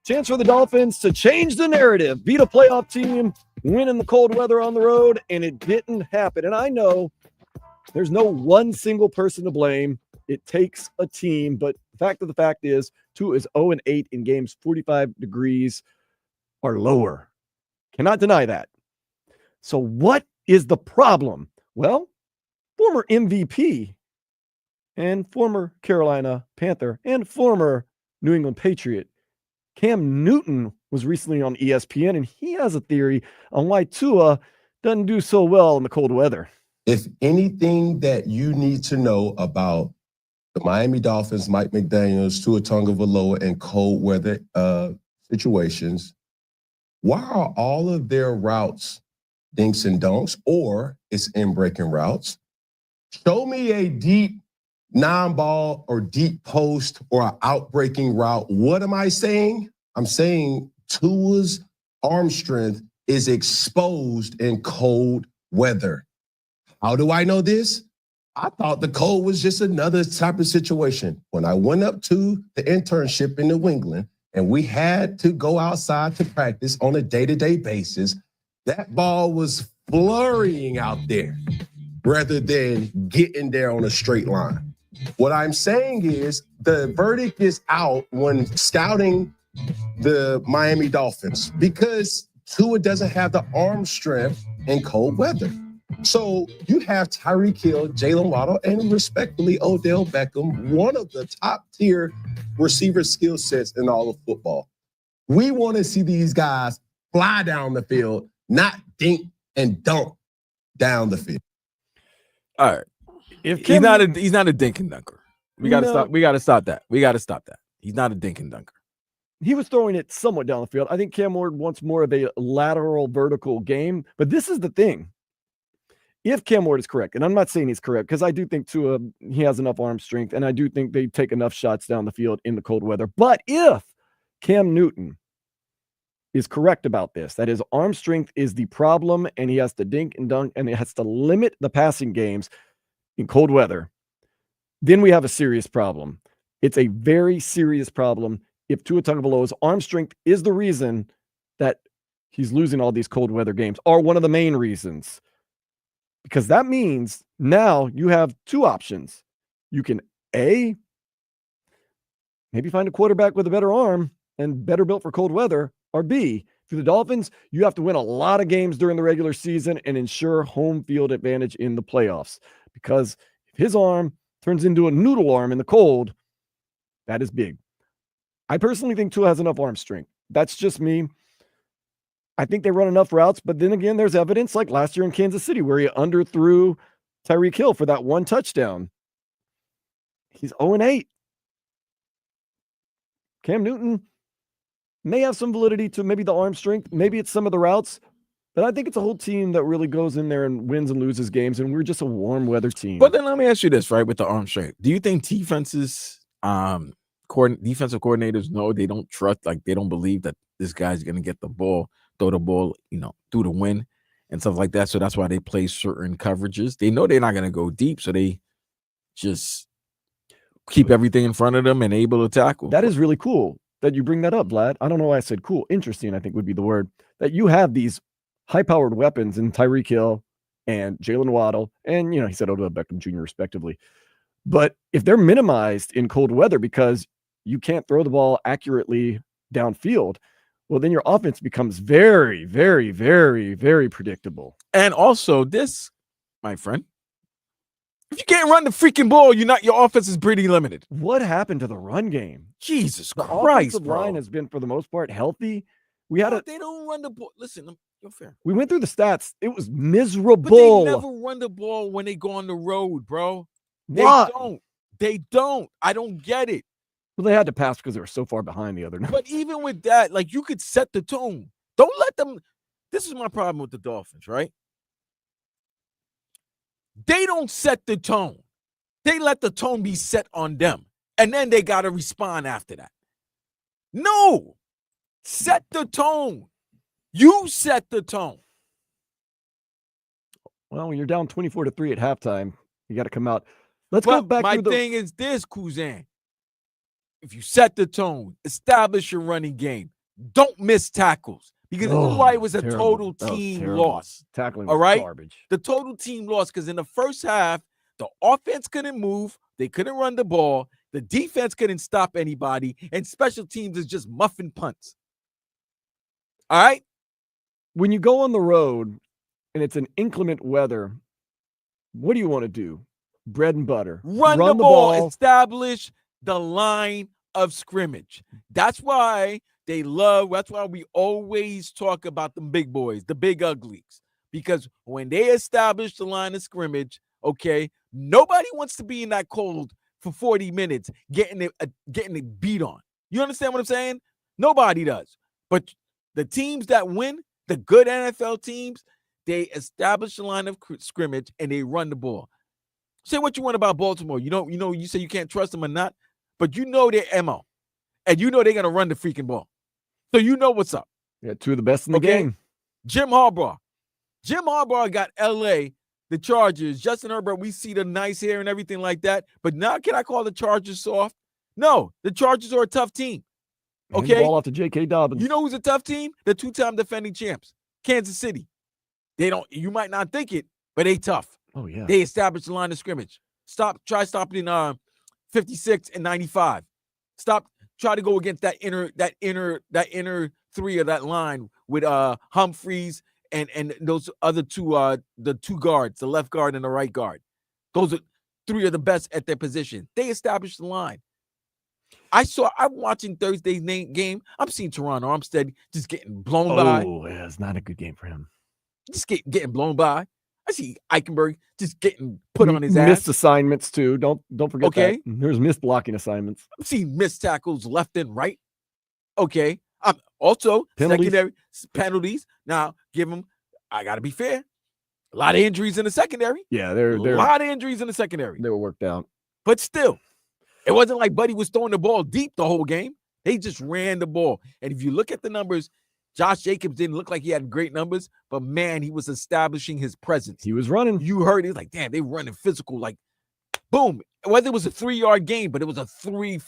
Chance for the Dolphins to change the narrative, beat a playoff team, win in the cold weather on the road, and it didn't happen. And I know there's no one single person to blame. It takes a team, but the fact is, Tua is 0-8 in games 45 degrees or lower. Cannot deny that. So what is the problem? Well, former MVP and former Carolina Panther and former New England Patriot Cam Newton was recently on ESPN, and he has a theory on why Tua doesn't do so well in the cold weather. If anything that you need to know about the Miami Dolphins, Mike McDaniels, Tua Tagovailoa, and cold weather situations, why are all of their routes dinks and dunks, or it's in-breaking routes? Show me a deep non-ball or deep post or an out-breaking route. What am I saying? I'm saying Tua's arm strength is exposed in cold weather. How do I know this? I thought the cold was just another type of situation. When I went up to the internship in New England and we had to go outside to practice on a day-to-day basis, that ball was flurrying out there rather than getting there on a straight line. What I'm saying is the verdict is out when scouting the Miami Dolphins because Tua doesn't have the arm strength in cold weather. So you have Tyreek Hill, Jalen Waddle, and respectfully Odell Beckham, one of the top tier receiver skill sets in all of football. We want to see these guys fly down the field, not dink and dunk down the field. All right. He's not a dink and dunker. We gotta stop that. He's not a dink and dunker. He was throwing it somewhat down the field. I think Cam Ward wants more of a lateral vertical game, but this is the thing. If Cam Ward is correct, and I'm not saying he's correct, because I do think Tua, he has enough arm strength, and I do think they take enough shots down the field in the cold weather. But if Cam Newton is correct about this, that his arm strength is the problem, and he has to dink and dunk, and it has to limit the passing games in cold weather, then we have a serious problem. It's a very serious problem if Tua Tagovailoa's arm strength is the reason that he's losing all these cold weather games, or one of the main reasons. Because that means now you have two options. You can A, maybe find a quarterback with a better arm and better built for cold weather, or B, for the Dolphins, you have to win a lot of games during the regular season and ensure home field advantage in the playoffs. Because if his arm turns into a noodle arm in the cold, that is big. I personally think Tua has enough arm strength. That's just me. I think they run enough routes, but then again, there's evidence like last year in Kansas City where he underthrew Tyreek Hill for that one touchdown. He's 0-8. Cam Newton may have some validity to maybe the arm strength. Maybe it's some of the routes, but I think it's a whole team that really goes in there and wins and loses games, and we're just a warm weather team. But then let me ask you this, right, with the arm strength. Do you think defensive coordinators know they don't trust, like they don't believe that this guy's going to get the ball, throw the ball, through the wind and stuff like that? So that's why they play certain coverages. They know they're not going to go deep, so they just keep everything in front of them and able to tackle. That is really cool that you bring that up, Vlad. I don't know why I said cool. Interesting, I think would be the word. That you have these high-powered weapons in Tyreek Hill and Jalen Waddle, and he said Odell Beckham Jr. respectively. But if they're minimized in cold weather because you can't throw the ball accurately downfield, well, then your offense becomes very, very, very, very predictable. And also this, my friend, if you can't run the freaking ball, your offense is pretty limited. What happened to the run game? Jesus the Christ, offensive line has been, for the most part, healthy. They don't run the ball. Listen, you're fair. We went through the stats. It was miserable. But they never run the ball when they go on the road, bro. They don't. I don't get it. Well, they had to pass because they were so far behind the other night. But even with that, like, you could set the tone. Don't let them. This is my problem with the Dolphins, right? They don't set the tone. They let the tone be set on them. And then they got to respond after that. No. Set the tone. You set the tone. Well, when you're down 24-3 at halftime, you got to come out. Let's go back. My thing is this, Kuzan. If you set the tone, establish your running game, don't miss tackles. Because this is why it was a terrible. total That was team terrible. loss. Tackling All was right? garbage. The total team loss because in the first half, the offense couldn't move. They couldn't run the ball. The defense couldn't stop anybody. And special teams is just muffin punts. All right? When you go on the road and it's an inclement weather, what do you want to do? Bread and butter. Run the ball. Establish the line of scrimmage. That's why that's why we always talk about the big boys, the big uglies. Because when they establish the line of scrimmage, okay, nobody wants to be in that cold for 40 minutes getting it beat on. You understand what I'm saying? Nobody does. But the teams that win, the good NFL teams, they establish the line of scrimmage and they run the ball. Say what you want about Baltimore. You say you can't trust them or not, but you know their MO. And you know they're going to run the freaking ball. So you know what's up. Yeah, two of the best in the game. Jim Harbaugh got LA, the Chargers. Justin Herbert, we see the nice hair and everything like that. But now can I call the Chargers soft? No, the Chargers are a tough team. Okay. Ball off to J.K. Dobbins. You know who's a tough team? The two-time defending champs, Kansas City. You might not think it, but they tough. Oh, yeah. They established the line of scrimmage. Try stopping 56 and 95. Try to go against that inner three of that line with Humphreys and those other two, the two guards, the left guard and the right guard. Those are three of the best at their position. They established the line. I'm watching Thursday's game. I'm seeing Toronto Armstead just getting blown by. Oh, yeah, it's not a good game for him. Just getting blown by. I see Eichenberg just getting put on his ass. Missed assignments too. Don't forget that. Okay. There's missed blocking assignments. I've seen missed tackles left and right. Okay. Also, secondary penalties. Now, I got to be fair. A lot of injuries in the secondary. Yeah, they're a lot of injuries in the secondary. They were worked out. But still, it wasn't like Buddy was throwing the ball deep the whole game. They just ran the ball. And if you look at the numbers, Josh Jacobs didn't look like he had great numbers, but man, he was establishing his presence. He was running. You heard it. He was like, damn, they were running physical. Like, boom. Whether it was a 3-yard game, but it was a three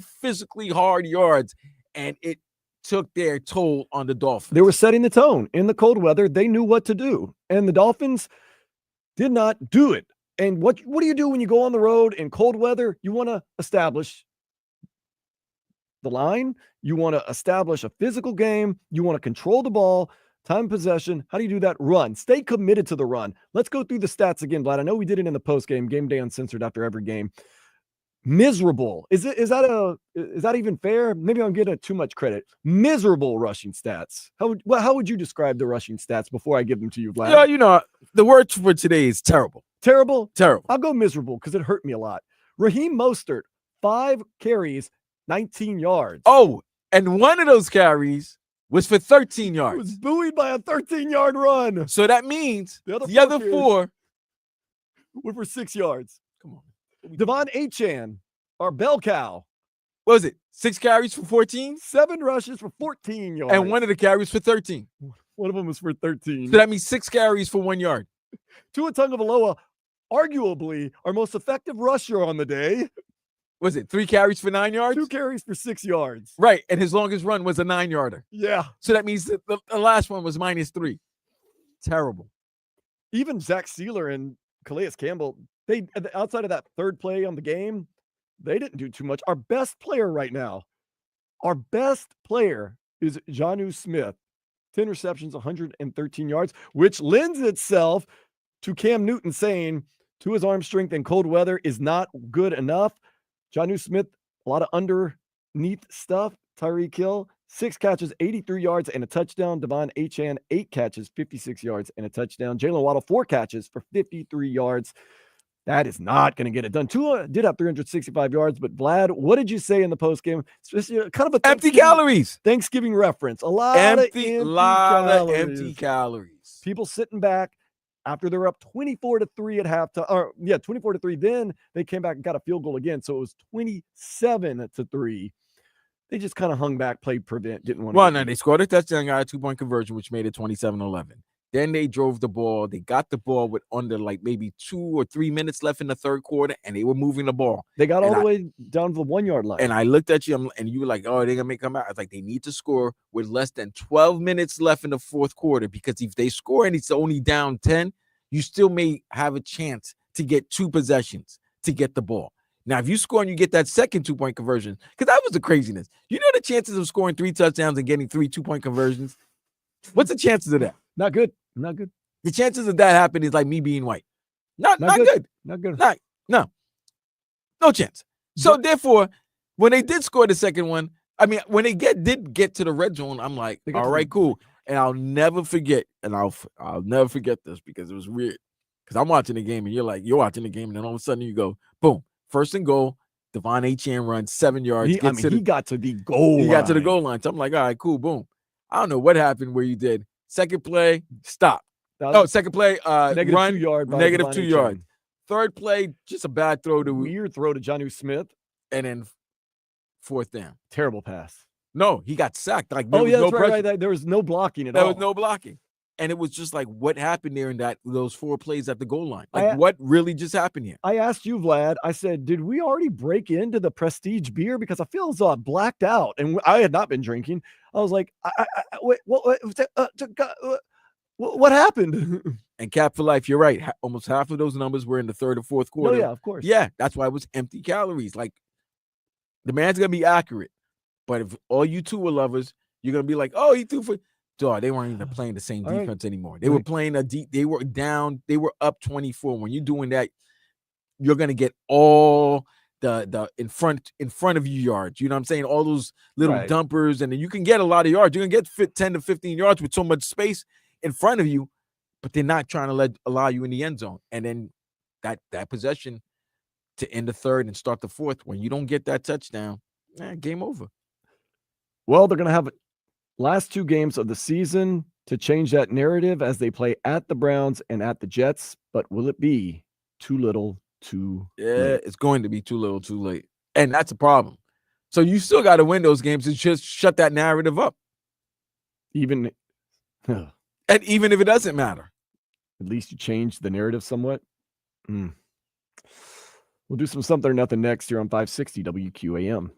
physically hard yards, and it took their toll on the Dolphins. They were setting the tone. In the cold weather, they knew what to do. And the Dolphins did not do it. And what do you do when you go on the road in cold weather? You want to establish the line. You want to establish a physical game. You want to control the ball, time possession. How do you do that? Run. Stay committed to the run. Let's go through the stats again, Vlad. I know we did it in the post-game, game day uncensored after every game. Miserable. Is that even fair? Maybe I'm getting too much credit. Miserable rushing stats. How would you describe the rushing stats before I give them to you, Vlad? Yeah, the word for today is terrible. Terrible? Terrible. I'll go miserable because it hurt me a lot. Raheem Mostert, 5 carries, 19 yards. Oh, and one of those carries was for 13 yards. He was buoyed by a 13-yard run. So that means the other 4 were for 6 yards. Come on. Devon Achane, our bell cow. What was it? 6 carries for 14? 7 rushes for 14 yards. And one of the carries for 13. One of them was for 13. So that means 6 carries for 1 yard. Tua Tagovailoa, arguably our most effective rusher on the day. Was it 3 carries for 9 yards? 2 carries for 6 yards. Right. And his longest run was a 9-yarder. Yeah. So that means that the last one was -3. Terrible. Even Zach Sealer and Calais Campbell, they outside of that third play on the game, they didn't do too much. Our best player right now, is Jonnu Smith. 10 receptions, 113 yards, which lends itself to Cam Newton saying Tua's arm strength in cold weather is not good enough. Jonnu Smith, a lot of underneath stuff. Tyreek Hill, 6 catches, 83 yards and a touchdown. Devon Achane, 8 catches, 56 yards and a touchdown. Jalen Waddle, 4 catches for 53 yards. That is not going to get it done. Tua did have 365 yards, but Vlad, what did you say in the postgame? It's kind of a empty calories. Thanksgiving reference. A lot of empty calories. People sitting back after they're up 24-3 at halftime. 24-3. Then they came back and got a field goal again. So it was 27-3. They just kind of hung back, played prevent, didn't want to. Well, no, they scored a touchdown, got a 2-point conversion, which made it 27-11. Then they drove the ball. They got the ball with under like maybe 2 or 3 minutes left in the third quarter, and they were moving the ball. They got all And the way down to the 1 yard line. And I looked at you, and you were like, "Oh, they're gonna come out." I was like, "They need to score with less than 12 minutes left in the fourth quarter, because if they score and it's only down 10, you still may have a chance to get 2 possessions to get the ball. Now, if you score and you get that second 2-point conversion, because that was the craziness. You know the chances of scoring 3 touchdowns and getting 3 2-point conversions? What's the chances of that? Not good. Not good. The chances of that happening is like me being white. Not good. Not good. No chance. So therefore, when they did score the second one, I mean, when they did get to the red zone, I'm like, all right, cool. And I'll never forget, and I'll never forget this, because it was weird. Because I'm watching the game, and you're watching the game, and then all of a sudden you go, boom, first and goal. Devon Achane runs 7 yards. He got to the goal line. He got to the goal line. So I'm like, all right, cool, boom. I don't know what happened where you did. Second play, stop. Second play, negative run, 2 yard. negative 2 yards. Third play, just a bad throw to weird throw to Jonnu Smith, and then fourth down. Terrible pass. No, he got sacked. Like there that's was no right. There was no blocking at all. There was no blocking, and it was just like, what happened there in those 4 plays at the goal line? Like, what really just happened here? I asked you, Vlad. I said, did we already break into the Prestige beer? Because I feel as though I blacked out, and I had not been drinking. I was like, wait, what happened? And Cap for life, you're right. Almost half of those numbers were in the third or fourth quarter. Oh, yeah, of course. Yeah, that's why it was empty calories. Like, the man's gonna be accurate, but if all you two were lovers, you're gonna be like, oh, he threw for. Dog, they weren't even playing the same defense anymore. They were playing they were down. They were up 24. When you're doing that, you're gonna get all the in front of you yards. You know what I'm saying? All those little dumpers, and then you can get a lot of yards. You're gonna get 10 to 15 yards with so much space in front of you, but they're not trying to allow you in the end zone. And then that possession to end the third and start the fourth, when you don't get that touchdown, game over. Well, they're going to have last 2 games of the season to change that narrative as they play at the Browns and at the Jets. But will it be too little, too late? It's going to be too little, too late. And that's a problem. So you still got to win those games and just shut that narrative up. Even if it doesn't matter. At least you change the narrative somewhat. We'll do some something or nothing next here on 560 WQAM.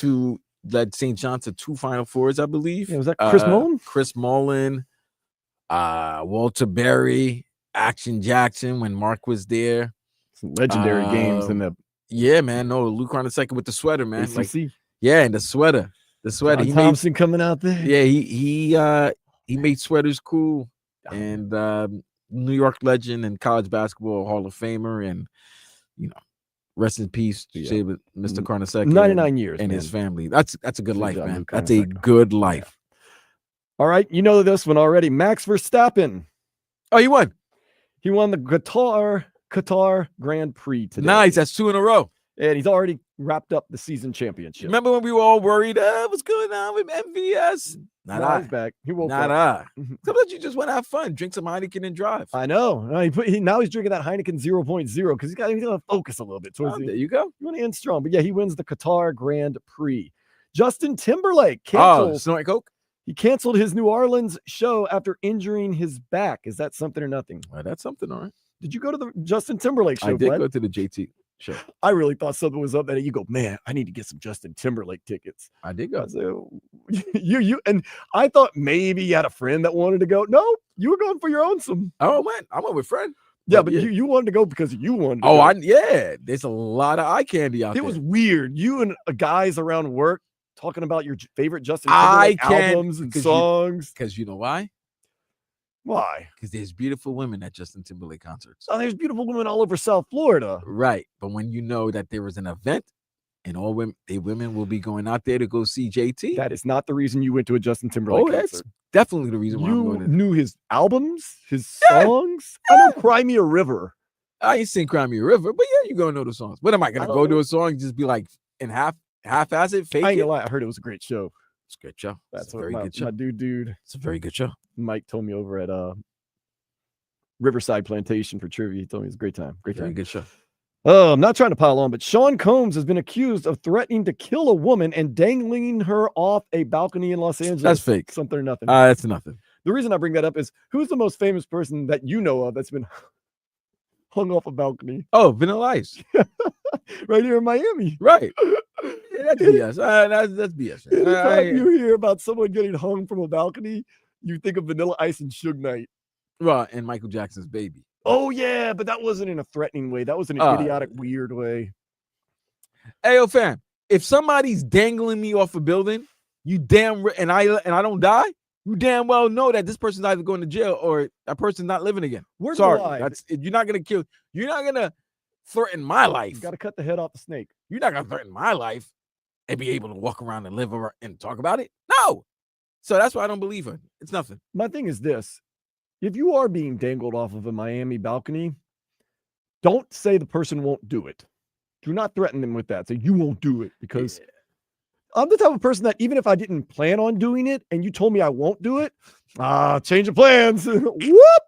led St. John to 2 Final Fours, I believe. Yeah, was that Chris Mullen? Chris Mullen, Walter Berry, Action Jackson when Mark was there. Some legendary games in the Yeah, man. No, Luke Ronasecki with the sweater, man. ACC. Like, yeah, and the sweater. John He Thompson coming out there. Yeah, he made sweaters cool. And New York legend and college basketball Hall of Famer, and rest in peace, Mr. Carnesecchi. 99 years and man. his family. That's a good life, job, man. Luke That's a Carnesecchi. good life. All right, you know this one already. Max Verstappen. Oh, he won. He won the Qatar Grand Prix today. Nice. That's 2 in a row. And he's already wrapped up the season championship. Remember when we were all worried? What's going on with MVS? Now he's back. He woke Not up. Sometimes you just want to have fun, drink some Heineken and drive. I know. Now he's drinking that Heineken 0.0 because he's got to focus a little bit towards There you go. You want to end strong. But yeah, he wins the Qatar Grand Prix. Justin Timberlake canceled. Snorting Coke? He canceled his New Orleans show after injuring his back. Is that something or nothing? That's something, all right. Did you go to the Justin Timberlake show? I did Vlad? go to the JT show. I really thought something was up that you go, man, I need to get some Justin Timberlake tickets. I did go. I said, you and I thought maybe you had a friend that wanted to go. No, you were going for your own some. I went with friend. Yeah, but you wanted to go because you wanted to go. There's a lot of eye candy out there. It was weird. You and guys around work talking about your favorite Justin Timberlake albums and songs. Because you know why? Why? Because there's beautiful women at Justin Timberlake concerts. Oh, there's beautiful women all over South Florida. Right. But when you know that there was an event and all women will be going out there to go see JT. That is not the reason you went to a Justin Timberlake concert. That's definitely the reason why I'm going to. Knew his albums, his songs. I know Cry Me a River. I ain't seen Cry Me a River, but yeah, you gonna know the songs. What am I gonna go to a song and just be like in half-ass it, fake I ain't it? gonna lie, I heard it was a great show. It's a good show. That's a what very my, good show. my dude. It's a very good show. Mike told me over at Riverside Plantation for trivia. He told me it was a great time. Great Very time. good show. Oh, I'm not trying to pile on, but Sean Combs has been accused of threatening to kill a woman and dangling her off a balcony in Los Angeles. That's fake. Something or nothing. That's nothing. The reason I bring that up is who's the most famous person that you know of that's been hung off a balcony? Oh, Vanilla Ice. Right here in Miami. Right. Yeah, that's BS. That's BS. Anytime you hear about someone getting hung from a balcony, you think of Vanilla Ice and Suge Knight. Well, and Michael Jackson's Baby. Oh, yeah, but that wasn't in a threatening way. That was in an idiotic, weird way. Hey, yo, fam, if somebody's dangling me off a building, and I don't die, you damn well know that this person's either going to jail or that person's not living again. Where's Sorry, the lie? you're not gonna kill. You're not gonna threaten my life. You got to cut the head off the snake. You're not gonna threaten my life and be able to walk around and live and talk about it. No. So that's why I don't believe her. It's nothing. My thing is this. If you are being dangled off of a Miami balcony, don't say the person won't do it. Do not threaten them with that. Say you won't do it because I'm the type of person that even if I didn't plan on doing it and you told me I won't do it, change of plans. Whoop.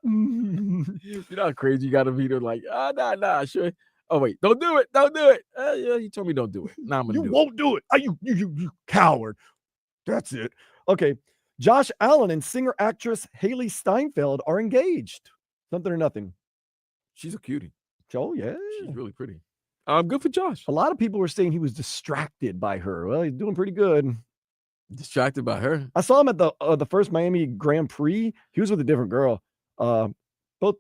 You know how crazy you gotta be to like, nah, sure. Oh wait, don't do it. Yeah, you told me don't do it. Now I'm gonna you won't do it. You coward. That's it. Okay. Josh Allen and singer-actress Haley Steinfeld are engaged. Something or nothing. She's a cutie. Oh, yeah. She's really pretty. Good for Josh. A lot of people were saying he was distracted by her. Well, he's doing pretty good. Distracted by her? I saw him at the first Miami Grand Prix. He was with a different girl. Both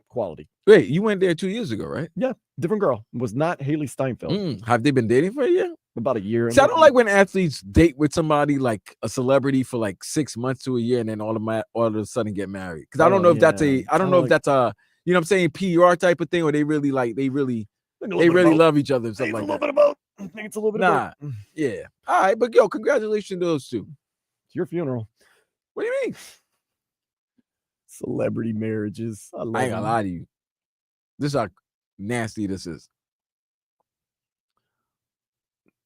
quality. Wait, you went there 2 years ago, right? Yeah, different girl. Was not Haley Steinfeld. Have they been dating for a year? About a year. See, I don't like when athletes date with somebody like a celebrity for like 6 months to a year and then all of a sudden get married. Because I don't know if that's a, I don't know if that's a, you know what I'm saying, PR type of thing, or they really love each other. Something like that. I think it's a little bit of both. Yeah. All right, but yo, congratulations to those two. It's your funeral. What do you mean? Celebrity marriages. I ain't gonna lie to you. This is how nasty this is.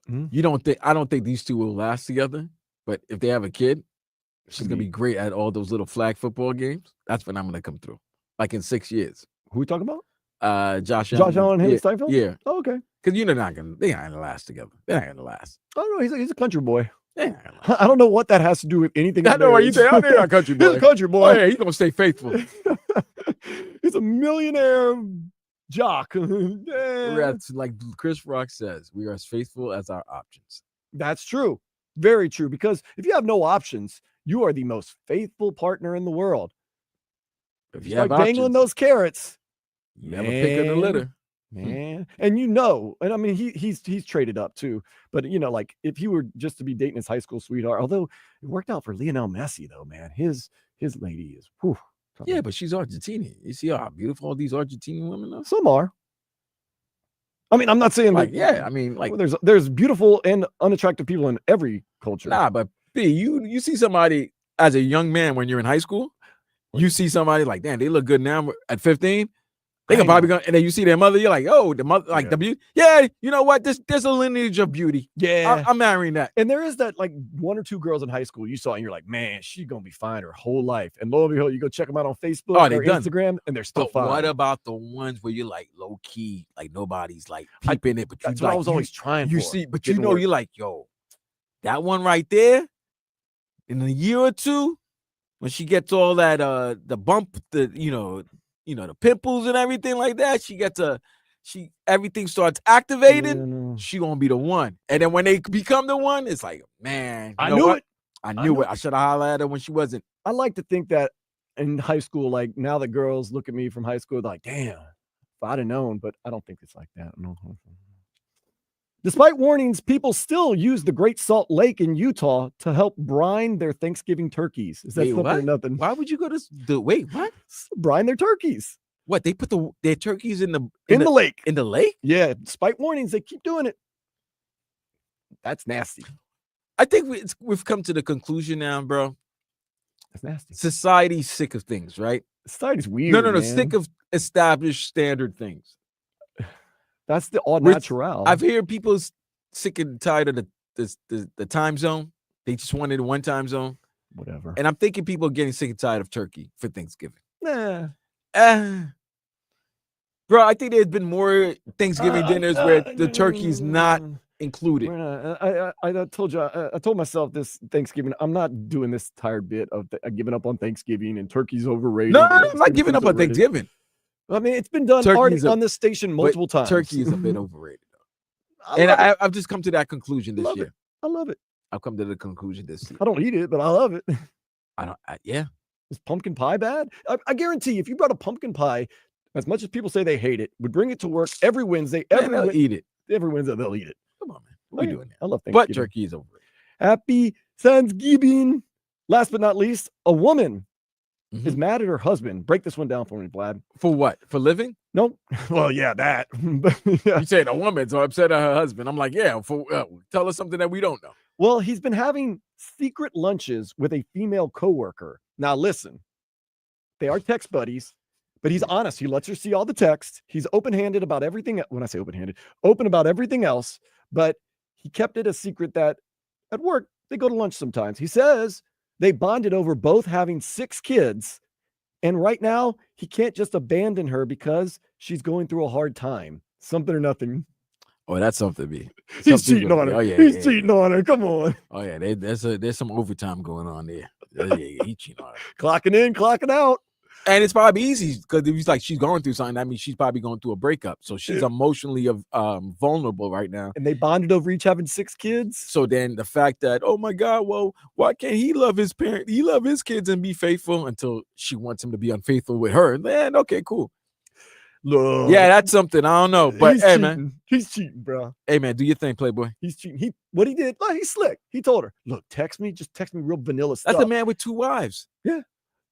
I don't think these two will last together, but if they have a kid, she's gonna be great at all those little flag football games. That's when I'm gonna come through. Like in 6 years. Who are we talking about? Josh Allen and Haley Steinfeld? Yeah. Oh, okay. Because they're not gonna last together. They're not gonna last. Oh no, he's a country boy. Yeah. I don't know what that has to do with anything. I know why you say I'm a country boy. He's a country boy. Oh, yeah, he's gonna stay faithful. He's a millionaire jock. We're like Chris Rock says, we are as faithful as our options. That's true. Very true. Because if you have no options, you are the most faithful partner in the world. If You you start have dangling options, those carrots, you have a pick of the litter. man. And you know, and I mean, he's traded up too. But you know, like if he were just to be dating his high school sweetheart, although it worked out for Lionel Messi, though, man, his lady is, whew, Yeah, but she's Argentinian. You see how beautiful all these Argentinian women are? some are. I mean, I'm not saying Like, that. yeah, I mean, like, well, there's beautiful and unattractive people in every culture. nah, but B, you see somebody as a young man when you're in high school, you see somebody like, damn, they look good now at 15. They could probably go, and then you see their mother, you're like, oh, the mother, like the beauty. Yeah, you know what? There's a lineage of beauty. Yeah, I'm marrying that. And there is that like one or two girls in high school you saw, and you're like, man, she's gonna be fine her whole life. And lo and behold, you go check them out on Facebook or Instagram, and they're still But fine. what about the ones where you're like low key, like nobody's like peeping it, but that's you what like, I was always trying You for. see, but Didn't you know, work. you're like, yo, that one right there, in a year or two, when she gets all that the bump, the the pimples and everything like that, everything starts activating. She gonna be the one. And then when they become the one, it's like, man, I knew it. I knew it. I should have hollered at her when she wasn't. I like to think that in high school, like now that girls look at me from high school, they're like, damn, if I'd have known, but I don't think it's like that. No. Despite warnings, people still use the Great Salt Lake in Utah to help brine their Thanksgiving turkeys. Is that Wait, something what? or nothing? Why would you go to the wait? What? Brine their turkeys. What, they put their turkeys in the lake? In the lake? Yeah, despite warnings, they keep doing it. That's nasty. I think we've come to the conclusion now, bro. That's nasty. Society's sick of things, right? Society's weird. No, man. sick of established standard things. That's the all natural. I've heard people sick and tired of the time zone. They just wanted one time zone. Whatever. And I'm thinking people are getting sick and tired of turkey for Thanksgiving. Nah. Bro, I think there's been more Thanksgiving dinners where the turkey's not included. I told you, I told myself this Thanksgiving, I'm not doing this tired bit of giving up on Thanksgiving and turkey's overrated. No, I'm not giving up on Thanksgiving. I mean, it's been done already on this station multiple times. Turkey is a bit overrated. And I've just come to that conclusion this year. I love it. I've come to the conclusion this year. I don't eat it, but I love it. Yeah. Is pumpkin pie bad? I guarantee if you brought a pumpkin pie, as much as people say they hate it, would bring it to work every Wednesday. They'll eat it. Every Wednesday, they'll eat it. Come on, man. What are we doing now? I love Thanksgiving. But turkey is overrated. Happy Thanksgiving. Last but not least, a woman is mad at her husband. Break this one down for me, Vlad. For what? For living? No. Well, yeah, that. Yeah. You said a woman, so upset at her husband. I'm like, yeah, tell us something that we don't know. Well, he's been having secret lunches with a female coworker. Now, listen, they are text buddies, but he's honest. He lets her see all the text. He's open-handed about everything. When I say open-handed, open about everything else, but he kept it a secret that at work, they go to lunch sometimes. He says they bonded over both having 6 kids. And right now, he can't just abandon her because she's going through a hard time. Something or nothing. Oh, that's something to be. He's cheating on her. Oh, yeah, he's cheating on her. Come on. Oh, yeah. There's some overtime going on there. Yeah, he cheating on her. Clocking in, clocking out. And it's probably easy because if he's like she's going through something, that means she's probably going through a breakup. So she's emotionally vulnerable right now. And they bonded over each having 6 kids. So then the fact that, oh my God, well, why can't he love his parent? He love his kids and be faithful until she wants him to be unfaithful with her. Then okay, cool. Look, yeah, that's something. I don't know. But hey, man. He's cheating, bro. Hey, man, do your thing, Playboy. He's cheating. What he did, he's slick. He told her, look, just text me real vanilla stuff. That's a man with 2 wives. Yeah.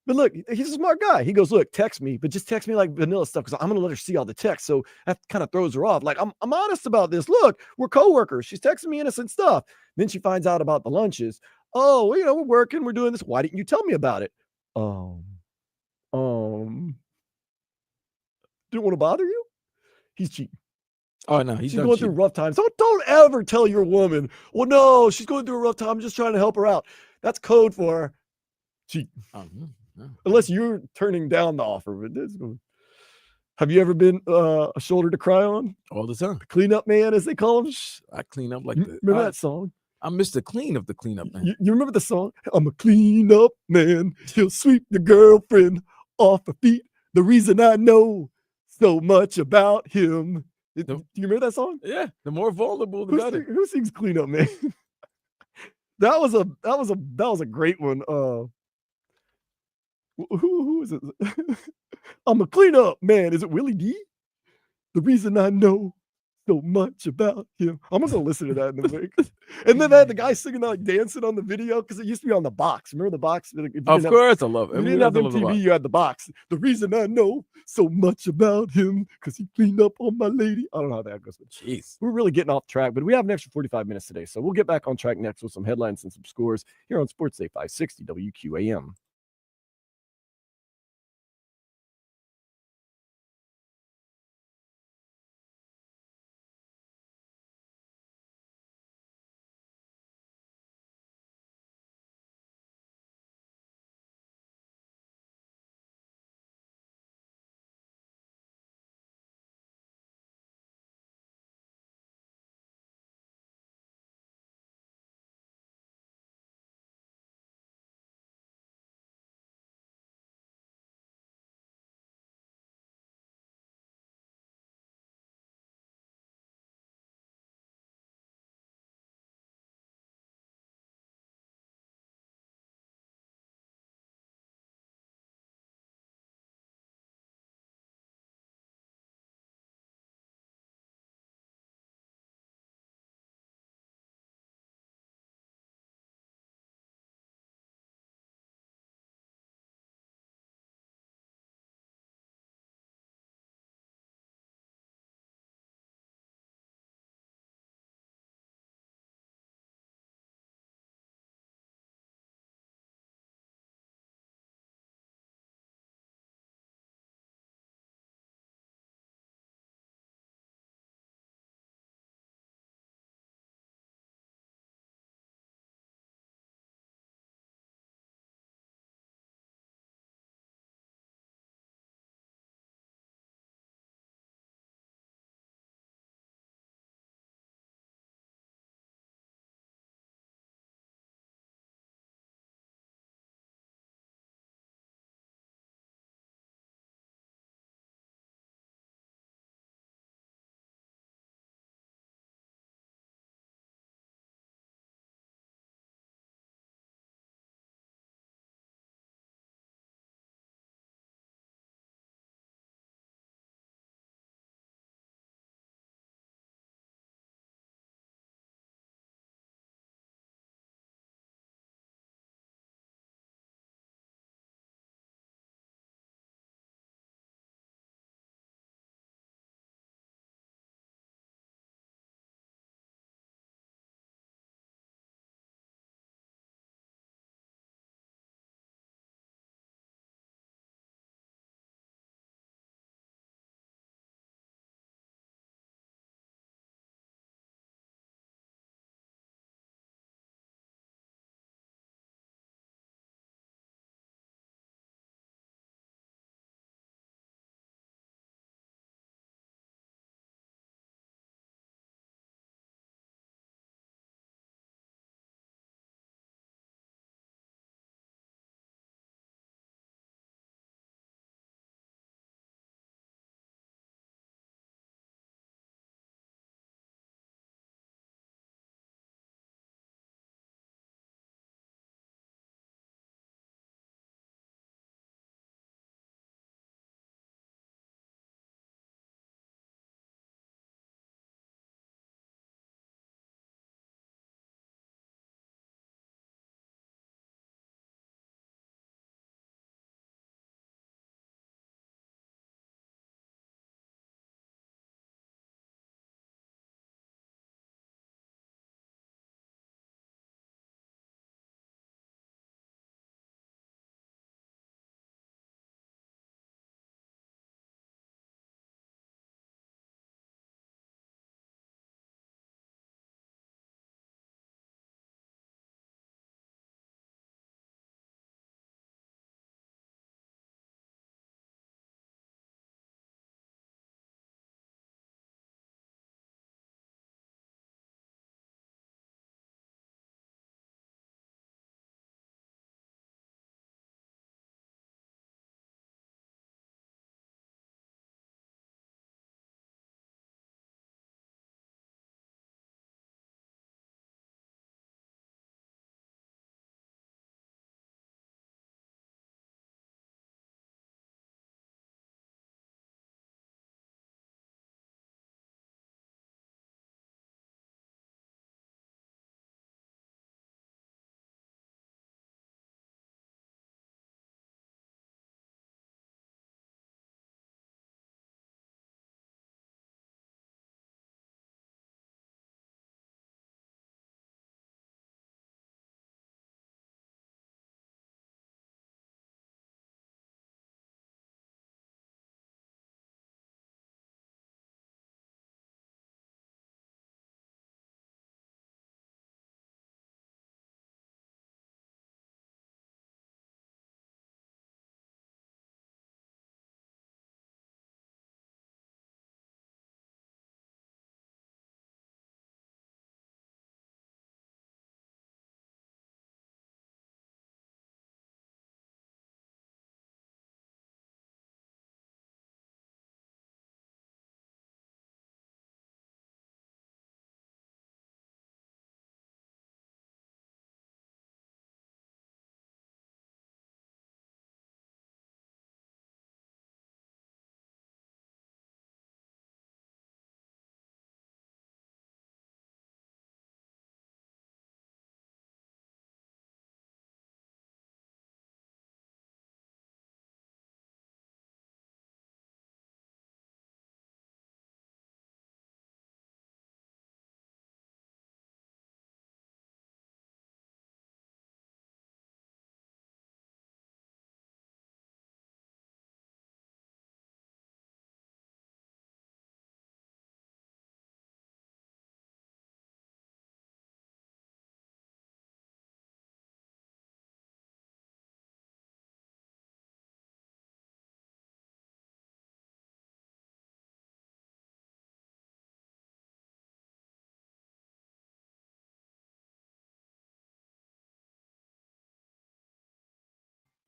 But look, he's a smart guy. He goes, look, text me, but just text me like vanilla stuff because I'm going to let her see all the text. So that kind of throws her off. Like, I'm honest about this. Look, we're coworkers. She's texting me innocent stuff. Then she finds out about the lunches. Oh, well, we're working. We're doing this. Why didn't you tell me about it? Didn't want to bother you? He's cheating. Oh, no, she's going through rough times. Don't ever tell your woman, well, no, she's going through a rough time. I'm just trying to help her out. That's code for cheating. Unless you're turning down the offer. But have you ever been a shoulder to cry on? All the time. The cleanup man, as they call him. I clean up like that. Remember that song? I'm Mr. Clean of the cleanup man. You remember the song? I'm a cleanup man. He'll sweep your girlfriend off her feet. The reason I know so much about him. Do you remember that song? Yeah. The more vulnerable, the better. Who sings Cleanup Man? That was a great one. Who is it? I'm a clean up, man. Is it Willie D? The reason I know so much about him. I'm gonna go listen to that in the week. And then they had the guy singing like dancing on the video because it used to be on the box. Remember the box? If you Of didn't have- course, I love it. If you didn't have MTV, you had the box. The reason I know so much about him because he cleaned up on my lady. I don't know how that goes. Jeez. We're really getting off track, but we have an extra 45 minutes today. So we'll get back on track next with some headlines and some scores here on Sports Day 560 WQAM.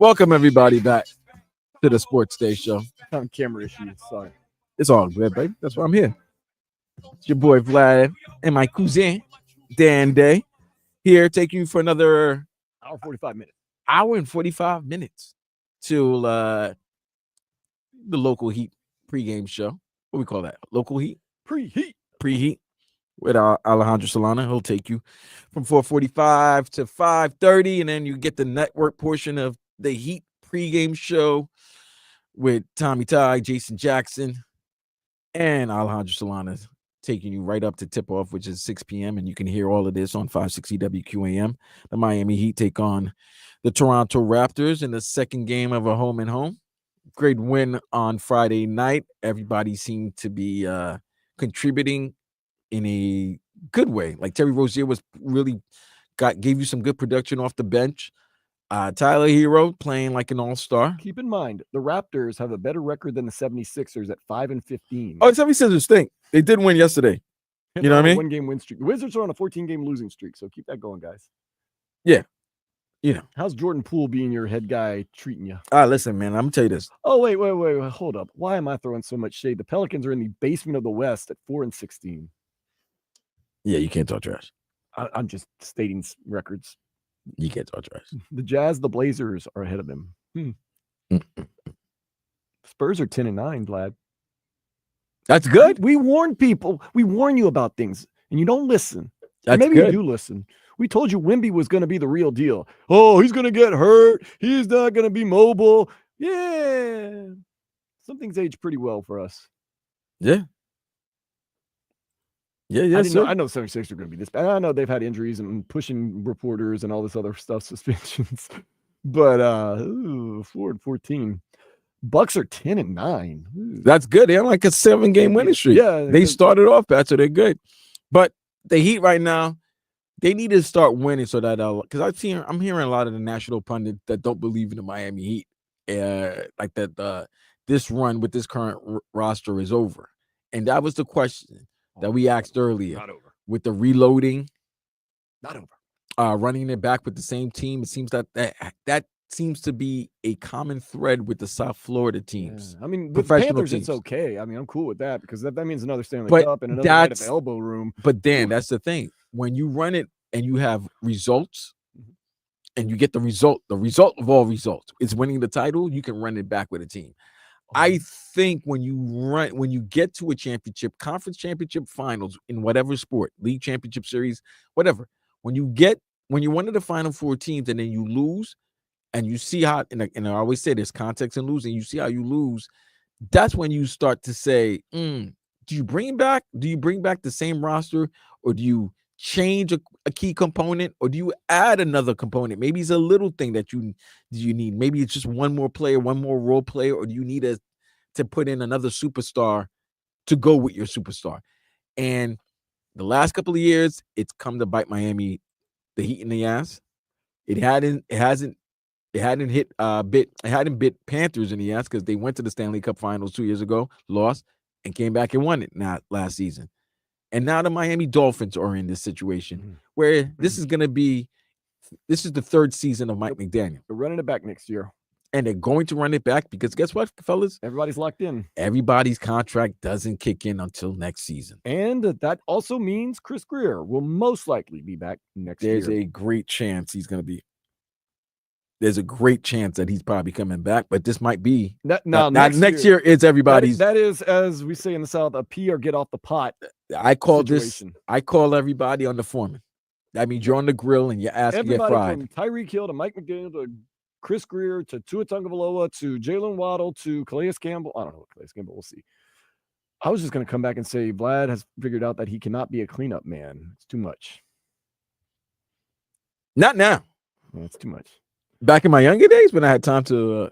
Welcome everybody back to the Sports Day Show. On camera issues. Sorry. It's all good, baby. That's why I'm here. It's your boy Vlad and my cousin Dan Day here, taking you for another hour 45 minutes. Hour and 45 minutes to the local Heat pregame show. What we call that? Local Heat? Preheat with Alejandro Solana. He'll take you from 4:45 to 5:30, and then you get the network portion of the Heat pregame show with Tommy Ty, Jason Jackson, and Alejandro Solana taking you right up to tip-off, which is 6 p.m., and you can hear all of this on 560 WQAM. The Miami Heat take on the Toronto Raptors in the second game of a home-and-home. Great win on Friday night. Everybody seemed to be contributing in a good way. Like Terry Rozier was really gave you some good production off the bench. Tyler Hero playing like an all-star. Keep in mind, the Raptors have a better record than the 76ers at 5-15. Oh, the 76ers stink. They did win yesterday. You know what I mean? One-game win streak. The Wizards are on a 14-game losing streak, so keep that going, guys. Yeah. You know. How's Jordan Poole being your head guy treating you? Listen, man, I'm going to tell you this. Oh, wait. Hold up. Why am I throwing so much shade? The Pelicans are in the basement of the West at 4-16. Yeah, you can't talk trash. I'm just stating records. You can't talk trash. The Jazz, the Blazers are ahead of them. Spurs are 10-9, Vlad. That's good. We warn people. We warn you about things, and you don't listen. That's Maybe good. you do listen. We told you Wemby was going to be the real deal. Oh, he's going to get hurt. He's not going to be mobile. Yeah. Some things age pretty well for us. Yeah. Yeah, I know 76 are going to be this bad. I know they've had injuries and pushing reporters and all this other stuff, suspensions. But 4-14. Bucks are 10-9. That's good. They're on like a 7-game winning streak. Yeah. They started off bad, so they're good. But the Heat right now, they need to start winning so that because I'm hearing a lot of the national pundits that don't believe in the Miami Heat, like that this run with this current roster is over. And that was the question that we asked earlier. Not over. With the reloading, not over. Running it back with the same team, it seems that seems to be a common thread with the South Florida teams. Yeah. I mean, with Panthers, it's okay. I mean, I'm cool with that because that means another Stanley Cup and another night at the elbow room. But Dan, that's the thing. When you run it and you have results, and you get the result of all results is winning the title, you can run it back with a team. I think when you get to a championship, conference championship finals in whatever sport, league championship series, whatever, when you're one of the final four teams and then you lose, and you see how, and I always say there's context in losing, you see how you lose, that's when you start to say, do you bring back the same roster, or do you change a key component, or do you add another component? Maybe it's a little thing that you need. Maybe it's just one more player, one more role player, or do you need to put in another superstar to go with your superstar? And the last couple of years, it's come to bite Miami, the Heat in the ass. It hadn't bit Panthers in the ass because they went to the Stanley Cup Finals 2 years ago, lost, and came back and won it last season. And now the Miami Dolphins are in this situation where this is the third season of Mike McDaniel. They're running it back next year. And they're going to run it back because guess what, fellas? Everybody's locked in. Everybody's contract doesn't kick in until next season. And that also means Chris Greer will most likely be back next year. There's a great chance he's going to be. There's a great chance that he's probably coming back, but this might be next year. It's everybody's. That is, as we say in the South, a pee or get off the pot. I call everybody on the foreman. That means you're on the grill and your ass everybody get fried. From Tyreek Hill to Mike McDaniel to Chris Greer to Tua Tagovailoa to Jalen Waddle to Calais Campbell. I don't know what Calais Campbell. We'll see. I was just going to come back and say Vlad has figured out that he cannot be a cleanup man. It's too much. Not now. It's too much. Back in my younger days when I had time to,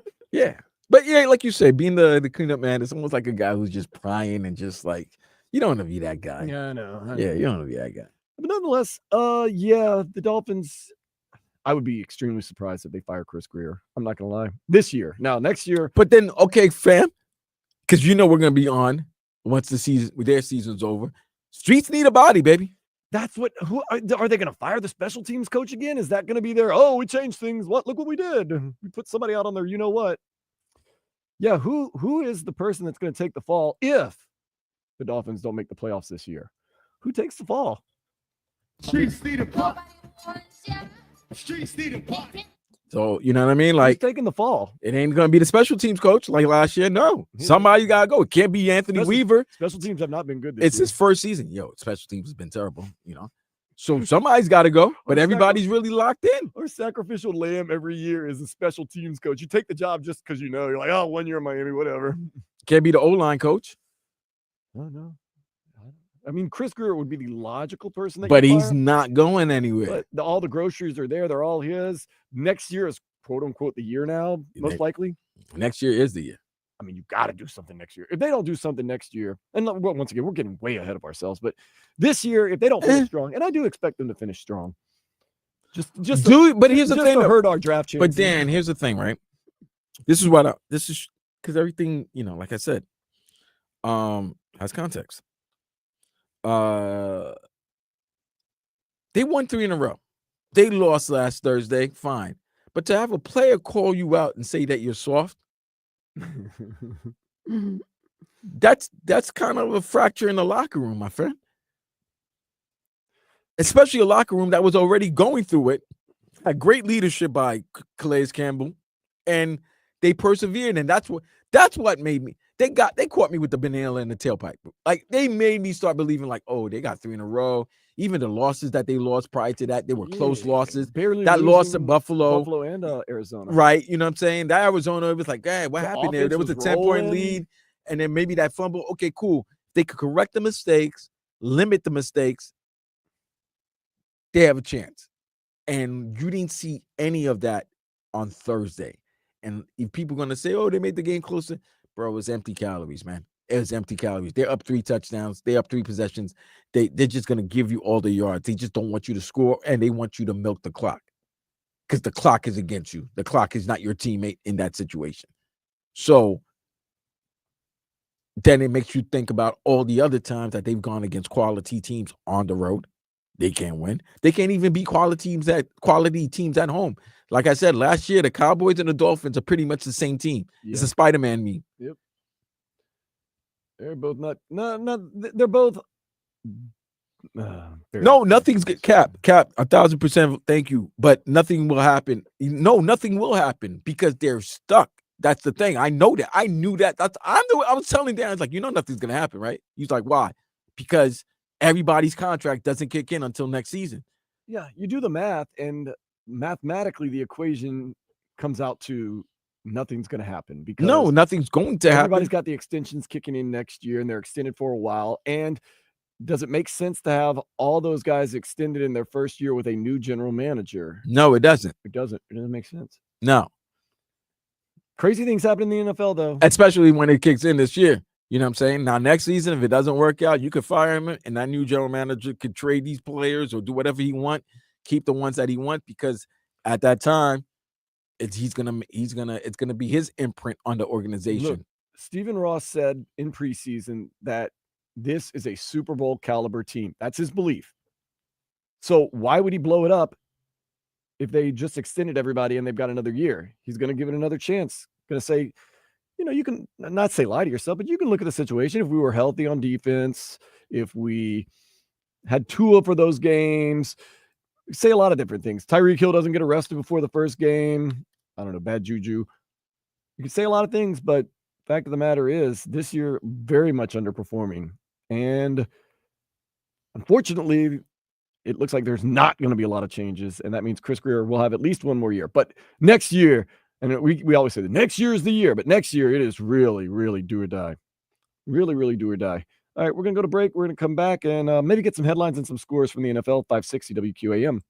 But yeah, like you say, being the cleanup man, it's almost like a guy who's just prying and just like, you don't want to be that guy. Yeah, I know. You don't want to be that guy. But nonetheless, the Dolphins, I would be extremely surprised if they fire Chris Greer. I'm not going to lie. This year. Now, next year. But then, okay, fam, because we're going to be on once their season's over. Streets need a body, baby. That's what. Who are they going to fire the special teams coach again? Is that going to be their? Oh, we changed things. What? Look what we did. We put somebody out on there. You know what? Yeah. Who is the person that's going to take the fall if the Dolphins don't make the playoffs this year? Who takes the fall? Streets need a party. Streets need a party. So, you know what I mean? Like, who's taking the fall? It ain't going to be the special teams coach like last year. No. Somebody got to go. It can't be Anthony Weaver. Special teams have not been good this It's year. his first season. Yo, special teams has been terrible, you know? So somebody's got to go, but everybody's really locked in. Our sacrificial lamb every year is a special teams coach. You take the job just because you're like, oh, 1 year in Miami, whatever. Can't be the O-line coach. Oh, no. I mean, Chris Greer would be the logical person that But you he's fire, not going anywhere. but all the groceries are there. They're all his. Next year is quote unquote the year now, most likely. Next year is the year. I mean, you got to do something next year. If they don't do something next year, and once again, we're getting way ahead of ourselves, but this year, if they don't finish strong, and I do expect them to finish strong, just but here's the thing, to hurt our draft chances. But Dan, here's the thing, right? This is because everything, you know, like I said, has context. They won 3 in a row. They lost last Thursday, fine. But to have a player call you out and say that you're soft, that's kind of a fracture in the locker room, my friend. Especially a locker room that was already going through it. Had great leadership by Calais Campbell, and they persevered, and that's what made me. They caught me with the banana in the tailpipe. Like, they made me start believing, like, oh, they got 3 in a row. Even the losses that they lost prior to that, they were close losses. Barely that loss to Buffalo and Arizona. Right, you know what I'm saying? That Arizona, it was like, hey, what happened there? There was a offense 10-point rolling. lead, and then maybe that fumble. Okay, cool. They could correct the mistakes, limit the mistakes, they have a chance. And you didn't see any of that on Thursday. And if people are going to say, oh, they made the game closer, bro, it's empty calories, man. It's empty calories. They're up 3 touchdowns. They're up 3 possessions. They're just going to give you all the yards. They just don't want you to score, and they want you to milk the clock because the clock is against you. The clock is not your teammate in that situation. So then it makes you think about all the other times that they've gone against quality teams on the road. They can't win. They can't even beat quality teams at home. Like I said, last year, the Cowboys and the Dolphins are pretty much the same team. Yeah. It's a Spider-Man meme. Yep. They're both not. They're both. No, nothing's good. Cap, 1,000%. Thank you. But nothing will happen. No, nothing will happen because they're stuck. That's the thing. I know that. I knew that. I was telling Dan, I was like, nothing's gonna happen, right? He's like, why? Because everybody's contract doesn't kick in until next season. Yeah, you do the math, and mathematically, the equation comes out to nothing's going to happen because nothing's going to happen. Everybody's got the extensions kicking in next year, and they're extended for a while. And does it make sense to have all those guys extended in their first year with a new general manager? No, it doesn't. It doesn't. It doesn't make sense. No. Crazy things happen in the NFL, though. Especially when it kicks in this year. You know what I'm saying? Now, next season, if it doesn't work out, you could fire him, and that new general manager could trade these players or do whatever he wants, keep the ones that he wants, because at that time, it's gonna be his imprint on the organization. Look, Stephen Ross said in preseason that this is a Super Bowl caliber team. That's his belief. So why would he blow it up if they just extended everybody and they've got another year? He's going to give it another chance. Going to say, you can not say lie to yourself, but you can look at the situation. If we were healthy on defense, if we had Tua for those games, say a lot of different things. Tyreek Hill doesn't get arrested before the first game. I don't know, bad juju. You can say a lot of things, but fact of the matter is this year very much underperforming. And unfortunately, it looks like there's not going to be a lot of changes. And that means Chris Greer will have at least one more year. But next year, and we always say the next year is the year, but next year it is really, really do or die. Really, really do or die. All right, we're going to go to break. We're going to come back and maybe get some headlines and some scores from the NFL. 560 WQAM.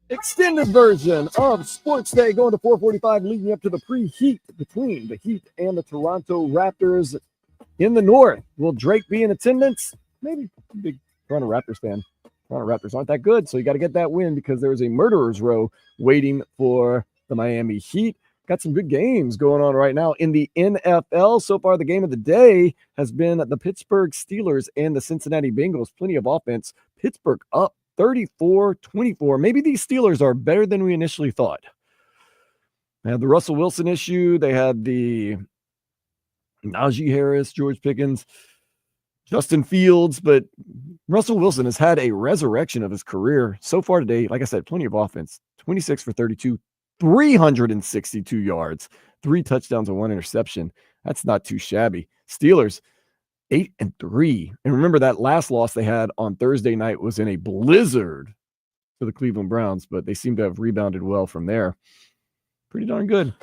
extended version of Sports Day going to 4:45, leading up to the pre-heat between the Heat and the Toronto Raptors in the North. Will Drake be in attendance? Maybe. Big Toronto Raptors fan. Toronto Raptors aren't that good, so you got to get that win because there is a murderer's row waiting for the Miami Heat. Got some good games going on right now in the NFL. So far, the game of the day has been the Pittsburgh Steelers and the Cincinnati Bengals. Plenty of offense. Pittsburgh up 34-24. Maybe these Steelers are better than we initially thought. They had the Russell Wilson issue. They had the Najee Harris, George Pickens, Justin Fields, but Russell Wilson has had a resurrection of his career so far today. Like I said, plenty of offense. 26 for 32, 362 yards, 3 touchdowns and 1 interception. That's not too shabby. Steelers 8-3. And remember that last loss they had on Thursday night was in a blizzard for the Cleveland Browns, but they seem to have rebounded well from there. Pretty darn good.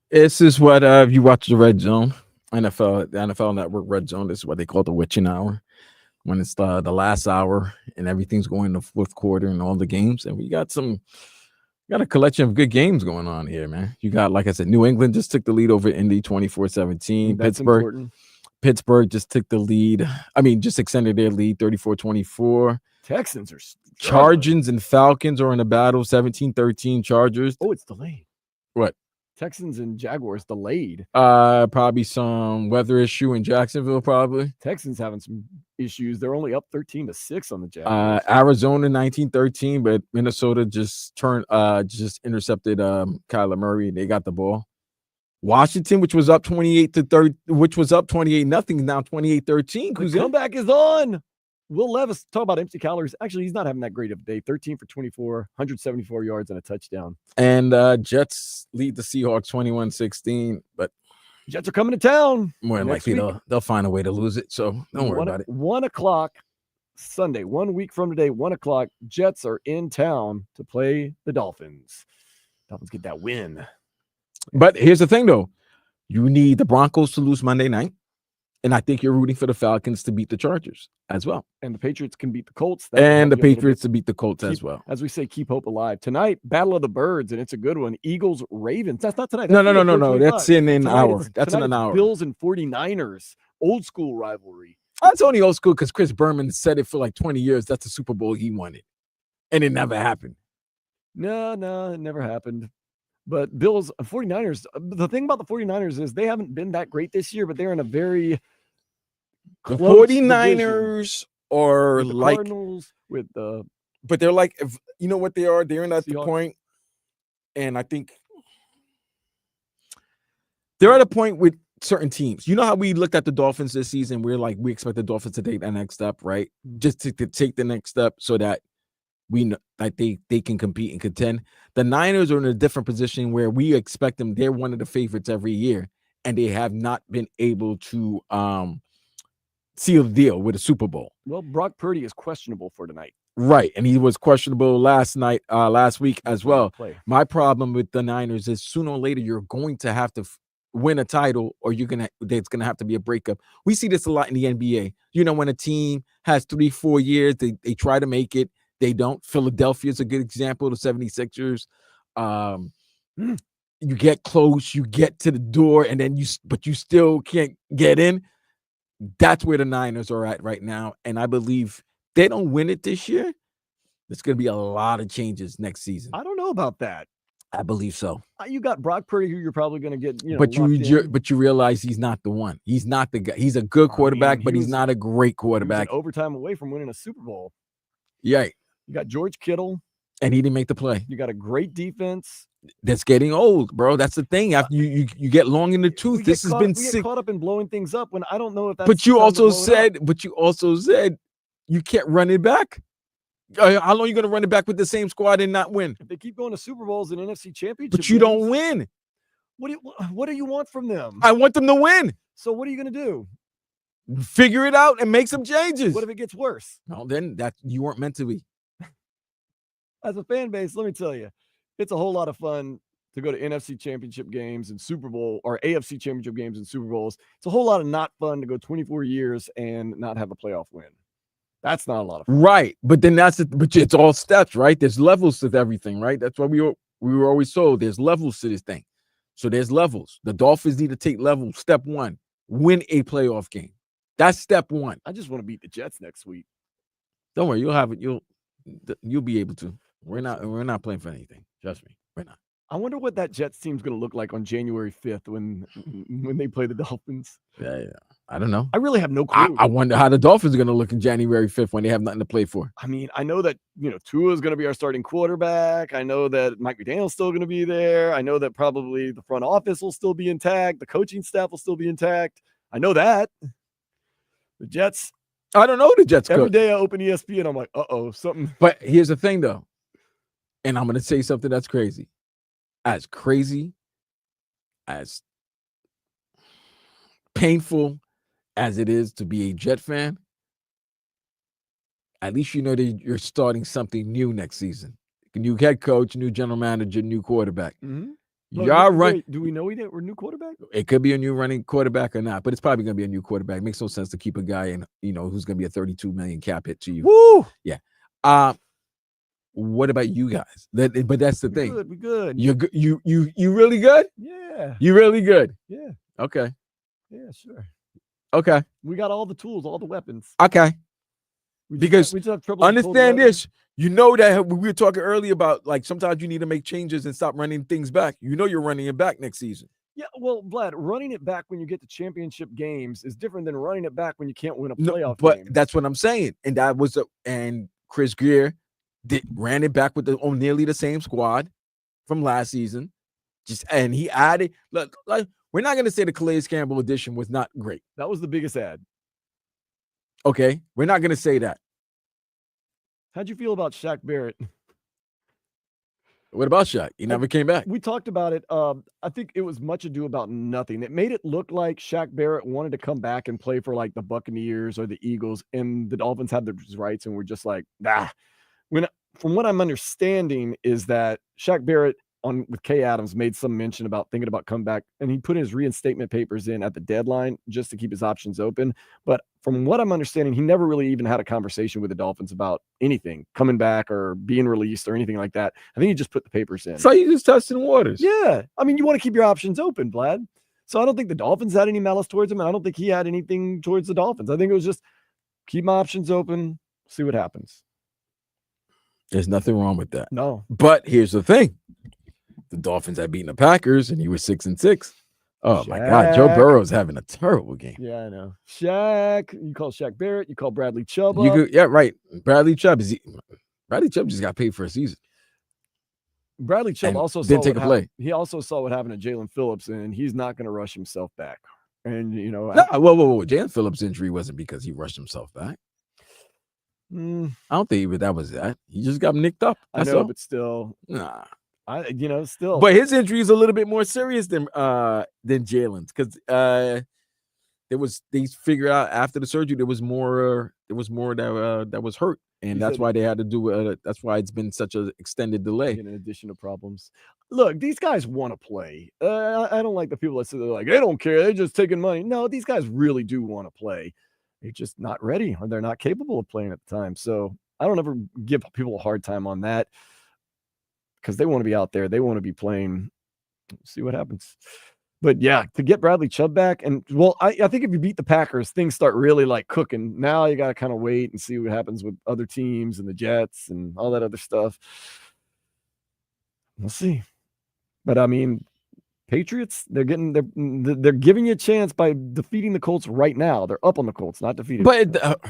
This is what if you watch the Red Zone, the NFL Network Red Zone, this is what they call the witching hour. When it's the last hour and everything's going in the fourth quarter and all the games. And we got a collection of good games going on here, man. You got, like I said, New England just took the lead over Indy 24-17. Pittsburgh just took the lead. I mean, just extended their lead 34-24. Texans are Chargers and Falcons are in a battle 17-13 Chargers. Oh, it's delayed. What? Texans and Jaguars delayed. Probably some weather issue in Jacksonville, probably. Texans having some issues. They're only up 13-6 on the Jaguars. Arizona 19-13, but Minnesota just intercepted Kyler Murray. They got the ball. Washington, which was up 28-30, which was up 28-0, now 28-13. The comeback is on. Will Levis, talk about empty calories. Actually, he's not having that great of a day. 13 for 24, 174 yards and a touchdown. And Jets lead the Seahawks 21-16, but Jets are coming to town. More than likely they'll find a way to lose it, so don't worry about it. 1 o'clock Sunday, 1 week from today, 1 o'clock, Jets are in town to play the Dolphins. Dolphins get that win. But here's the thing, though. You need the Broncos to lose Monday night. And I think you're rooting for the Falcons to beat the Chargers as well. And the Patriots can beat the Colts. And the Patriots to beat the Colts as well. As we say, keep hope alive. Tonight, Battle of the Birds, and it's a good one. Eagles, Ravens. That's not tonight. No. That's in an hour. That's in an hour. Bills and 49ers. Old school rivalry. That's only old school because Chris Berman said it for like 20 years. That's the Super Bowl he wanted. And it never happened. No, it never happened. But Bills, 49ers, the thing about the 49ers is they haven't been that great this year, but they're in a very the 49ers are like Cardinals with the, but they're like, if you know what they are, they're at the point, and I think they're at a point with certain teams. You know how we looked at the Dolphins this season? We're like, we expect the Dolphins to take that next step, right? Just to take the next step so that we know that they can compete and contend. The Niners are in a different position where we expect them. They're one of the favorites every year, and they have not been able to seal the deal with a Super Bowl. Well, Brock Purdy is questionable for tonight. Right, and he was questionable last week as well. My problem with the Niners is sooner or later you're going to have to win a title, or there's gonna have to be a breakup. We see this a lot in the NBA. You know, when a team has 3-4 years, they try to make it. They don't. Philadelphia is a good example. The 76ers. You get close, you get to the door, and then you still can't get in. That's where the Niners are at right now. And I believe they don't win it this year, there's going to be a lot of changes next season. I don't know about that. I believe so. You got Brock Purdy, who you're probably going to get, but you realize he's not the one. He's not the guy. He's a good quarterback, but he's not a great quarterback. He was an overtime away from winning a Super Bowl. Yeah. You got George Kittle. And he didn't make the play. You got a great defense. That's getting old, bro. That's the thing. After you get long in the tooth, this has been sick. Caught up in blowing things up when I don't know if that's. But you also said you can't run it back. How long are you going to run it back with the same squad and not win? If they keep going to Super Bowls and NFC Championship, but you don't win. What do you want from them? I want them to win. So what are you going to do? Figure it out and make some changes. What if it gets worse? Well, then that you weren't meant to be. As a fan base, let me tell you, it's a whole lot of fun to go to NFC Championship games and Super Bowl or AFC Championship games and Super Bowls. It's a whole lot of not fun to go 24 years and not have a playoff win. That's not a lot of fun. Right. But then but it's all steps, right? There's levels to everything, right? That's why we were always told there's levels to this thing. So there's levels. The Dolphins need to take level. Step 1, win a playoff game. That's step 1. I just want to beat the Jets next week. Don't worry, you'll have it. You'll be able to. We're not playing for anything. Trust me, we're not. I wonder what that Jets team's going to look like on January 5th when they play the Dolphins. Yeah. I don't know. I really have no clue. I wonder how the Dolphins are going to look in January 5th when they have nothing to play for. I mean, I know that, Tua is going to be our starting quarterback. I know that Mike McDaniel's still going to be there. I know that probably the front office will still be intact. The coaching staff will still be intact. I know that. The Jets. I don't know the Jets Every coach. day I open ESPN, I'm like, uh-oh, something. But here's the thing, though. And I'm going to say something that's crazy. As painful as it is to be a Jet fan, at least you know that you're starting something new next season. New head coach, new general manager, new quarterback. Mm-hmm. Y'all run. Do we know we're new quarterback? It could be a new running quarterback or not, but it's probably going to be a new quarterback. It makes no sense to keep a guy in, who's going to be a $32 million cap hit to you. Woo! Yeah. What about you guys? But that's the thing. Good, we good. You're good. You really good? Yeah. You really good? Yeah. Okay. Yeah, sure. Okay. We got all the tools, all the weapons. Okay. We just have trouble. Understand this. You know that we were talking earlier about, like, sometimes you need to make changes and stop running things back. You know you're running it back next season. Yeah, well, Vlad, running it back when you get to championship games is different than running it back when you can't win a playoff game. But that's what I'm saying. And that was and Chris Greer ran it back with nearly the same squad from last season. And he added, look, like, we're not going to say the Calais Campbell edition was not great. That was the biggest ad. Okay, we're not going to say that. How'd you feel about Shaq Barrett? What about Shaq? He never came back. We talked about it. I think it was much ado about nothing. It made it look like Shaq Barrett wanted to come back and play for, like, the Buccaneers or the Eagles, and the Dolphins had those rights, and we're just like, nah. From what I'm understanding is that Shaq Barrett with Kay Adams made some mention about thinking about coming back, and he put his reinstatement papers in at the deadline just to keep his options open. But from what I'm understanding, he never really even had a conversation with the Dolphins about anything coming back or being released or anything like that. I think he just put the papers in. So you just testing waters. Yeah. I mean, you want to keep your options open, Vlad. So I don't think the Dolphins had any malice towards him, and I don't think he had anything towards the Dolphins. I think it was just keep my options open, see what happens. There's nothing wrong with that. No. But here's the thing. The Dolphins had beaten the Packers, and he was 6-6. Oh, my God. Joe Burrow's having a terrible game. Yeah, I know. Shaq. You call Shaq Barrett. You call Bradley Chubb. Yeah, right. Bradley Chubb just got paid for a season. Bradley Chubb And also didn't saw take a play. He also saw what happened to Jalen Phillips, and he's not going to rush himself back. And, Whoa. Jalen Phillips' injury wasn't because he rushed himself back. I don't think that was that. He just got nicked up. I know, but still. Nah. Still. But his injury is a little bit more serious than Jalen's, because they figured out after the surgery there was more that was hurt, and that's why they had to do that's why it's been such an extended delay. In addition to problems. Look, these guys want to play. I don't like the people that say they're like, they don't care, they're just taking money. No, these guys really do want to play. They're just not ready, or they're not capable of playing at the time. So I don't ever give people a hard time on that, because they want to be out there. They want to be playing. See what happens. But yeah, to get Bradley Chubb back, and I think if you beat the Packers, things start really like cooking. Now you got to kind of wait and see what happens with other teams and the Jets and all that other stuff. We'll see. But I mean, Patriots, they're giving you a chance by defeating the Colts right now. They're up on the Colts, not defeated. But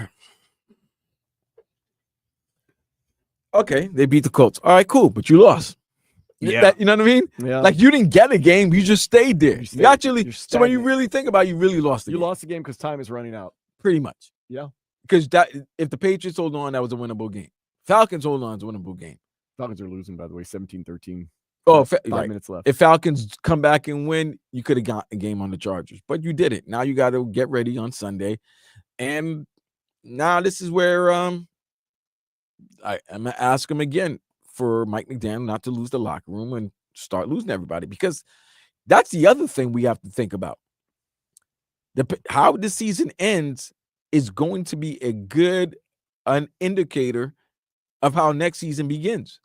okay, they beat the Colts. All right, cool, but you lost. Yeah. You know what I mean? Yeah. Like, you didn't get a game, you just stayed there. So when you stagnant. really think about it, you really lost the game. You lost the game because time is running out. Pretty much. Yeah. Because if the Patriots hold on, that was a winnable game. Falcons hold on, it's a winnable game. Falcons are losing, by the way, 17-13. Oh, 5 right. minutes left. If Falcons come back and win, you could have got a game on the Chargers, but you didn't. Now you got to get ready on Sunday. And now this is where I'm going to ask him again for Mike McDaniel not to lose the locker room and start losing everybody, because that's the other thing we have to think about. How the season ends is going to be a good an indicator of how next season begins.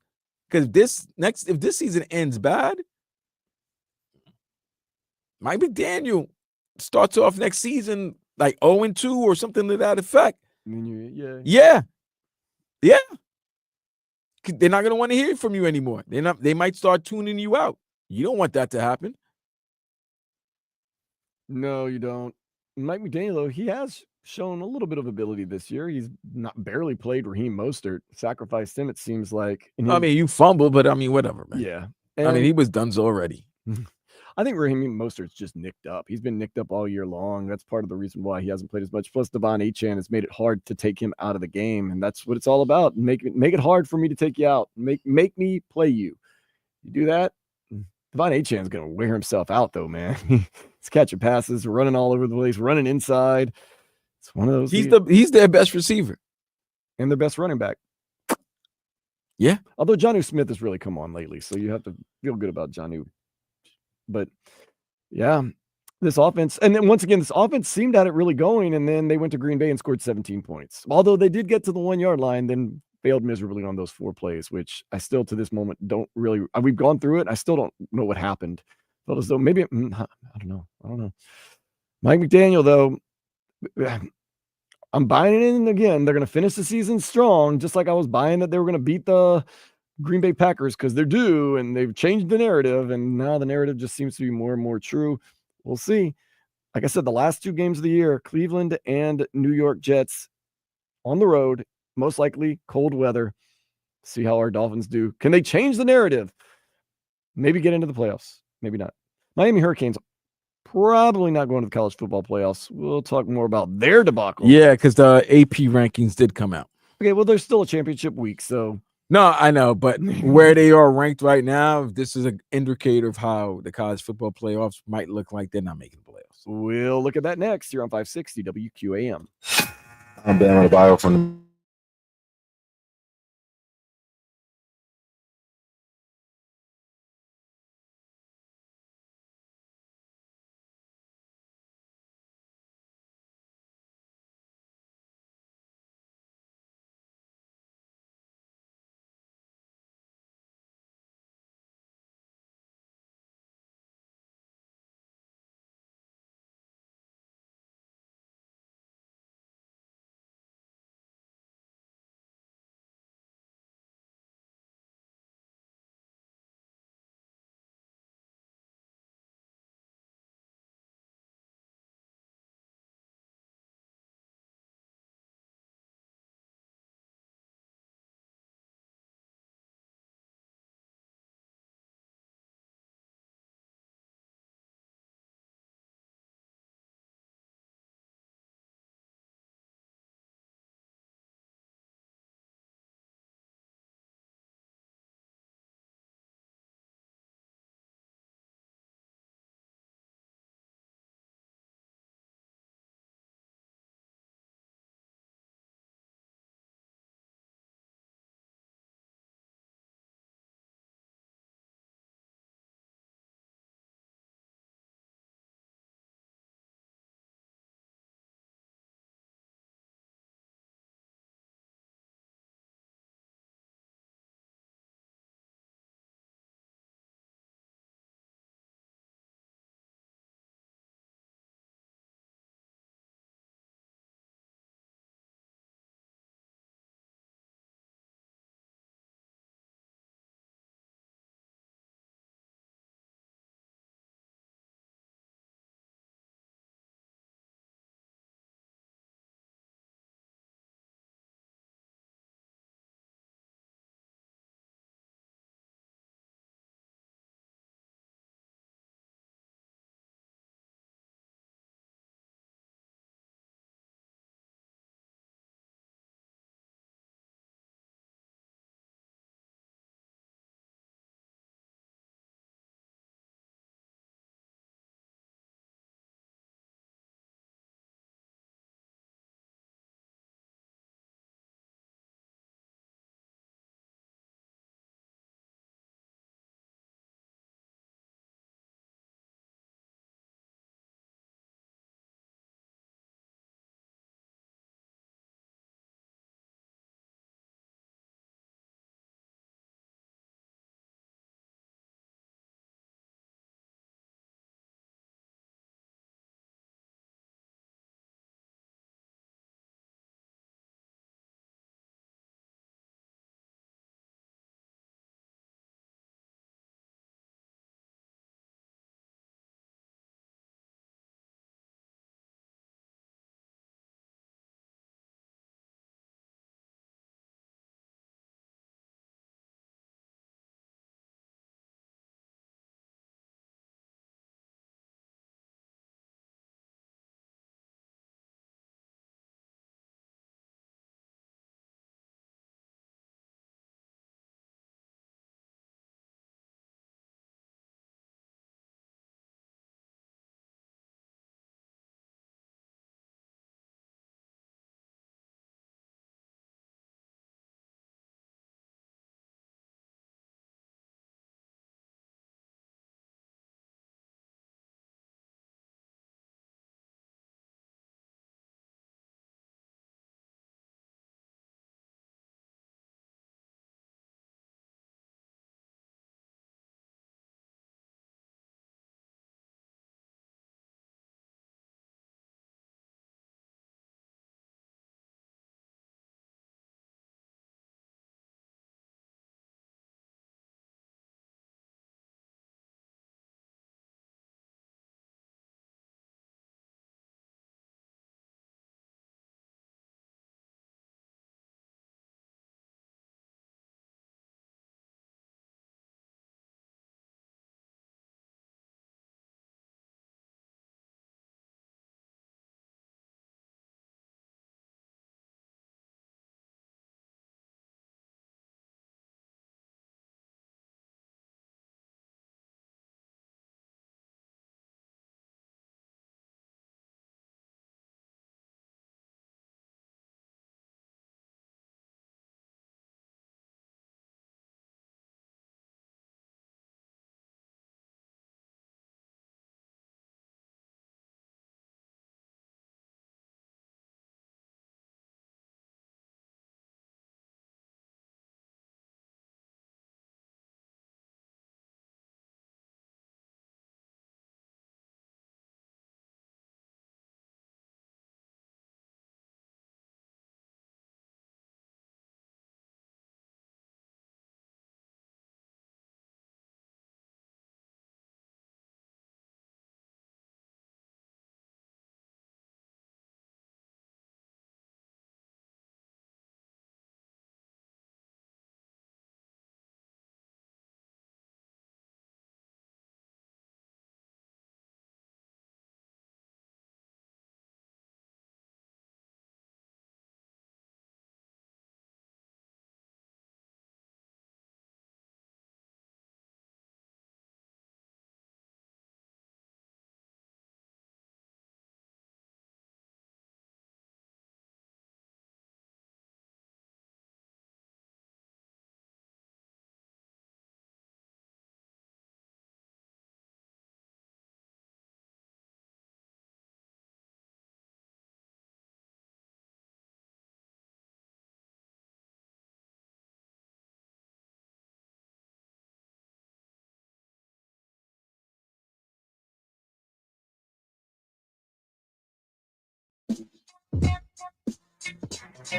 Because if this season ends bad, Mike McDaniel starts off next season like 0-2 or something to that effect. Yeah. They're not gonna want to hear from you anymore. They might start tuning you out. You don't want that to happen. No, you don't. Mike McDaniel, though, he has shown a little bit of ability this year. He's not barely played Raheem Mostert, sacrificed him, it seems like. I mean, you fumbled, but I mean, whatever, man. Yeah. I mean, he was done already. I think Raheem Mostert's just nicked up. He's been nicked up all year long. That's part of the reason why he hasn't played as much. Plus, Devon Achane has made it hard to take him out of the game, and that's what it's all about. Make it hard for me to take you out. Make me play you. You do that, Devon Achane's going to wear himself out, though, man. He's catching passes, running all over the place, running inside. It's one of those. He's their best receiver and their best running back. Yeah. Although Jonnu Smith has really come on lately, so you have to feel good about Jonnu. But yeah, this offense, and then once again, this offense seemed to have it really going, and then they went to Green Bay and scored 17 points. Although they did get to the 1 yard line, then failed miserably on those 4 plays, which I still to this moment don't really. We've gone through it. I still don't know what happened. Felt as though maybe I don't know. Mike McDaniel, though, I'm buying it in again. They're going to finish the season strong, just like I was buying that they were going to beat the Green Bay Packers because they're due, and they've changed the narrative, and now the narrative just seems to be more and more true. We'll see. Like I said, the last 2 games of the year, Cleveland and New York Jets on the road, most likely cold weather. See how our Dolphins do. Can they change the narrative? Maybe get into the playoffs. Maybe not. Miami Hurricanes probably not going to the college football playoffs. We'll talk more about their debacle. Yeah, because the AP rankings did come out. Okay, well, there's still a championship week, so. No, I know, but where they are ranked right now, this is an indicator of how the college football playoffs might look like. They're not making the playoffs. We'll look at that next here on 560 WQAM. I'm Ben on the bio from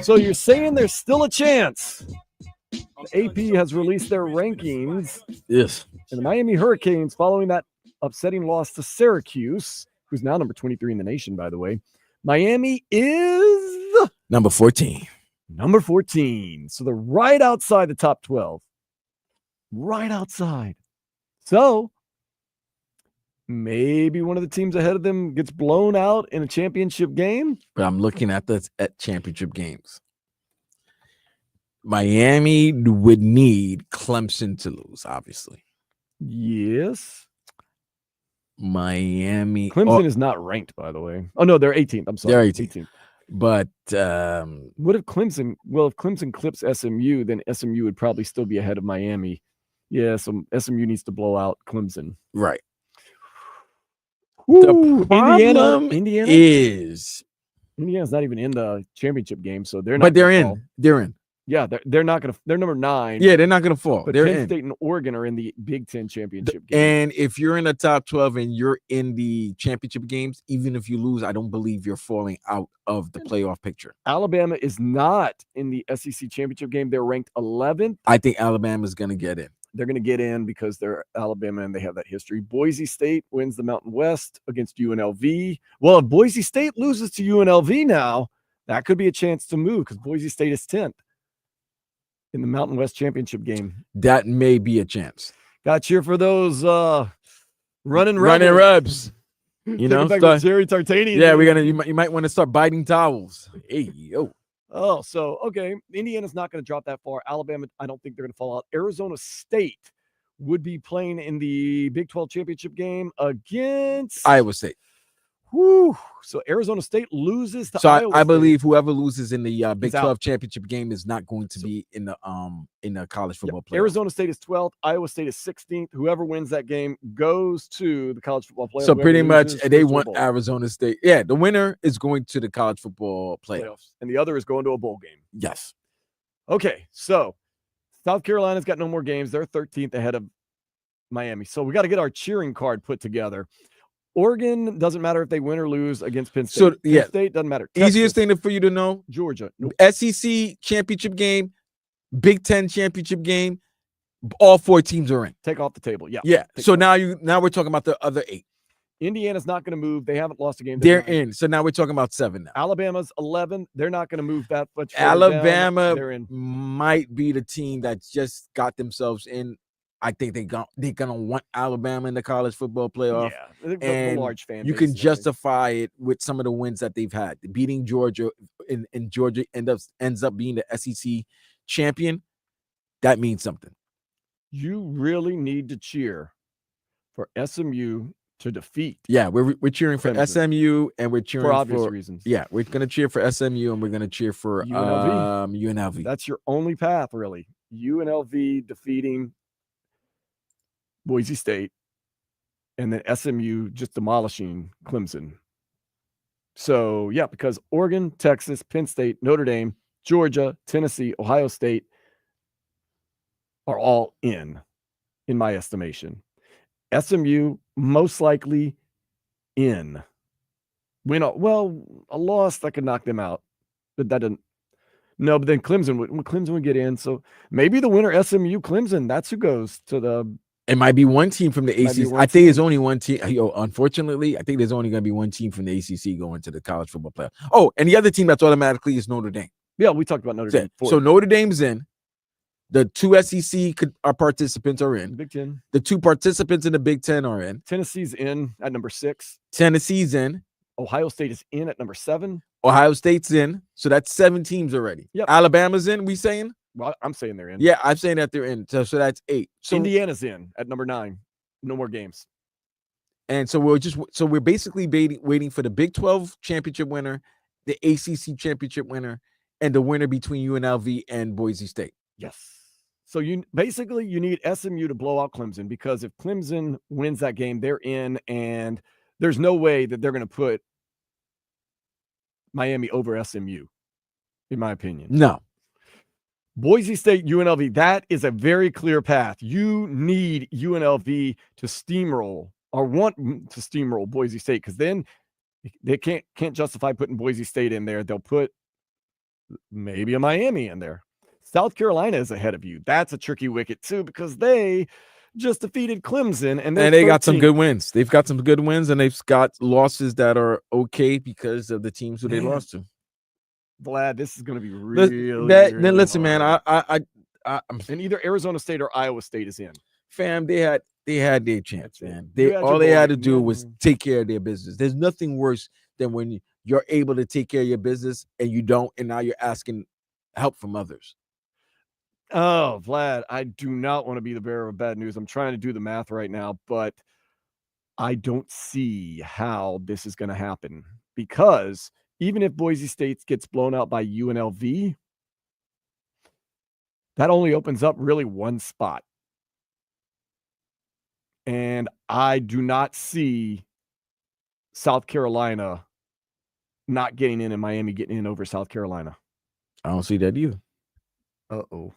So you're saying there's still a chance? The AP has released their rankings. Yes. And the Miami Hurricanes, following that upsetting loss to Syracuse, who's now number 23 in the nation, by the way. Miami is number 14. Number 14. So they're right outside the top 12. Right outside. So maybe one of the teams ahead of them gets blown out in a championship game. But I'm looking at championship games. Miami would need Clemson to lose, obviously. Yes. Miami. Clemson is not ranked, by the way. Oh, no, they're 18th. I'm sorry. They're 18th. But what if Clemson? Well, if Clemson clips SMU, then SMU would probably still be ahead of Miami. Yeah, so SMU needs to blow out Clemson. Right. Woo, The problem Indiana is Indiana's not even in the championship game, so they're not. But they're gonna in. fall. They're in. Yeah, they're not going to. They're number 9. Yeah, they're not going to fall. But They're Penn in. State and Oregon are in the Big Ten championship game. And if you're in the top 12 and you're in the championship games, even if you lose, I don't believe you're falling out of the playoff picture. Alabama is not in the SEC championship game. They're ranked 11th. I think Alabama's going to get in. They're going to get in because they're Alabama and they have that history. Boise State wins the Mountain West against UNLV. Well, if Boise State loses to UNLV now, that could be a chance to move because Boise State is 10th in the Mountain West championship game. That may be a chance. Got to cheer for those running Rebs. You know, Jerry Tartani. Yeah, you might want to start biting towels. Hey, yo. Oh, so okay. Indiana's not going to drop that far. Alabama, I don't think they're going to fall out. Arizona State would be playing in the Big 12 championship game against Iowa State. Whew. So Arizona State loses to So Iowa I State. believe whoever loses in the Big out. 12 championship game is not going to be in the college football playoff. Arizona State is 12th. Iowa State is 16th. Whoever wins that game goes to the college football playoff. So Whoever pretty much loses they goes to a want bowl. Arizona State. Yeah, the winner is going to the college football playoffs. And the other is going to a bowl game. Yes. Okay, so South Carolina's got no more games. They're 13th ahead of Miami. So we got to get our cheering card put together. Oregon doesn't matter if they win or lose against Penn State. So, yeah. Penn State doesn't matter. Easiest thing for you to know, Georgia. Nope. SEC championship game, Big 10 championship game, all 4 teams are in. Take off the table. Yeah. Yeah. Take So it off. now we're talking about the other 8. Indiana's not going to move. They haven't lost a game. They're in. So now we're talking about 7 now. Alabama's 11. They're not going to move that much. further down. Alabama They're in. might be the team that just got themselves in. I think they're gonna want Alabama in the college football playoff. Yeah, and the large fan you base can and everything. justify it with some of the wins that they've had. Beating Georgia, and Georgia ends up being the SEC champion. That means something. You really need to cheer for SMU to defeat. Yeah, we're cheering for Clemson. SMU and we're cheering For obvious reasons. Yeah, we're gonna cheer for SMU and we're gonna cheer for UNLV. That's your only path, really. UNLV defeating Boise State, and then SMU just demolishing Clemson. So, yeah, because Oregon, Texas, Penn State, Notre Dame, Georgia, Tennessee, Ohio State are all in my estimation. SMU most likely in. A loss that could knock them out, but that didn't. No, but then Clemson would get in. So maybe the winner, SMU, Clemson, that's who goes to the. It might be one team from the Might be ACC. one I think there's only one team. Unfortunately, I think there's only going to be one team from the ACC going to the college football playoff. Oh, and the other team that's automatically is Notre Dame. Yeah, we talked about Notre Dame. So Notre Dame's in. The 2 SEC participants are in. Big Ten. The 2 participants in the Big Ten are in. Tennessee's in at number 6. Tennessee's in. Ohio State is in at number 7. Ohio State's in. So that's 7 teams already. Yep. Alabama's in. We saying? Well, I'm saying they're in. Yeah, I'm saying that they're in. So that's 8. So Indiana's in at number 9. No more games. And so we're basically waiting for the Big 12 championship winner, the ACC championship winner, and the winner between UNLV and Boise State. Yes. So you need SMU to blow out Clemson, because if Clemson wins that game, they're in, and there's no way that they're going to put Miami over SMU, in my opinion. No. Boise State, UNLV, that is a very clear path. You need UNLV to steamroll or want to steamroll Boise State, because then They can't justify putting Boise State in there. They'll put maybe a Miami in there. South Carolina is ahead of you. That's a tricky wicket too, because they just defeated Clemson and they got some 13th. good wins. They've got some good wins, and they've got losses that are okay because of the teams who they lost to. Vlad, this is going to be really. Listen, man. I'm and either Arizona State or Iowa State is in. Fam, they had their chance, man. You had All your they had bowl to game, do yeah. was take care of their business. There's nothing worse than when you're able to take care of your business and you don't, and now you're asking help from others. Oh, Vlad, I do not want to be the bearer of bad news. I'm trying to do the math right now, but I don't see how this is going to happen, because even if Boise State gets blown out by UNLV, that only opens up really one spot. And I do not see South Carolina not getting in and Miami getting in over South Carolina. I don't see that either. Uh-oh.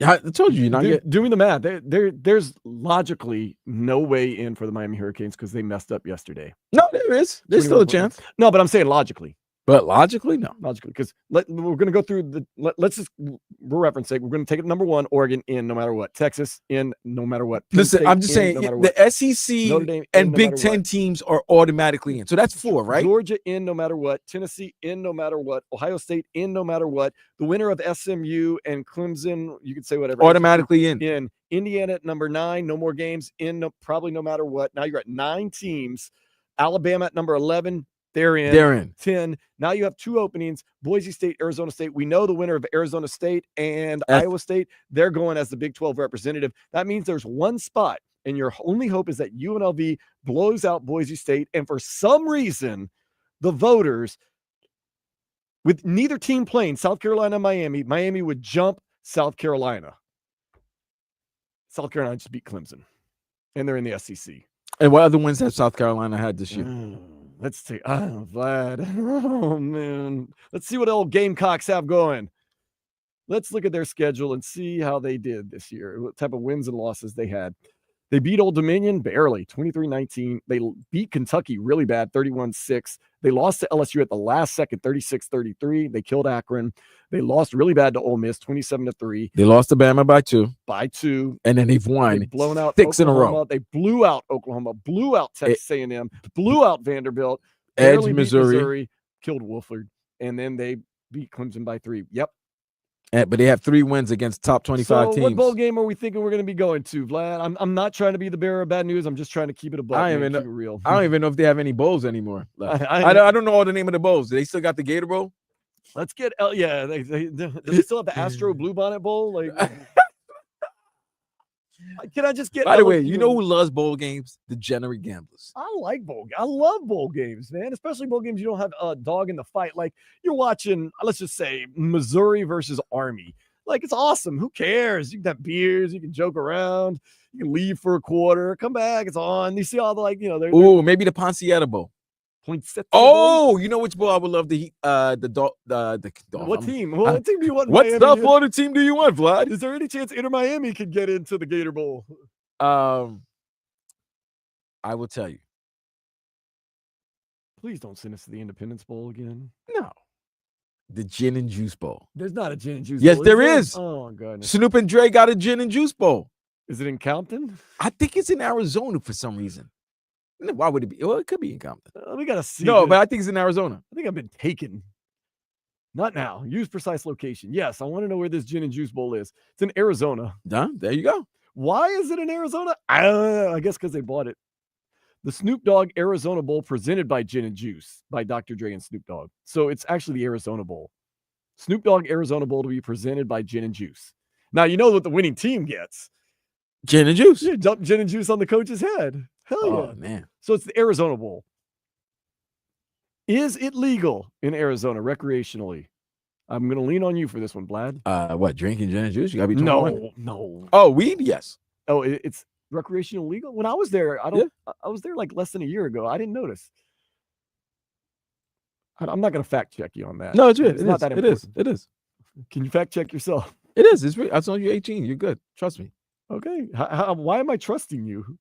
I told you, doing the math. There's logically no way in for the Miami Hurricanes because they messed up yesterday. No, there is. There's still a chance. No, but I'm saying logically. But logically, no. Logically, because we're going to go through let's just, for reference sake, we're going to take it number one, Oregon in no matter what. Texas in no matter what. Penn Listen, State I'm just saying, the SEC and Big Ten teams are automatically in. So that's 4, right? Georgia in no matter what. Tennessee in no matter what. Ohio State in no matter what. The winner of SMU and Clemson, you could say whatever. Automatically in. Indiana at number 9, no more games in, probably no matter what. Now you're at 9 teams. Alabama at number 11. They're in. 10. Now you have 2 openings, Boise State, Arizona State. We know the winner of Arizona State and Iowa State. They're going as the Big 12 representative. That means there's one spot, and your only hope is that UNLV blows out Boise State. And for some reason, the voters, with neither team playing, South Carolina and Miami would jump South Carolina. South Carolina just beat Clemson, and they're in the SEC. And what other wins have South Carolina had this year? Let's see. Vlad. Oh, man. Let's see what old Gamecocks have going. Let's look at their schedule and see how they did this year, what type of wins and losses they had. They beat Old Dominion barely, 23-19. They beat Kentucky really bad, 31-6. They lost to LSU at the last second, 36-33. They killed Akron. They lost really bad to Ole Miss, 27-3. They lost to Bama by 2. And then they've won They've blown out 6 Oklahoma. in a row. They blew out Oklahoma, blew out Texas A&M, blew out Vanderbilt, Edge, barely beat Missouri. Killed Wolford, and then they beat Clemson by 3. Yep. But they have 3 wins against top 25 teams. What bowl game are we thinking we're going to be going to, Vlad? I'm not trying to be the bearer of bad news. I'm just trying to keep it a buck. I Keep it real. don't even know if they have any bowls anymore. I don't know all the name of the bowls. Do they still got the Gator Bowl? Let's get do they still have the Astro Bluebonnet Bowl? Like, can I just get? By the way, you know who loves bowl games? Degenerate gamblers. I like bowl. I love bowl games, man. Especially bowl games you don't have a dog in the fight. Like you're watching, let's just say Missouri versus Army. Like it's awesome. Who cares? You can have beers. You can joke around. You can leave for a quarter. Come back. It's on. You see all the Maybe the Ponciata Bowl. Poinsettia bowl? You know which bowl I would love to eat? The what team? What team do you want? What Miami? South Florida team do you want, Vlad? Is there any chance Inter Miami could get into the Gator Bowl? I will tell you. Please don't send us to the Independence Bowl again. No. The Gin and Juice Bowl. There's not a Gin and Juice Yes, Bowl. there is. Oh, goodness. Snoop and Dre got a Gin and Juice Bowl. Is it in Compton? I think it's in Arizona for some reason. Why would it be? Well, it could be in Compton. We got to see. No, but I think it's in Arizona. I think I've been taken. Not now. Use precise location. Yes, I want to know where this Gin and Juice Bowl is. It's in Arizona. There you go. Why is it in Arizona? I guess because they bought it. The Snoop Dogg Arizona Bowl presented by Gin and Juice by Dr. Dre and Snoop Dogg. So it's actually the Arizona Bowl. Snoop Dogg Arizona Bowl to be presented by Gin and Juice. Now, you know what the winning team gets. Gin and Juice. Yeah, dump Gin and Juice on the coach's head. Hell yeah. Oh, man. So it's the Arizona Bowl. Is it legal in Arizona recreationally? I'm going to lean on you for this one, Vlad. What, drinking gin and juice? You got to be 21? No. Oh, weed? Yes. Oh, it's recreational legal? When I was there, I was there like less than a year ago. I didn't notice. I'm not going to fact check you on that. No, it's good. It's not that important. It is. Can you fact check yourself? It is. It's as long as you're 18, you're good. Trust me. Okay. Why am I trusting you?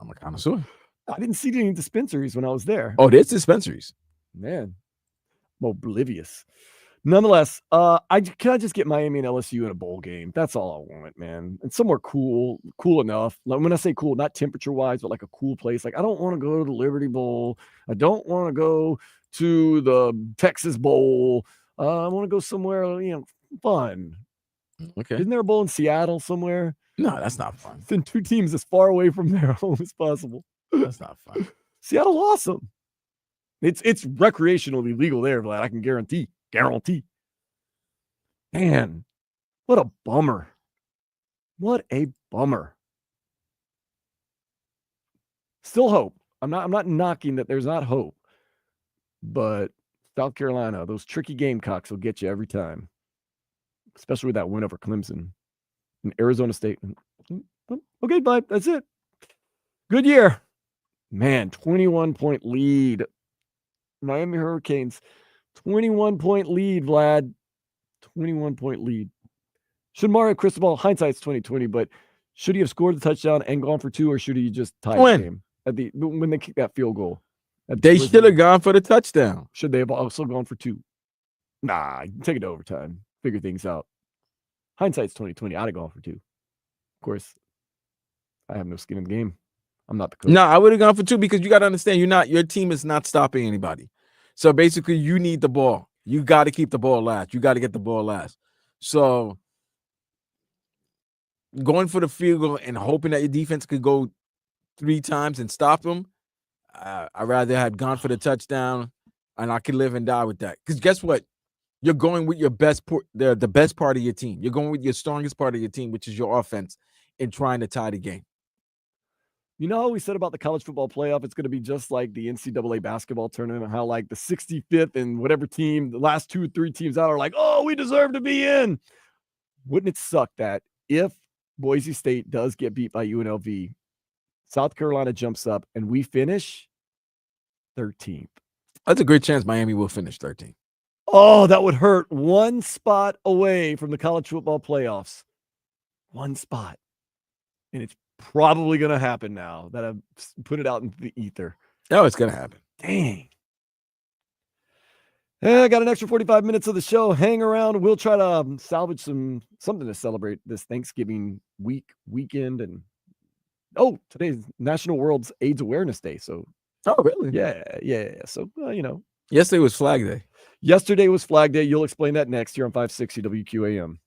I'm a connoisseur. I didn't see any dispensaries when I was there. Oh, there's dispensaries. Man, I'm oblivious. Nonetheless, can I just get Miami and LSU in a bowl game? That's all I want, man. And somewhere cool enough. Like, when I say cool, not temperature wise, but like a cool place. Like, I don't want to go to the Liberty Bowl. I don't want to go to the Texas Bowl. I want to go somewhere, fun. Okay. Isn't there a bowl in Seattle somewhere? No, that's not fun. Send 2 teams as far away from their home as possible. That's not fun. Seattle's awesome. It's recreationally legal there, Vlad. I can guarantee. Man, what a bummer. What a bummer. Still hope. I'm not knocking that there's not hope. But South Carolina, those tricky Gamecocks will get you every time. Especially with that win over Clemson and Arizona State. Okay, bye. That's it. Good year. Man, 21-point lead. Miami Hurricanes. 21-point lead, Vlad. 21-point lead. Should Mario Cristobal, hindsight's 2020, but should he have scored the touchdown and gone for 2, or should he just tie the game when they kicked that field goal? They should have gone for the touchdown. Should they have also gone for 2? Nah, take it to overtime. Figure things out. Hindsight's 2020. I'd have gone for 2. Of course, I have no skin in the game. I'm not the coach. No, I would have gone for 2 because you got to understand, your team is not stopping anybody. So basically, you need the ball. You got to keep the ball last. You got to get the ball last. So going for the field goal and hoping that your defense could go 3 times and stop them, I'd rather have gone for the touchdown, and I could live and die with that. Because guess what? You're going with your the best part of your team. You're going with your strongest part of your team, which is your offense, in trying to tie the game. You know how we said about the college football playoff, it's going to be just like the NCAA basketball tournament, how like the 65th and whatever team, the last 2 or 3 teams out are like, oh, we deserve to be in. Wouldn't it suck that if Boise State does get beat by UNLV, South Carolina jumps up and we finish 13th? That's a great chance Miami will finish 13th. Oh, that would hurt. 1 spot away from the college football playoffs. 1 spot. And it's probably going to happen now that I've put it out into the ether. Oh, it's going to happen. Dang. I got an extra 45 minutes of the show. Hang around. We'll try to salvage something to celebrate this Thanksgiving weekend. And today's National World's AIDS Awareness Day. So, really? Yeah. So, Yesterday was Flag Day. Yesterday was Flag Day. You'll explain that next here on 560 WQAM.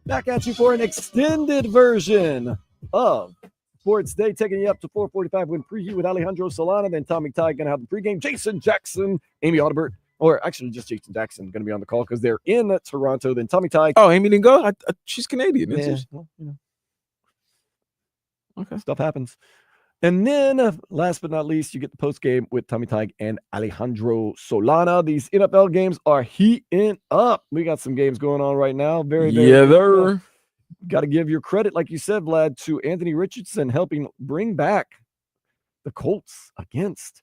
Back at you for an extended version of Sports Day, taking you up to 4:45 when preview with Alejandro Solana. Then Tommy Ty going to have the pregame. Jason Jackson, Amy Audibert, or actually just Jason Jackson going to be on the call because they're in Toronto. Then Tommy Ty. Oh, Amy didn't go? She's Canadian, isn't she? Well, okay, stuff happens. And then, last but not least, you get the post game with Tommy Tig and Alejandro Solana. These NFL games are heating up. We got some games going on right now. Very, there. Got to give your credit, like you said, Vlad, to Anthony Richardson helping bring back the Colts against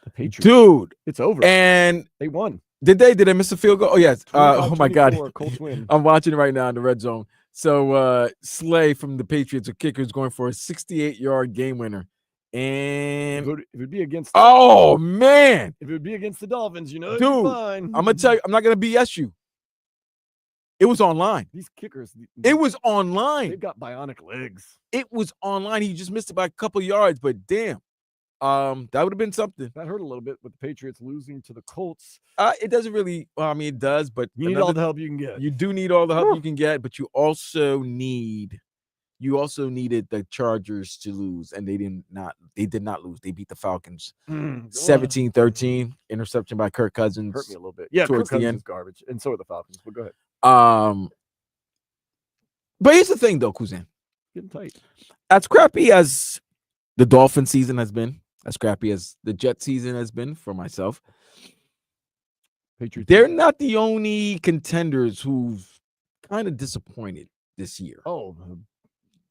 the Patriots. Dude, it's over. And they won. Did they miss a field goal? Oh, yes. Oh, my God. Colts win. I'm watching it right now in the red zone. So Slay from the Patriots, a kicker, is going for a 68-yard game winner. And if it would be against man. If it would be against the Dolphins, Dude, fine. I'm gonna tell you, I'm not gonna BS you. It was online. These kickers, it was online. They've got bionic legs. It was online. He just missed it by a couple yards, but damn. That would have been something. That hurt a little bit with the Patriots losing to the Colts. It doesn't really. Well, I mean, it does, but you need all the help you can get. You do need all the help you can get, but you also needed the Chargers to lose, and they did not lose. They beat the Falcons 17-13. Interception by Kirk Cousins. Hurt me a little bit. Yeah, towards Kirk the Cousins end. is garbage, and so are the Falcons. But go ahead. But here's the thing, though, Kuzan. Getting tight. As crappy as the Dolphin season has been, as crappy as the Jet season has been for myself, Patriots. They're not the only contenders who've kind of disappointed this year. Oh,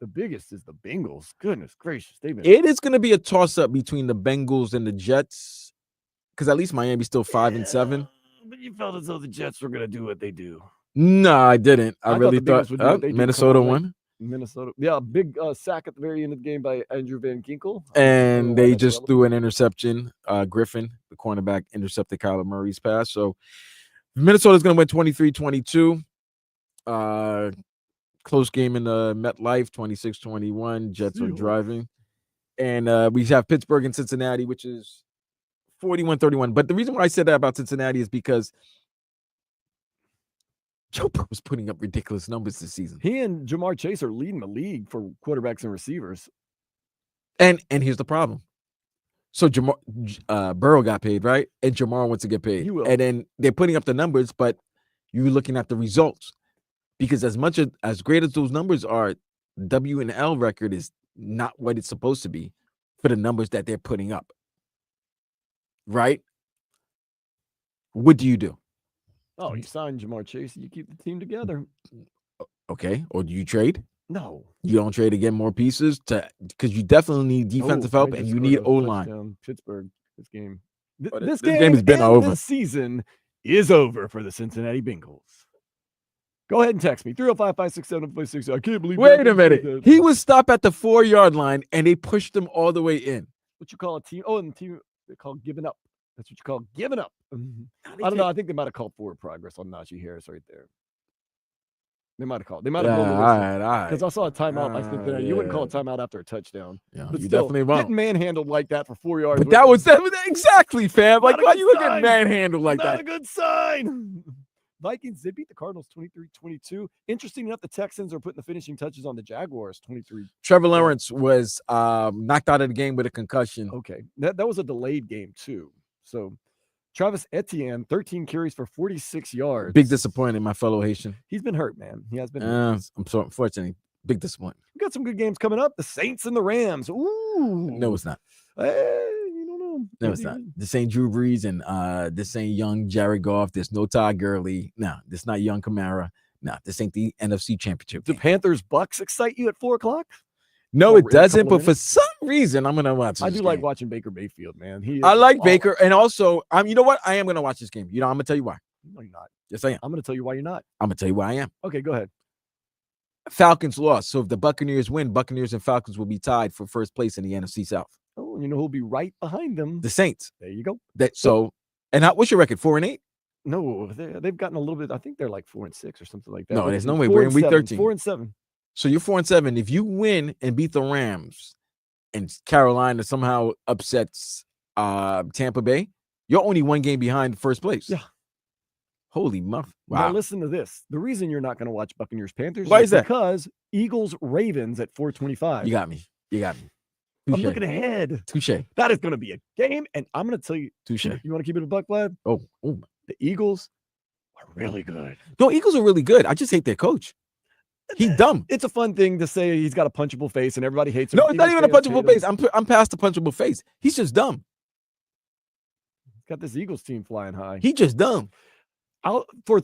the biggest is the Bengals. Goodness gracious. It is going to be a toss-up between the Bengals and the Jets, because at least Miami's still 5-7. But you felt as though the Jets were going to do what they do. No, I didn't. I really thought Minnesota won. Minnesota. Yeah, big sack at the very end of the game by Andrew Van Ginkel. And they just threw an interception. Griffin, the cornerback, intercepted Kyler Murray's pass. So Minnesota's going to win 23-22. Close game in the MetLife, 26-21. Jets are driving. And we have Pittsburgh and Cincinnati, which is 41-31. But the reason why I said that about Cincinnati is because Joe Burrow was putting up ridiculous numbers this season. He and Jamar Chase are leading the league for quarterbacks and receivers. And here's the problem. So Burrow got paid, right? And Jamar wants to get paid. And then they're putting up the numbers, but you're looking at the results. Because as great as those numbers are, W&L record is not what it's supposed to be for the numbers that they're putting up. Right? What do you do? Oh, you sign Jamar Chase, you keep the team together. Okay. Or do you trade? No. You don't trade to get more pieces because you definitely need defensive help and you need O-line. Pittsburgh, this game. This game has been over. This season is over for the Cincinnati Bengals. Go ahead and text me, 305-567-560. I can't believe. Wait a minute. He was stopped at the 4-yard line and they pushed him all the way in. What you call a team? Oh, and the team they call giving up. That's what you call giving up. I don't know. I think they might have called forward progress on Najee Harris right there. They might have called. They might have. All right. Because I saw a timeout. I think you wouldn't call a timeout after a touchdown. Yeah, but you still, definitely won't. Getting manhandled like that for 4 yards. But that was exactly, fam. Like, why you look at manhandled like that? Not a good sign. Vikings, they beat the Cardinals 23-22. Interesting enough, the Texans are putting the finishing touches on the Jaguars 23. Trevor Lawrence was knocked out of the game with a concussion. Okay. That was a delayed game, too. So Travis Etienne, 13 carries for 46 yards. Big disappointment, my fellow Haitian. He's been hurt, man. He has been hurt. I'm so unfortunately. Big disappointment. We got some good games coming up. The Saints and the Rams. Ooh. No, it's not. You don't know. No, it's not. This ain't Drew Brees and this ain't young Jared Goff. There's no Todd Gurley. No, this not young Kamara. No, this ain't the NFC Championship. The Panthers Bucks excite you at 4:00? No, it doesn't. But for some reason, I'm gonna watch. I do like watching Baker Mayfield, man. I like Baker, and also, you know what? I am gonna watch this game. You know, I'm gonna tell you why. No, you're not. Yes, I am. I'm gonna tell you why you're not. I'm gonna tell you why I am. Okay, go ahead. Falcons lost, so if the Buccaneers win, Buccaneers and Falcons will be tied for first place in the NFC South. Oh, and you know who'll be right behind them? The Saints. There you go. What's your record? 4-8? No, they've gotten a little bit. I think they're like 4-6 or something like that. No, there's no way. We're in week 13. 4-7. So you're 4-7. If you win and beat the Rams, and Carolina somehow upsets Tampa Bay, you're only one game behind first place. Yeah. Holy muff! Now Wow. listen to this. The reason you're not going to watch Buccaneers Panthers Why is that? because Eagles Ravens at 4:25. You got me. You got me. I'm Touche. looking ahead. Touche. That is going to be a game, and I'm going to tell you. Touche. You want to keep it a buck, Vlad? Oh. The Eagles are really good. No, Eagles are really good. I just hate their coach. He's dumb. It's a fun thing to say he's got a punchable face, and everybody hates him. No, it's not Eagles even a fans punchable hate him. face. I'm past the punchable face. He's just dumb. He's got this Eagles team flying high. He just dumb. For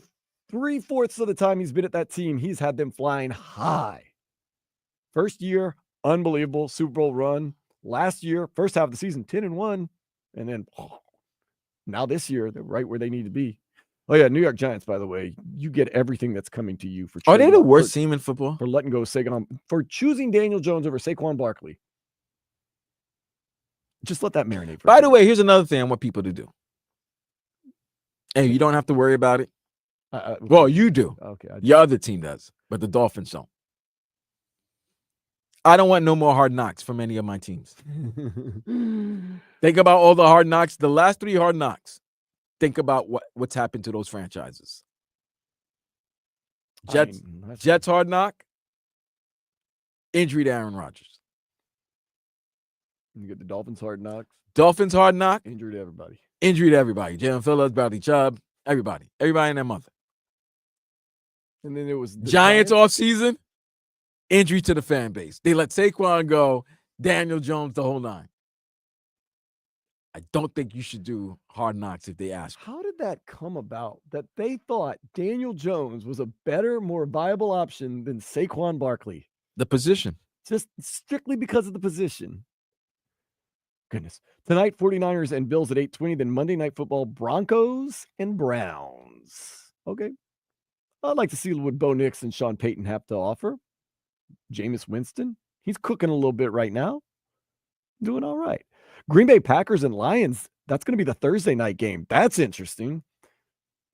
3/4 of the time he's been at that team, he's had them flying high. First year, unbelievable Super Bowl run. Last year, first half of the season, 10-1, and then now this year they're right where they need to be. Oh yeah, New York Giants. By the way, you get everything that's coming to you for. Are they the trading- worst for- team in football? for letting go of Saquon, for choosing Daniel Jones over Saquon Barkley? Just let that marinate. By the way, here's another thing I want people to do. Hey, you don't have to worry about it. Well, you do. Okay. Your other team does, but the Dolphins don't. I don't want no more hard knocks from any of my teams. Think about all the hard knocks. The last 3 hard knocks. Think about what's happened to those franchises. Jets hard knock. Injury to Aaron Rodgers. You get the Dolphins hard knocks. Dolphins hard knock. Injury to everybody. Injury to everybody. Jalen Phillips, Bradley Chubb, everybody. Everybody in their mother. And then it was the Giants off season. Injury to the fan base. They let Saquon go. Daniel Jones, the whole 9. I don't think you should do hard knocks if they ask. How did that come about that they thought Daniel Jones was a better, more viable option than Saquon Barkley? The position. Just strictly because of the position. Goodness. Tonight, 49ers and Bills at 8:20. Then Monday Night Football, Broncos and Browns. Okay. I'd like to see what Bo Nix and Sean Payton have to offer. Jameis Winston, he's cooking a little bit right now. Doing all right. Green Bay Packers and Lions, that's going to be the Thursday night game. That's interesting.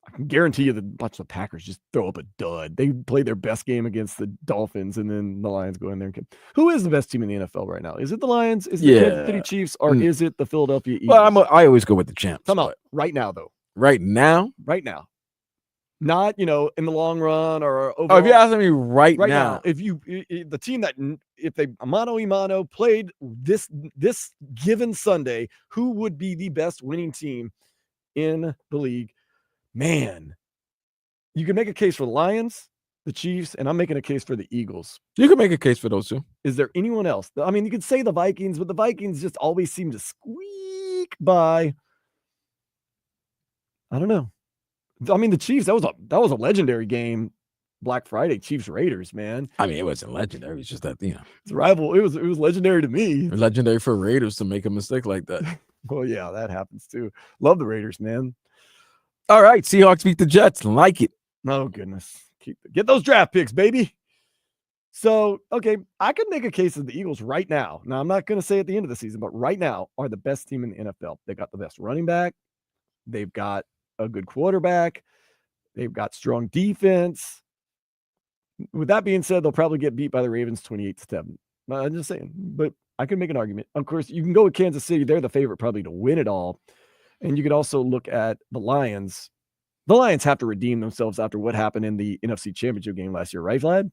I can guarantee you that a bunch of the Packers just throw up a dud. They play their best game against the Dolphins, and then the Lions go in there and get. Who is the best team in the NFL right now? Is it the Lions? Is it the Kansas City Chiefs? Or is it the Philadelphia Eagles? Well, I always go with the champs. Come on. Right now, though. Right now? Right now. Not, in the long run or overall. Oh, if you're asking me right now. If the team that if they mano a mano played this given Sunday, who would be the best winning team in the league? Man, you can make a case for the Lions, the Chiefs, and I'm making a case for the Eagles. You can make a case for those two. Is there anyone else? I mean, you could say the Vikings, but the Vikings just always seem to squeak by. I don't know. I mean, the Chiefs, that was a legendary game. Black Friday, Chiefs Raiders, man. I mean, it wasn't legendary. It's just that, it's a rival. It was legendary to me. Legendary for Raiders to make a mistake like that. Well, yeah, that happens too. Love the Raiders, man. All right, Seahawks beat the Jets. Like it. Oh goodness, get those draft picks, baby. So, okay, I could make a case of the Eagles right now. Now, I'm not going to say at the end of the season, but right now are the best team in the NFL. They got the best running back. They've got a good quarterback. They've got strong defense. With that being said, they'll probably get beat by the Ravens 28-7. I'm just saying, but I can make an argument. Of course, you can go with Kansas City. They're the favorite probably to win it all. And you could also look at the Lions. The Lions have to redeem themselves after what happened in the NFC Championship game last year, right, Vlad?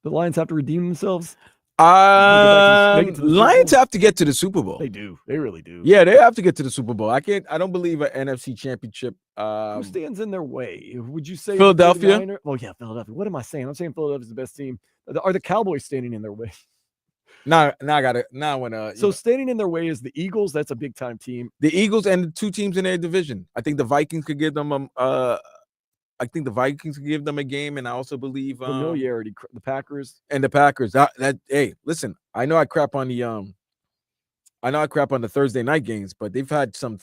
The Lions have to redeem themselves. Lions have to get to the Super Bowl. They do. They really do. Yeah, they have to get to the Super Bowl. I don't believe an NFC Championship. Who stands in their way? Would you say Philadelphia? Oh yeah, Philadelphia. What am I saying? I'm saying Philadelphia's the best team. Are the Cowboys standing in their way? So standing in their way is the Eagles. That's a big time team. The Eagles and the 2 teams in their division. I think the Vikings could give them a game, and I also believe familiarity. The Packers. Hey, listen, I know I crap on the Thursday night games, but they've had some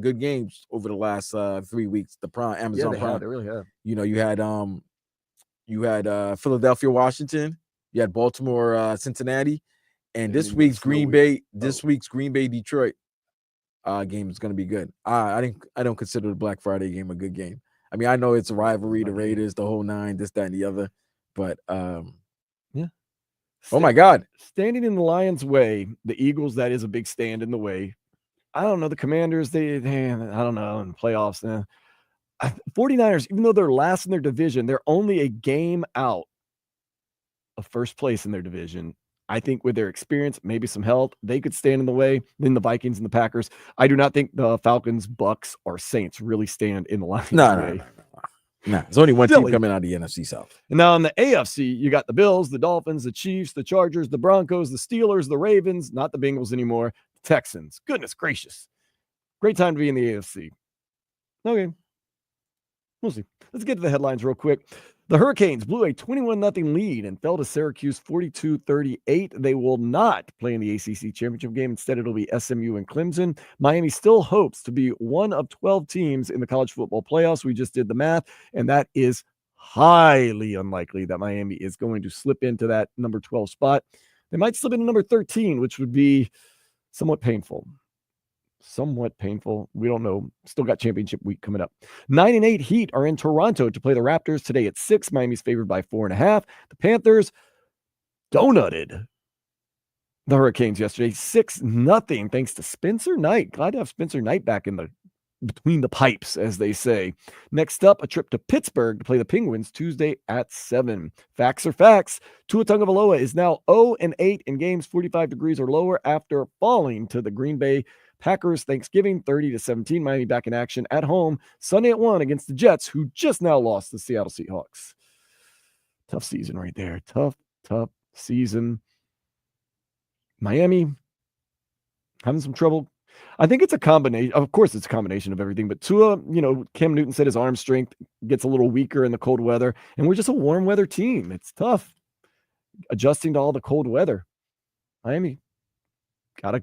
good games over the last 3 weeks. The Amazon Prime. They really have. You had Philadelphia, Washington. You had Baltimore, Cincinnati, and this week's Green Bay, Detroit game is going to be good. I don't consider the Black Friday game a good game. I mean, I know it's a rivalry, the Raiders, the whole 9, this, that, and the other, but yeah. Oh my God! Standing in the Lions' way, the Eagles. That is a big stand in the way. I don't know. The Commanders, they I don't know, in the playoffs. 49ers, even though they're last in their division, they're only a game out of first place in their division. I think with their experience, maybe some health, they could stand in the way. Then the Vikings and the Packers. I do not think the Falcons, Bucks, or Saints really stand in the Lions' way. No. There's only one Silly. team coming out of the NFC South. And now in the AFC, you got the Bills, the Dolphins, the Chiefs, the Chargers, the Broncos, the Steelers, the Ravens, not the Bengals anymore, the Texans. Goodness gracious. Great time to be in the AFC. Okay. We'll see. Let's get to the headlines real quick. The Hurricanes blew a 21-0 lead and fell to Syracuse 42-38. They will not play in the ACC championship game. Instead, it'll be SMU and Clemson. Miami still hopes to be one of 12 teams in the college football playoffs. We just did the math, and that is highly unlikely that Miami is going to slip into that number 12 spot. They might slip into number 13, which would be somewhat painful. We don't know. Still got championship week coming up. 9-8 Heat are in Toronto to play the Raptors today at 6. Miami's favored by 4.5. The Panthers donutted the Hurricanes yesterday 6-0 thanks to Spencer Knight. Glad to have Spencer Knight back in the between the pipes, as they say. Next up, a trip to Pittsburgh to play the Penguins Tuesday at 7. Facts are facts. Tua Tagovailoa is now 0-8 in games 45 degrees or lower after falling to the Green Bay Packers Thanksgiving 30-17. Miami back in action at home Sunday at 1 against the Jets, who just now lost the Seattle Seahawks. Tough season right there. Tough season. Miami having some trouble. I think it's a combination. Of course, it's a combination of everything. But Tua, Cam Newton said his arm strength gets a little weaker in the cold weather. And we're just a warm weather team. It's tough adjusting to all the cold weather. Miami got to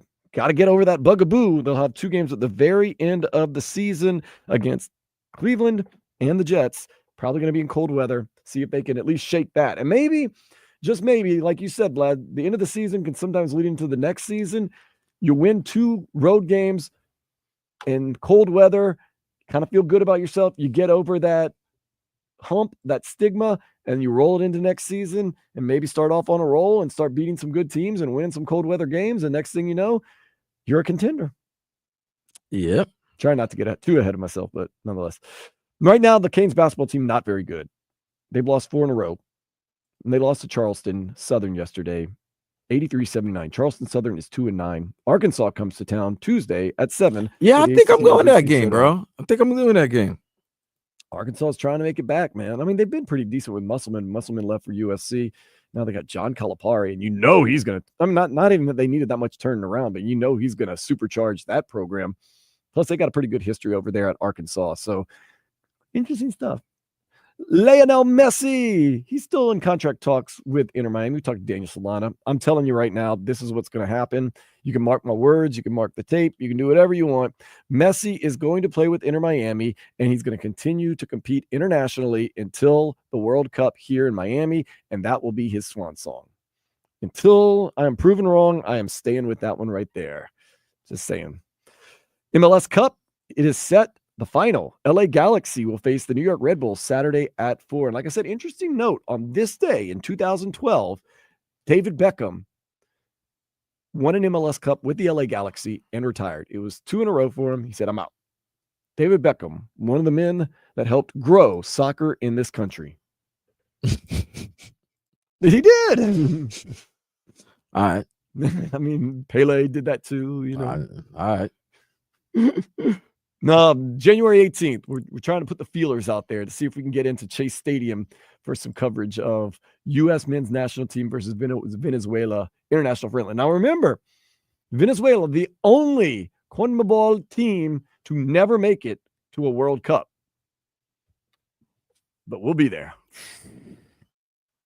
get over that bugaboo. They'll have 2 games at the very end of the season against Cleveland and the Jets. Probably going to be in cold weather. See if they can at least shake that. And maybe, just maybe, like you said, Vlad, the end of the season can sometimes lead into the next season. You win 2 road games in cold weather, kind of feel good about yourself. You get over that hump, that stigma, and you roll it into next season and maybe start off on a roll and start beating some good teams and winning some cold weather games. And next thing you know, you're a contender. Yep. Try not to get too ahead of myself, but nonetheless. Right now, the Canes basketball team, not very good. They've lost 4 in a row. And they lost to Charleston Southern yesterday, 83-79. Charleston Southern is 2-9. Arkansas comes to town Tuesday at 7. Yeah, I think I'm going to that game, bro. I think I'm doing that game. Arkansas is trying to make it back, man. I mean, they've been pretty decent with Musselman. Musselman left for USC. Now they got John Calipari, and he's going to – I mean, not even that they needed that much turning around, but he's going to supercharge that program. Plus, they got a pretty good history over there at Arkansas. So, interesting stuff. Lionel Messi, he's still in contract talks with Inter Miami. We talked to Daniel Solana. I'm telling you right now, this is what's going to happen. You can mark my words. You can mark the tape. You can do whatever you want. Messi is going to play with Inter Miami, and he's going to continue to compete internationally until the World Cup here in Miami, and that will be his swan song. Until I am proven wrong, I am staying with that one right there. Just saying. MLS Cup, it is set. The final, LA Galaxy will face the New York Red Bulls Saturday at 4. And like I said, interesting note, on this day in 2012, David Beckham won an MLS Cup with the LA Galaxy and retired. It was 2 in a row for him. He said, I'm out. David Beckham, one of the men that helped grow soccer in this country. He did. All right. I mean, Pele did that too, All right. No, January 18th, we're trying to put the feelers out there to see if we can get into Chase Stadium for some coverage of U.S. men's national team versus Venezuela international friendly. Now, remember, Venezuela, the only CONMEBOL team to never make it to a World Cup. But we'll be there.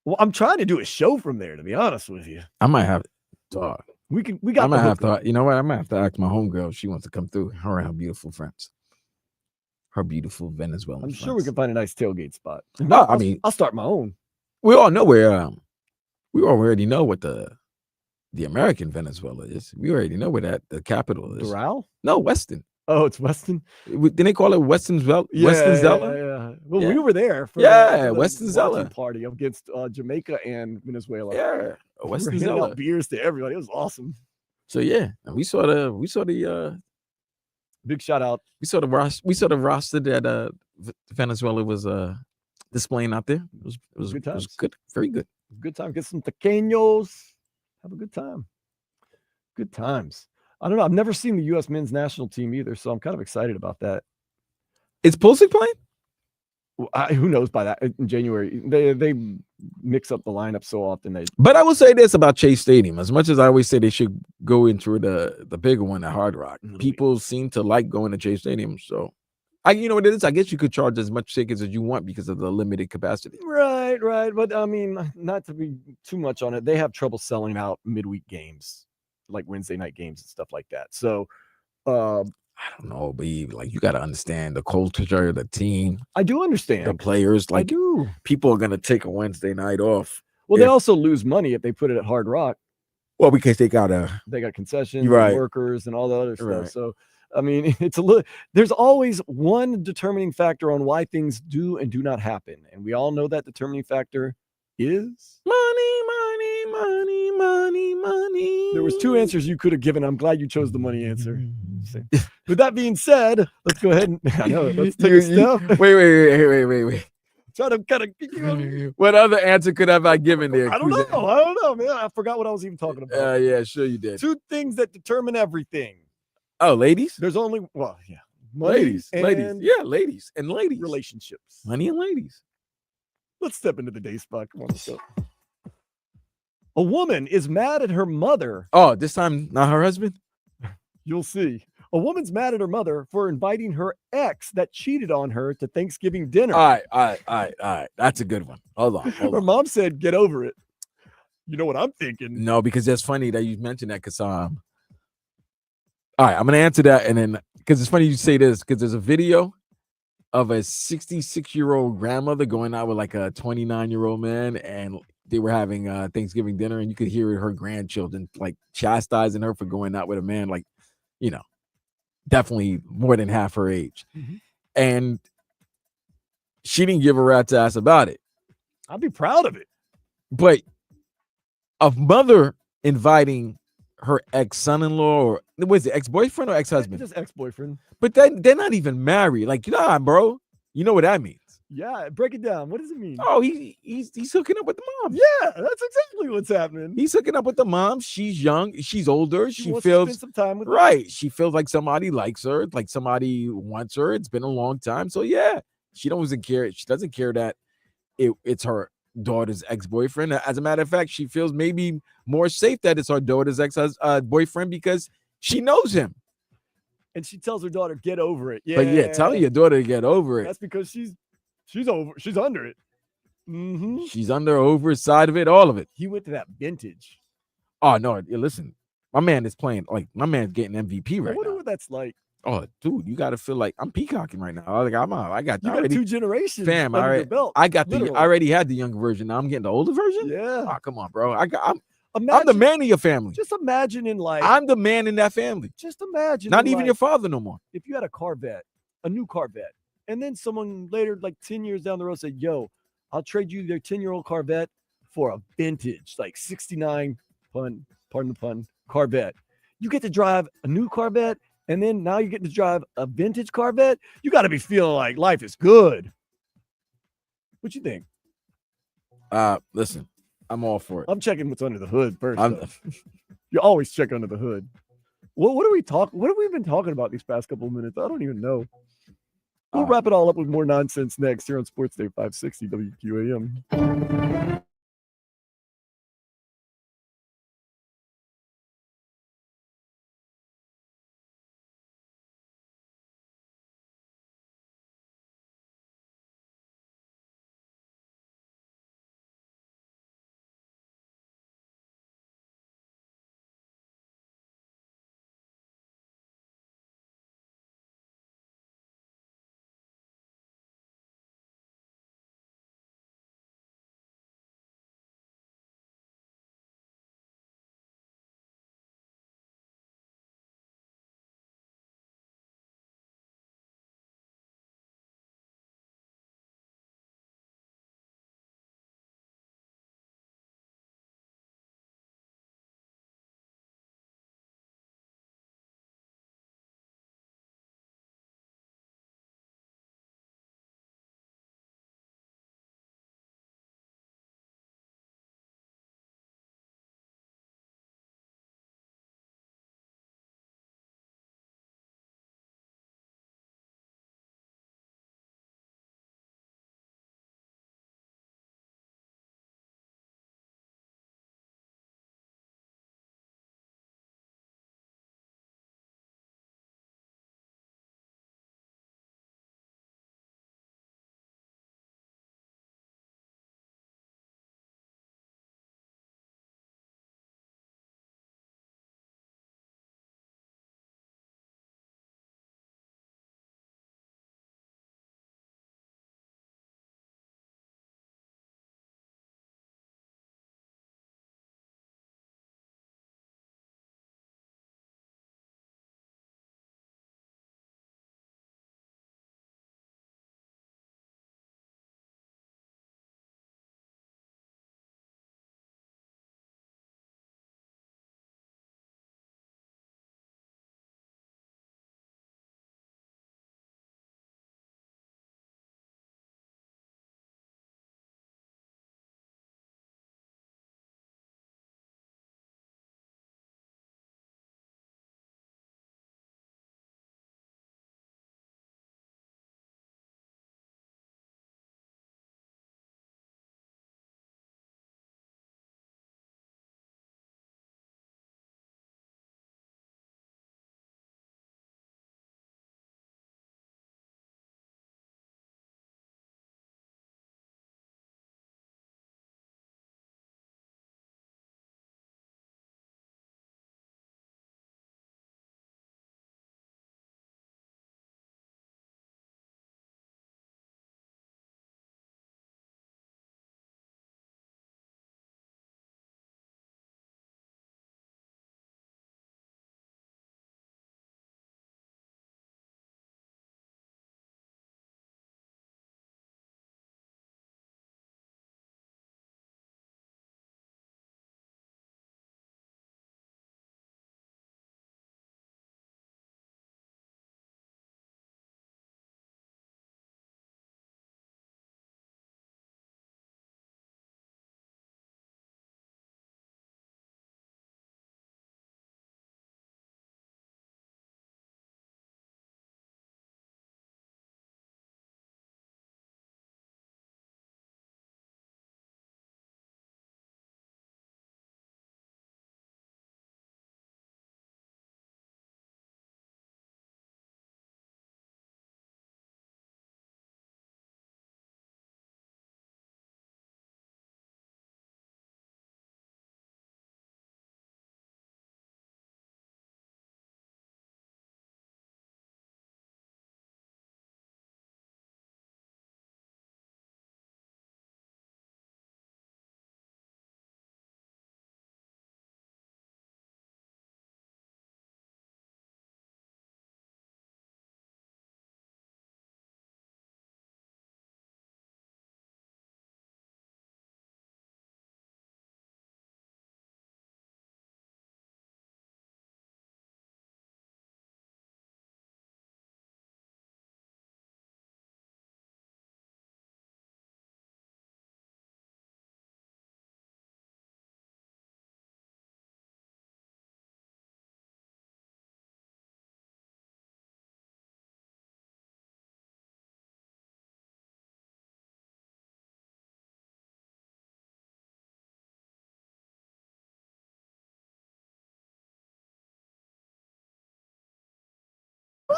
Well, I'm trying to do a show from there, to be honest with you. I might have dog. I might have to, you know what? I might have to ask my homegirl if she wants to come through. Her and her beautiful friends. Her beautiful Venezuelan I'm friends. sure we can find a nice tailgate spot. No, I mean, I'll start my own. We all know where. We already know what the American Venezuela is. We already know where the capital is. Doral? No, Weston. Oh, it's Weston. Didn't they call it Weston Zella? Yeah, Weston Zella? Yeah. Well, Yeah. we were there for the Weston Zella watching party against Jamaica and Venezuela. Yeah, We Weston were handing Zella. out beers to everybody. It was awesome. So yeah, and we saw the Big shout out. We saw the roster that Venezuela was displaying out there. It was Good It was times. good, very good. Good time. Get some tequeños. Have a good time. Good times. I don't know. I've never seen the U.S. men's national team either, so I'm kind of excited about that. Is Pulisic playing? Who knows by that in January? They mix up the lineup so often. But I will say this about Chase Stadium: as much as I always say they should go into the bigger one at Hard Rock, people seem to like going to Chase Stadium. So, you know what it is? I guess you could charge as much tickets as you want because of the limited capacity. Right. But I mean, not to be too much on it, they have trouble selling out midweek games, like Wednesday night games and stuff like that. So, I don't know, but you got to understand the culture of the team. I do understand the players. I do. People are gonna take a Wednesday night off. Well, they also lose money if they put it at Hard Rock. Well, because they got concessions, right. and workers, and all the other stuff. Right. So, I mean, it's a little. There's always one determining factor on why things do and do not happen, and we all know that determining factor is money. There was two answers you could have given. I'm glad you chose the money answer. With that being said, let's go ahead and I know. Let's take a step. Wait. Try to kind of. What other answer could have I given there? I don't know, man. I forgot what I was even talking about. Yeah, sure you did. Two things that determine everything. Oh, ladies. There's only ladies, and ladies and ladies relationships. Money and ladies. Let's step into the day spot. Come on, let's go. A woman is mad at her mother. Oh, this time not her husband? You'll see. A woman's mad at her mother for inviting her ex that cheated on her to Thanksgiving dinner. All right. That's a good one. Hold on. Her mom said, "Get over it." You know what I'm thinking? No, because that's funny that you mentioned that. Because all right, I'm gonna answer that, and then because it's funny you say this because there's a video of a 66-year-old grandmother going out with like a 29-year-old man, and they were having Thanksgiving dinner, and you could hear her grandchildren like chastising her for going out with a man like, definitely more than half her age. Mm-hmm. And she didn't give a rat's ass about it. I'd be proud of it. But a mother inviting her ex-son-in-law, or was it ex-boyfriend or ex-husband? Just ex-boyfriend. But they're not even married. Like, bro. You know what that means. Yeah, break it down. What does it mean? Oh, he's hooking up with the mom. Yeah, that's exactly what's happening. He's hooking up with the mom. She's young. She's older. She wants feels to spend some time with right. She feels like somebody likes her, like somebody wants her. It's been a long time. So yeah, she doesn't care. She doesn't care that it's her daughter's ex-boyfriend. As a matter of fact, she feels maybe more safe that it's her daughter's ex-boyfriend because she knows him. And she tells her daughter, "Get over it." Yeah, but yeah, tell your daughter to get over it. That's because she's under it. Mm-hmm. She's over side of it, all of it. He went to that vintage. Oh no! Listen, my man is playing like my man's getting MVP right I wonder now. what that's like. Oh, dude, you got to feel like I'm peacocking right now. Like I got You got 2 generations fam. under your belt. I got literally. I already had the younger version. Now I'm getting the older version. Yeah. Oh, come on, bro. I'm the man of your family. Just imagine in life. I'm the man in that family. Just imagine. Not even your father no more. If you had a Corvette, a new Corvette, and then someone later, like 10 years down the road, said, "Yo, I'll trade you their 10-year-old Corvette for a vintage, like 69, pardon the pun, Corvette." You get to drive a new Corvette, and then now you get to drive a vintage Corvette. You got to be feeling like life is good. What you think? Listen, I'm all for it. I'm checking what's under the hood first. You always check under the hood. What are we talking? What have we been talking about these past couple of minutes? I don't even know. We'll wrap it all up with more nonsense next here on Sports Day 560 WQAM.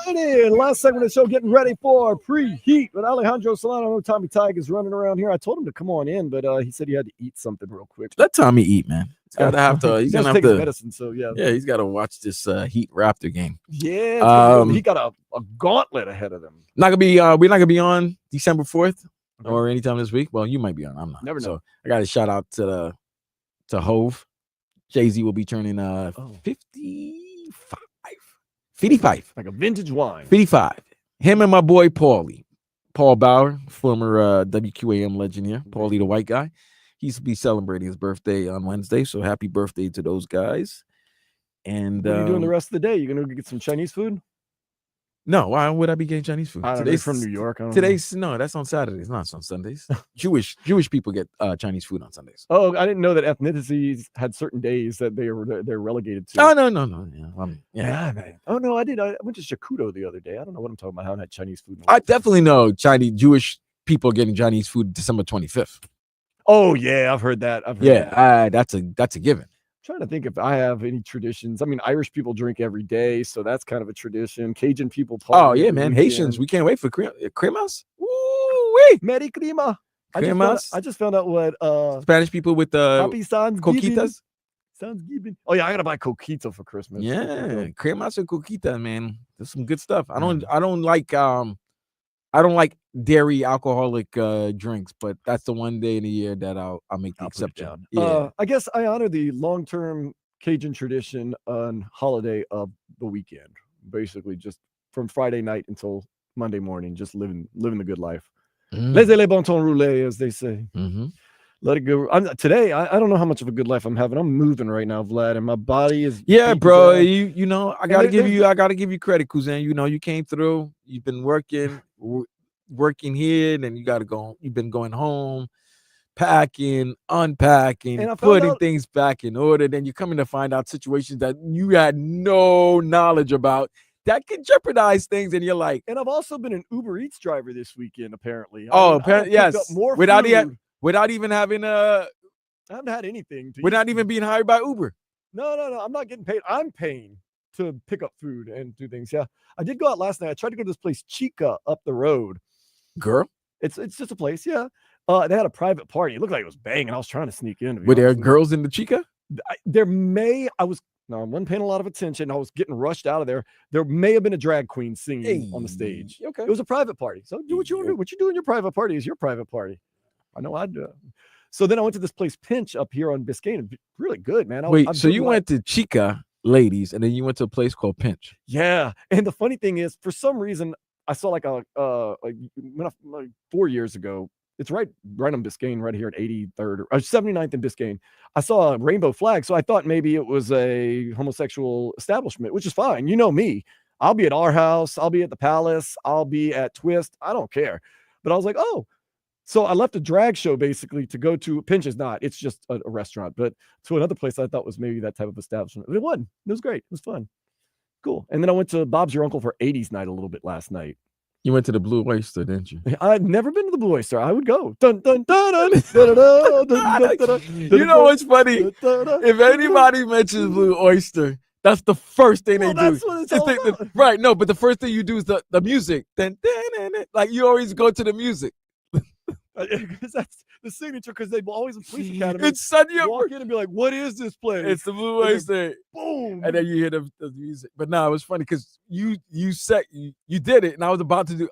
Alrighty, last segment of the show, getting ready for pre-heat with Alejandro Solano. I know Tommy Tig is running around here. I told him to come on in, but he said he had to eat something real quick. Let Tommy eat, man. He's gotta have to. He's he gonna has to have take his to. medicine, so yeah. Yeah, he's got to watch this Heat Raptor game. Yeah, he got a gauntlet ahead of him. Not gonna be. We're not gonna be on December 4th or anytime this week. Well, you might be on. I'm not. Never know. So I got a shout out to Hove. Jay-Z will be turning 55. Like a vintage wine. 55. Him and my boy Paul Bauer, former WQAM legend here. Paulie, the white guy. He's to be celebrating his birthday on Wednesday. So happy birthday to those guys. And what are you doing the rest of the day? You gonna get some Chinese food? No, why would I be getting Chinese food? Today's from New York. No, that's on Saturdays, not on Sundays. Jewish people get Chinese food on Sundays. Oh, I didn't know that ethnicities had certain days that they're relegated to. Oh no. Yeah, man. Oh no, I did. I went to Shakudo the other day. I don't know what I'm talking about. I haven't had Chinese food. I definitely know Jewish people getting Chinese food December 25th. Oh yeah, I've heard that. That's a given. Trying to think if I have any traditions. I mean, Irish people drink every day, so that's kind of a tradition. Cajun people. Oh yeah, man. Haitians, we can't wait for cremas. Woo-wee! Merry crema. I just found out what Spanish people with coquitas. Thanksgiving. Oh yeah, I gotta buy coquito for Christmas. Yeah, cremas and coquita, man. There's some good stuff. I don't like dairy alcoholic drinks, but that's the one day in the year that I'll make the exception. Yeah. I guess I honor the long-term Cajun tradition on holiday of the weekend. Basically, just from Friday night until Monday morning, just living the good life. Laissez les bon temps rouler, as they say. Let it go. Today, I don't know how much of a good life I'm having. I'm moving right now, Vlad, and my body is. Yeah, bro. You know, I gotta give you credit, cousin. You know, you came through. You've been working here, and then you've been going home, packing, unpacking, putting things back in order. Then you're coming to find out situations that you had no knowledge about that can jeopardize things, and you're like. And I've also been an Uber Eats driver this weekend, apparently. Yes. Without even having I haven't had anything. We're not even being hired by Uber. No. I'm not getting paid. I'm paying to pick up food and do things. Yeah, I did go out last night. I tried to go to this place, Chica, up the road. Girl, it's just a place. Yeah, they had a private party. It looked like it was banging. I was trying to sneak in. Were there girls in the Chica? I wasn't paying a lot of attention. I was getting rushed out of there. There may have been a drag queen singing on the stage. Okay, it was a private party. So do what you want to do. What you do in your private party is your private party. I know I'd do it. So then I went to this place, Pinch, up here on Biscayne. Really good, man. So you went to Chica, ladies, and then you went to a place called Pinch. Yeah, and the funny thing is, for some reason, I saw like 4 years ago. It's right on Biscayne, right here at 83rd or 79th and Biscayne. I saw a rainbow flag, so I thought maybe it was a homosexual establishment, which is fine. You know me. I'll be at our house. I'll be at the Palace. I'll be at Twist. I don't care. But I was like, oh. So I left a drag show basically to go to. Pinch is not. It's just a restaurant, but to another place I thought was maybe that type of establishment. It wasn't. It was great. It was fun. Cool. And then I went to Bob's Your Uncle for 80s night a little bit last night. You went to the Blue Oyster, didn't you? I'd never been to the Blue Oyster. I would go. Dun, dun, dun, dun, dun, dun, dun, dun, you know what's funny? If anybody mentions Blue Oyster, that's the first thing they do. That's what it's all about. Right. No, but the first thing you do is the music. Then, like you always go to the music. Because that's the signature. Because they always in police academy. It's Sunday. Walk in and be like, "What is this place?" It's the Blue Oyster. Boom. And then you hear the music. But no, it was funny because you did it, and I was about to do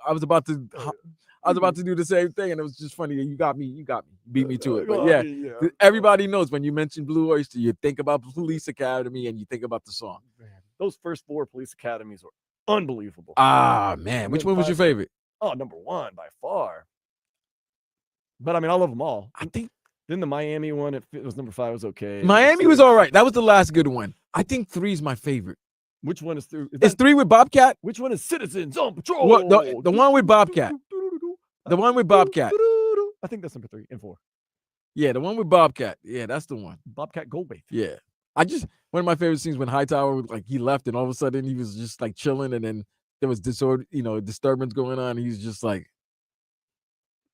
the same thing, and it was just funny. You got me, beat me to it. But yeah, everybody knows when you mention Blue Oyster, you think about Police Academy and you think about the song. Man, those first 4 police academies were unbelievable. Ah, man, which one was your favorite? Oh, number 1 by far. But I mean, I love them all. I think then the Miami one, it was number 5, was okay. Miami was all right. That was the last good one. I think 3 is my favorite. Which one is 3? It's 3 with Bobcat. Which one is Citizens on Patrol? What, the one with Bobcat. The one with Bobcat. I think that's number 3 and 4. Yeah, the one with Bobcat. Yeah, that's the one. Bobcat Goldthwait. Yeah. One of my favorite scenes when Hightower, like he left and all of a sudden he was just like chilling and then there was disturbance going on. He's just like,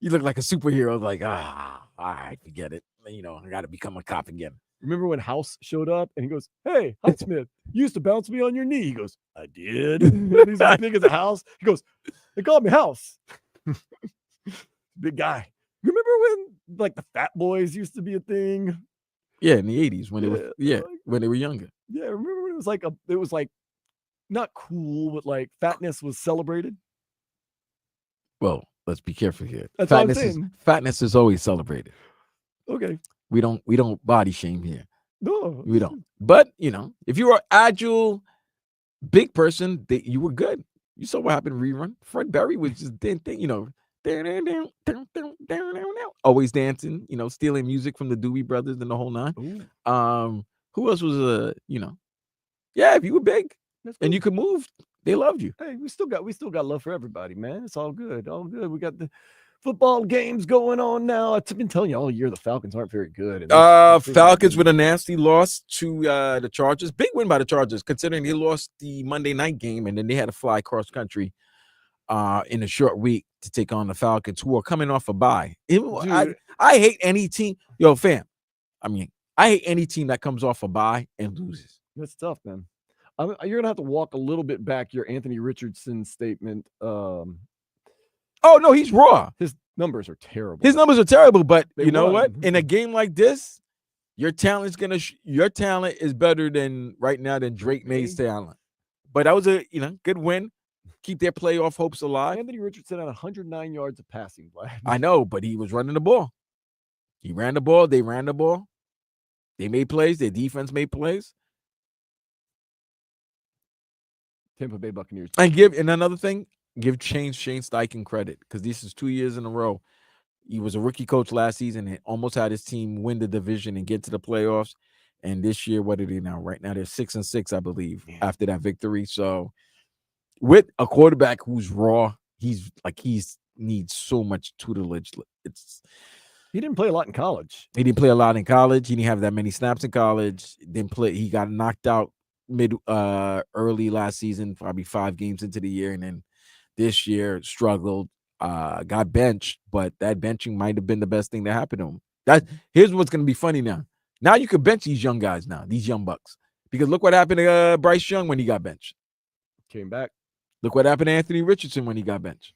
you look like a superhero. Like, all right, forget it. I got to become a cop again. Remember when House showed up and he goes, "Hey, Highsmith, you used to bounce me on your knee." He goes, "I did." He's like, niggas a House. He goes, "They called me House." Big guy. Remember when like the Fat Boys used to be a thing? Yeah, in the 80s when when they were younger. Yeah, remember when it was like not cool, but like fatness was celebrated? Well, let's be careful here. That's what I'm saying. Fatness is always celebrated. Okay. We don't body shame here. No, we don't. But if you were an agile, big person, you were good. You saw what happened in Rerun. Fred Berry was just always dancing, stealing music from the Dewey Brothers and the whole nine. Who else was yeah, if you were big and you could move, they loved you. Hey, we still got love for everybody, man. It's all good. All good. We got the football games going on now. I've been telling you all year the Falcons aren't very good. Falcons with a nasty loss to the Chargers. Big win by the Chargers, considering they lost the Monday night game and then they had to fly cross country in a short week to take on the Falcons, who are coming off a bye. I hate any team. Yo, fam. I hate any team that comes off a bye and loses. That's tough, man. You're gonna have to walk a little bit back your Anthony Richardson statement. Oh no, he's raw. His numbers are terrible. But They you know won. what? In a game like this, your talent is better than right now than Drake May's talent. But that was a good win. Keep their playoff hopes alive. Anthony Richardson had 109 yards of passing. I know, but he was running the ball. He ran the ball. They ran the ball. They made plays. Their defense made plays. Tampa Bay Buccaneers. And another thing, give Shane Steichen credit, because this is 2 years in a row. He was a rookie coach last season and almost had his team win the division and get to the playoffs. And this year, what are they now? Right now, they're 6-6, I believe, after that victory. So with a quarterback who's raw, he needs so much tutelage. He didn't play a lot in college. He didn't have that many snaps in college. He got knocked out early last season, probably 5 games into the year, and then this year struggled, got benched, but that benching might have been the best thing that happened to him. Here's what's going to be funny now. Now you can bench these young guys now, these young bucks, because look what happened to Bryce Young when he got benched. Came back. Look what happened to Anthony Richardson when he got benched.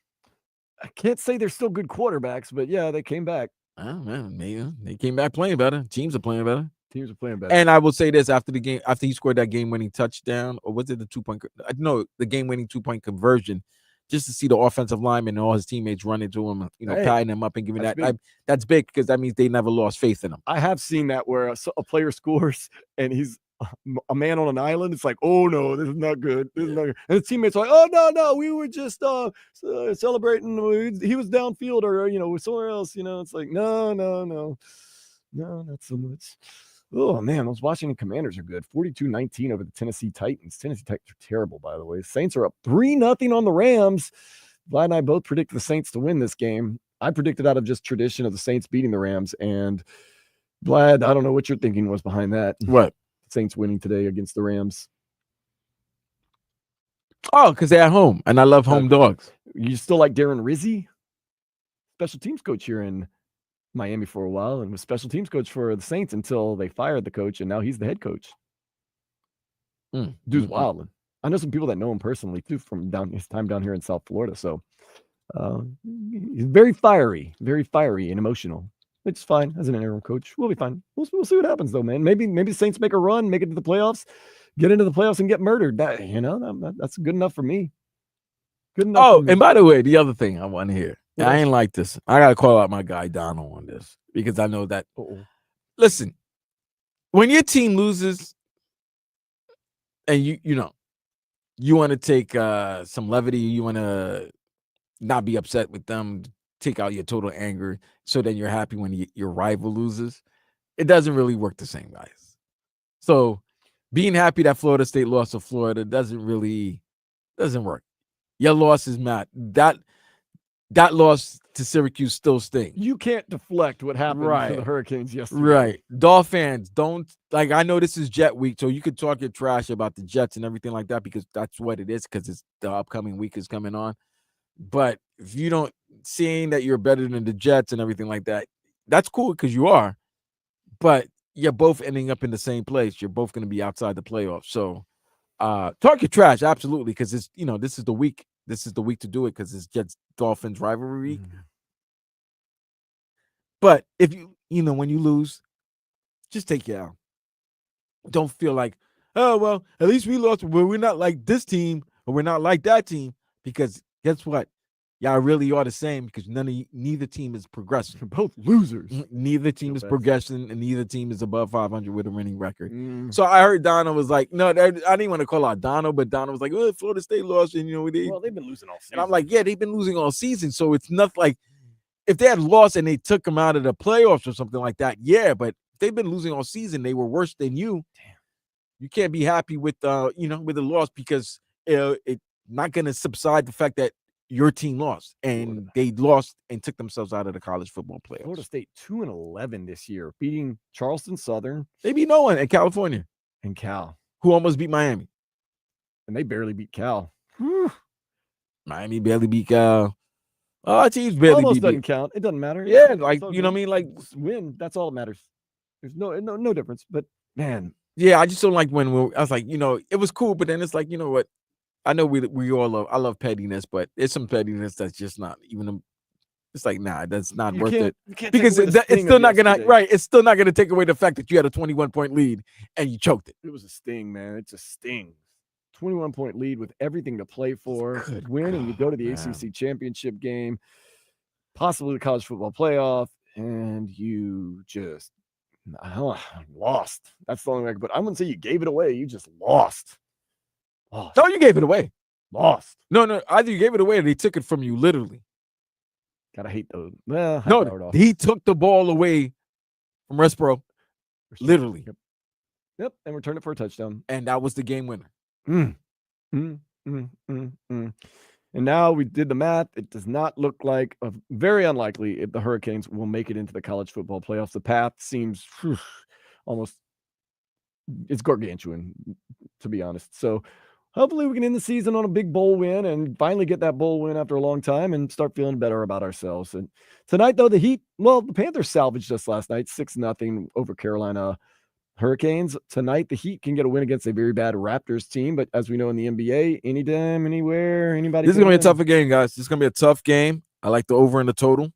I can't say they're still good quarterbacks, but yeah, they came back. Oh man, they came back playing better. Teams are playing better. And I will say this, after the game, after he scored that game-winning touchdown, or was it the 2-point? No, the game-winning 2-point conversion, just to see the offensive lineman and all his teammates run into him, patting him up and giving that's big, because that means they never lost faith in him. I have seen that where a player scores and he's a man on an island. It's like, oh no, this is not good. This is not good. And his teammates are like, oh no, we were just celebrating. He was downfield or somewhere else. It's like no, not so much. Oh man, those Washington Commanders are good. 42-19 over the Tennessee Titans. Tennessee Titans are terrible, by the way. Saints are up 3-0 on the Rams. Vlad and I both predicted the Saints to win this game. I predicted out of just tradition of the Saints beating the Rams. And Vlad, I don't know what your thinking was behind that. What? Saints winning today against the Rams. Oh, because they're at home, and I love home dogs. You still like Darren Rizzi? Special teams coach here in Miami for a while, and was special teams coach for the Saints until they fired the coach, and now he's the head coach. Dude's wild. I know some people that know him personally too from his time down here in South Florida. So he's very fiery and emotional. It's fine as an interim coach. We'll be fine. We'll see what happens though, man. Maybe the Saints make a run, make it to the playoffs, get into the playoffs, and get murdered. That's good enough for me. Good enough. Oh, and by the way, the other thing I want to hear. Yeah. I ain't like this. I gotta call out my guy Donald on this, because I know that. Listen, when your team loses, and you want to take some levity, you want to not be upset with them, take out your total anger, so then you're happy when your rival loses. It doesn't really work the same, guys. So being happy that Florida State lost to Florida doesn't work. Your loss is mad. That loss to Syracuse still stings. You can't deflect what happened to the Hurricanes yesterday. Right. Dolphins fans, don't, I know this is Jet week, so you could talk your trash about the Jets and everything like that, because that's what it is, because it's the upcoming week is coming on. But if you don't, seeing that you're better than the Jets and everything like that, that's cool, because you are. But you're both ending up in the same place. You're both going to be outside the playoffs. So talk your trash, absolutely, because it's this is the week. This is the week to do it because it's Jets Dolphins rivalry week. But if when you lose, just take it out. Don't feel like, oh well, at least we lost. Well, we're not like this team or we're not like that team, because guess what? Y'all really are the same, because neither team is progressing. They're both losers. Neither team Feel is bad. progressing, and neither team is above 500 with a winning record. So I heard Donna was like, no, I didn't want to call out Donna, but Donna was like, well, Florida State lost, and Well, they've been losing all season. and I'm like, yeah, they've been losing all season. So it's not like if they had lost and they took them out of the playoffs or something like that, yeah. But if they've been losing all season, they were worse than you. Damn. You can't be happy with with the loss, because it's not going to subside the fact that your team lost, and they lost and took themselves out of the college football playoffs. Florida State 2-11 this year, beating Charleston Southern. They beat no one in California. And Cal, who almost beat Miami. And they barely beat Cal. Whew. Miami barely beat Cal. Our teams barely Almost beat. doesn't count. It doesn't matter. Yeah, like So you know what I mean? Like win. That's all that matters. There's no difference. But man, yeah, I just don't like when I was like, it was cool, but then it's like, you know what? I know we all love. I love pettiness, but it's some pettiness that's just not even. It's like, nah, that's not worth it, because it's still not gonna It's still not gonna take away the fact that you had a 21-point lead and you choked it. It was a sting, man. It's a sting. 21-point lead with everything to play for. Win and you go to the ACC championship game, possibly the college football playoff, and you just lost. That's the only way. But I wouldn't say you gave it away. You just lost. No, you gave it away. Lost. No. Either you gave it away or they took it from you, literally. Gotta hate those. Well, no, he took the ball away from Respro, literally. Yep, and returned it for a touchdown. And that was the game winner. And now we did the math. It does not look like, very unlikely, if the Hurricanes will make it into the college football playoffs. The path seems almost, it's gargantuan, to be honest. So hopefully we can end the season on a big bowl win and finally get that bowl win after a long time and start feeling better about ourselves. And tonight, though, the Panthers salvaged us last night, 6-0 over Carolina Hurricanes. Tonight, the Heat can get a win against a very bad Raptors team, but as we know in the NBA, anytime, anywhere, anybody. This is gonna be a tougher game, guys. This is gonna be a tough game. I like the over and the total.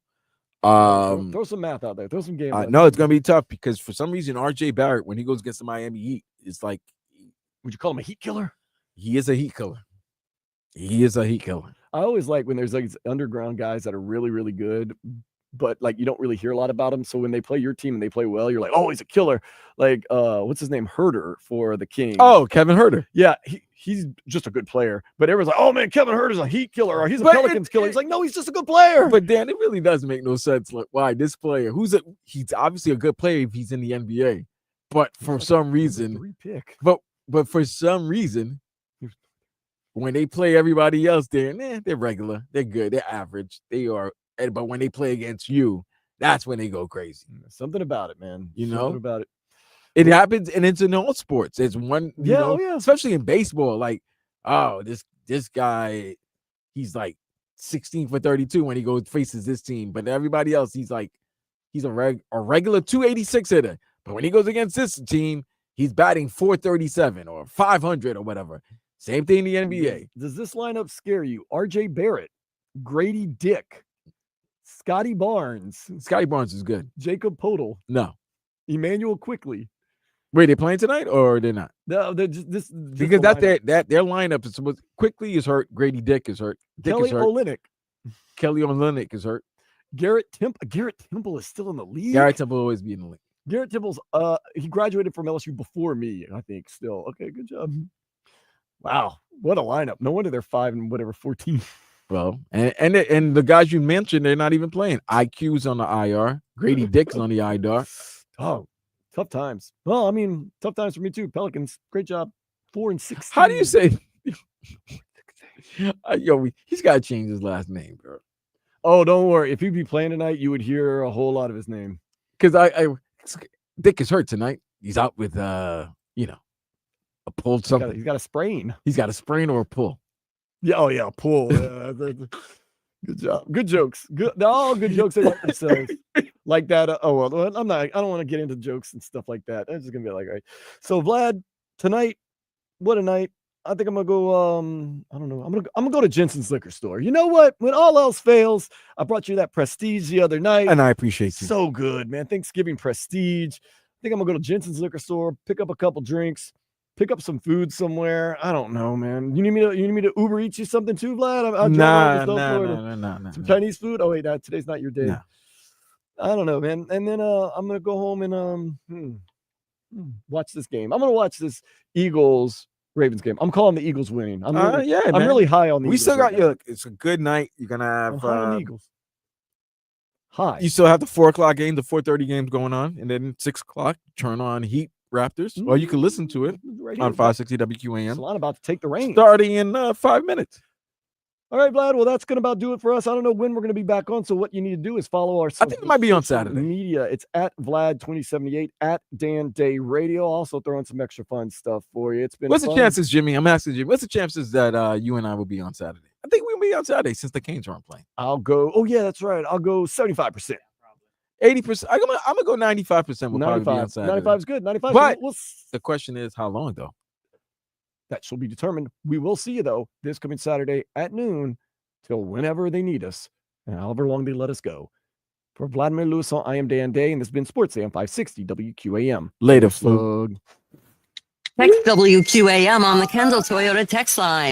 Throw some math out there. Throw some games. No, it's gonna be tough because for some reason, RJ Barrett, when he goes against the Miami Heat, it's like, would you call him a Heat killer? He is a Heat killer. He is a Heat killer. I always like when there's like these underground guys that are really, really good, but like you don't really hear a lot about them. So when they play your team and they play well, you're like, oh, he's a killer. Like what's his name? Herter for the Kings. Oh, Kevin Herter. Yeah, he's just a good player. But everyone's like, oh man, Kevin Herter's a Heat killer, or he's a Pelicans killer. He's like, no, he's just a good player. But Dan, it really does make no sense. Like, why this player, he's obviously a good player if he's in the NBA, but for some reason, but for some reason, when they play everybody else, they're regular, they're good, they're average, they are. But when they play against you, that's when they go crazy. Something about it, man. You know Something about it. It happens, and it's in all sports. It's one, yeah, especially in baseball. Like, oh, this guy, he's like 16 for 32 when he goes faces this team, but everybody else, he's a regular 286 hitter. But when he goes against this team, he's batting 437 or 500 or whatever. Same thing in the NBA. Does this lineup scare you? RJ Barrett, Grady Dick, Scotty Barnes. Scotty Barnes is good. Jacob Podol. No. Emmanuel Quickly. Wait, they're playing tonight or they're not? No, they're just because that's their lineup is supposed. Quickly is hurt. Grady Dick is hurt. Kelly Olynyk. Kelly Olynyk is hurt. Garrett Temple is still in the league. Garrett Temple will always be in the league. Garrett Temple's he graduated from LSU before me, I think. Still, okay, good job. Wow, what a lineup! No wonder they're 5-14. Well, and the guys you mentioned, they're not even playing. IQ's on the IR. Grady Dick's on the IR. Oh, tough times. Well, I mean, tough times for me too. Pelicans, great job. 4-16. How do you say? He's got to change his last name, bro. Oh, don't worry. If he'd be playing tonight, you would hear a whole lot of his name. Because Dick is hurt tonight. He's out with a pulled something. He's got a sprain. He's got a sprain or a pull. Yeah. Oh yeah, pull. Good job. Good jokes. Good. All good jokes. They like themselves. like that. Oh well, I'm not. I don't want to get into jokes and stuff like that. It's just gonna be like, all right. So Vlad, tonight, what a night. I think I'm gonna go. I don't know. I'm gonna go to Jensen's liquor store. You know what? When all else fails, I brought you that Prestige the other night. And I appreciate you. So good, man. Thanksgiving Prestige. I think I'm gonna go to Jensen's liquor store, pick up a couple drinks, pick up some food somewhere. I don't know, man. You need me to Uber Eats you something too, Vlad? I'll drive over to South Florida. Some Chinese food. Oh wait, today's not your day. No. I don't know, man. And then I'm gonna go home and watch this game. I'm gonna watch this Eagles Ravens game. I'm calling the Eagles winning. I'm really high on the We Eagles. still got right now. it's a good night. You're gonna have I'm high on the Eagles. High. You still have the 4:00 game, the 4:30 games going on, and then 6:00 turn on Heat Raptors. Or you can listen to it Right on here. 560 WQAM. Salon about to take the reins. Starting in 5 minutes. All right, Vlad. Well, that's going to about do it for us. I don't know when we're going to be back on. So what you need to do is follow our I think it might be on Saturday. media. It's at Vlad2078 at Dan Day Radio. I'll also throw in some extra fun stuff for you. It's been What's fun. the chances, Jimmy? I'm asking Jimmy. What's the chances that you and I will be on Saturday? I think we'll be on Saturday since the Canes aren't playing. I'll go. Oh yeah, that's right. I'll go 75%. 80%. I'm gonna go 95%. We'll probably be on Saturday. 95 is good. 95. But We'll the question is, how long though? that shall be determined. We will see you though this coming Saturday at noon till whenever they need us and however long they let us go. For Vladimir Luison, I am Dan Day, and this has been Sports Day on 560 WQAM. Later, Flug. Text WQAM on the Kendall Toyota text line.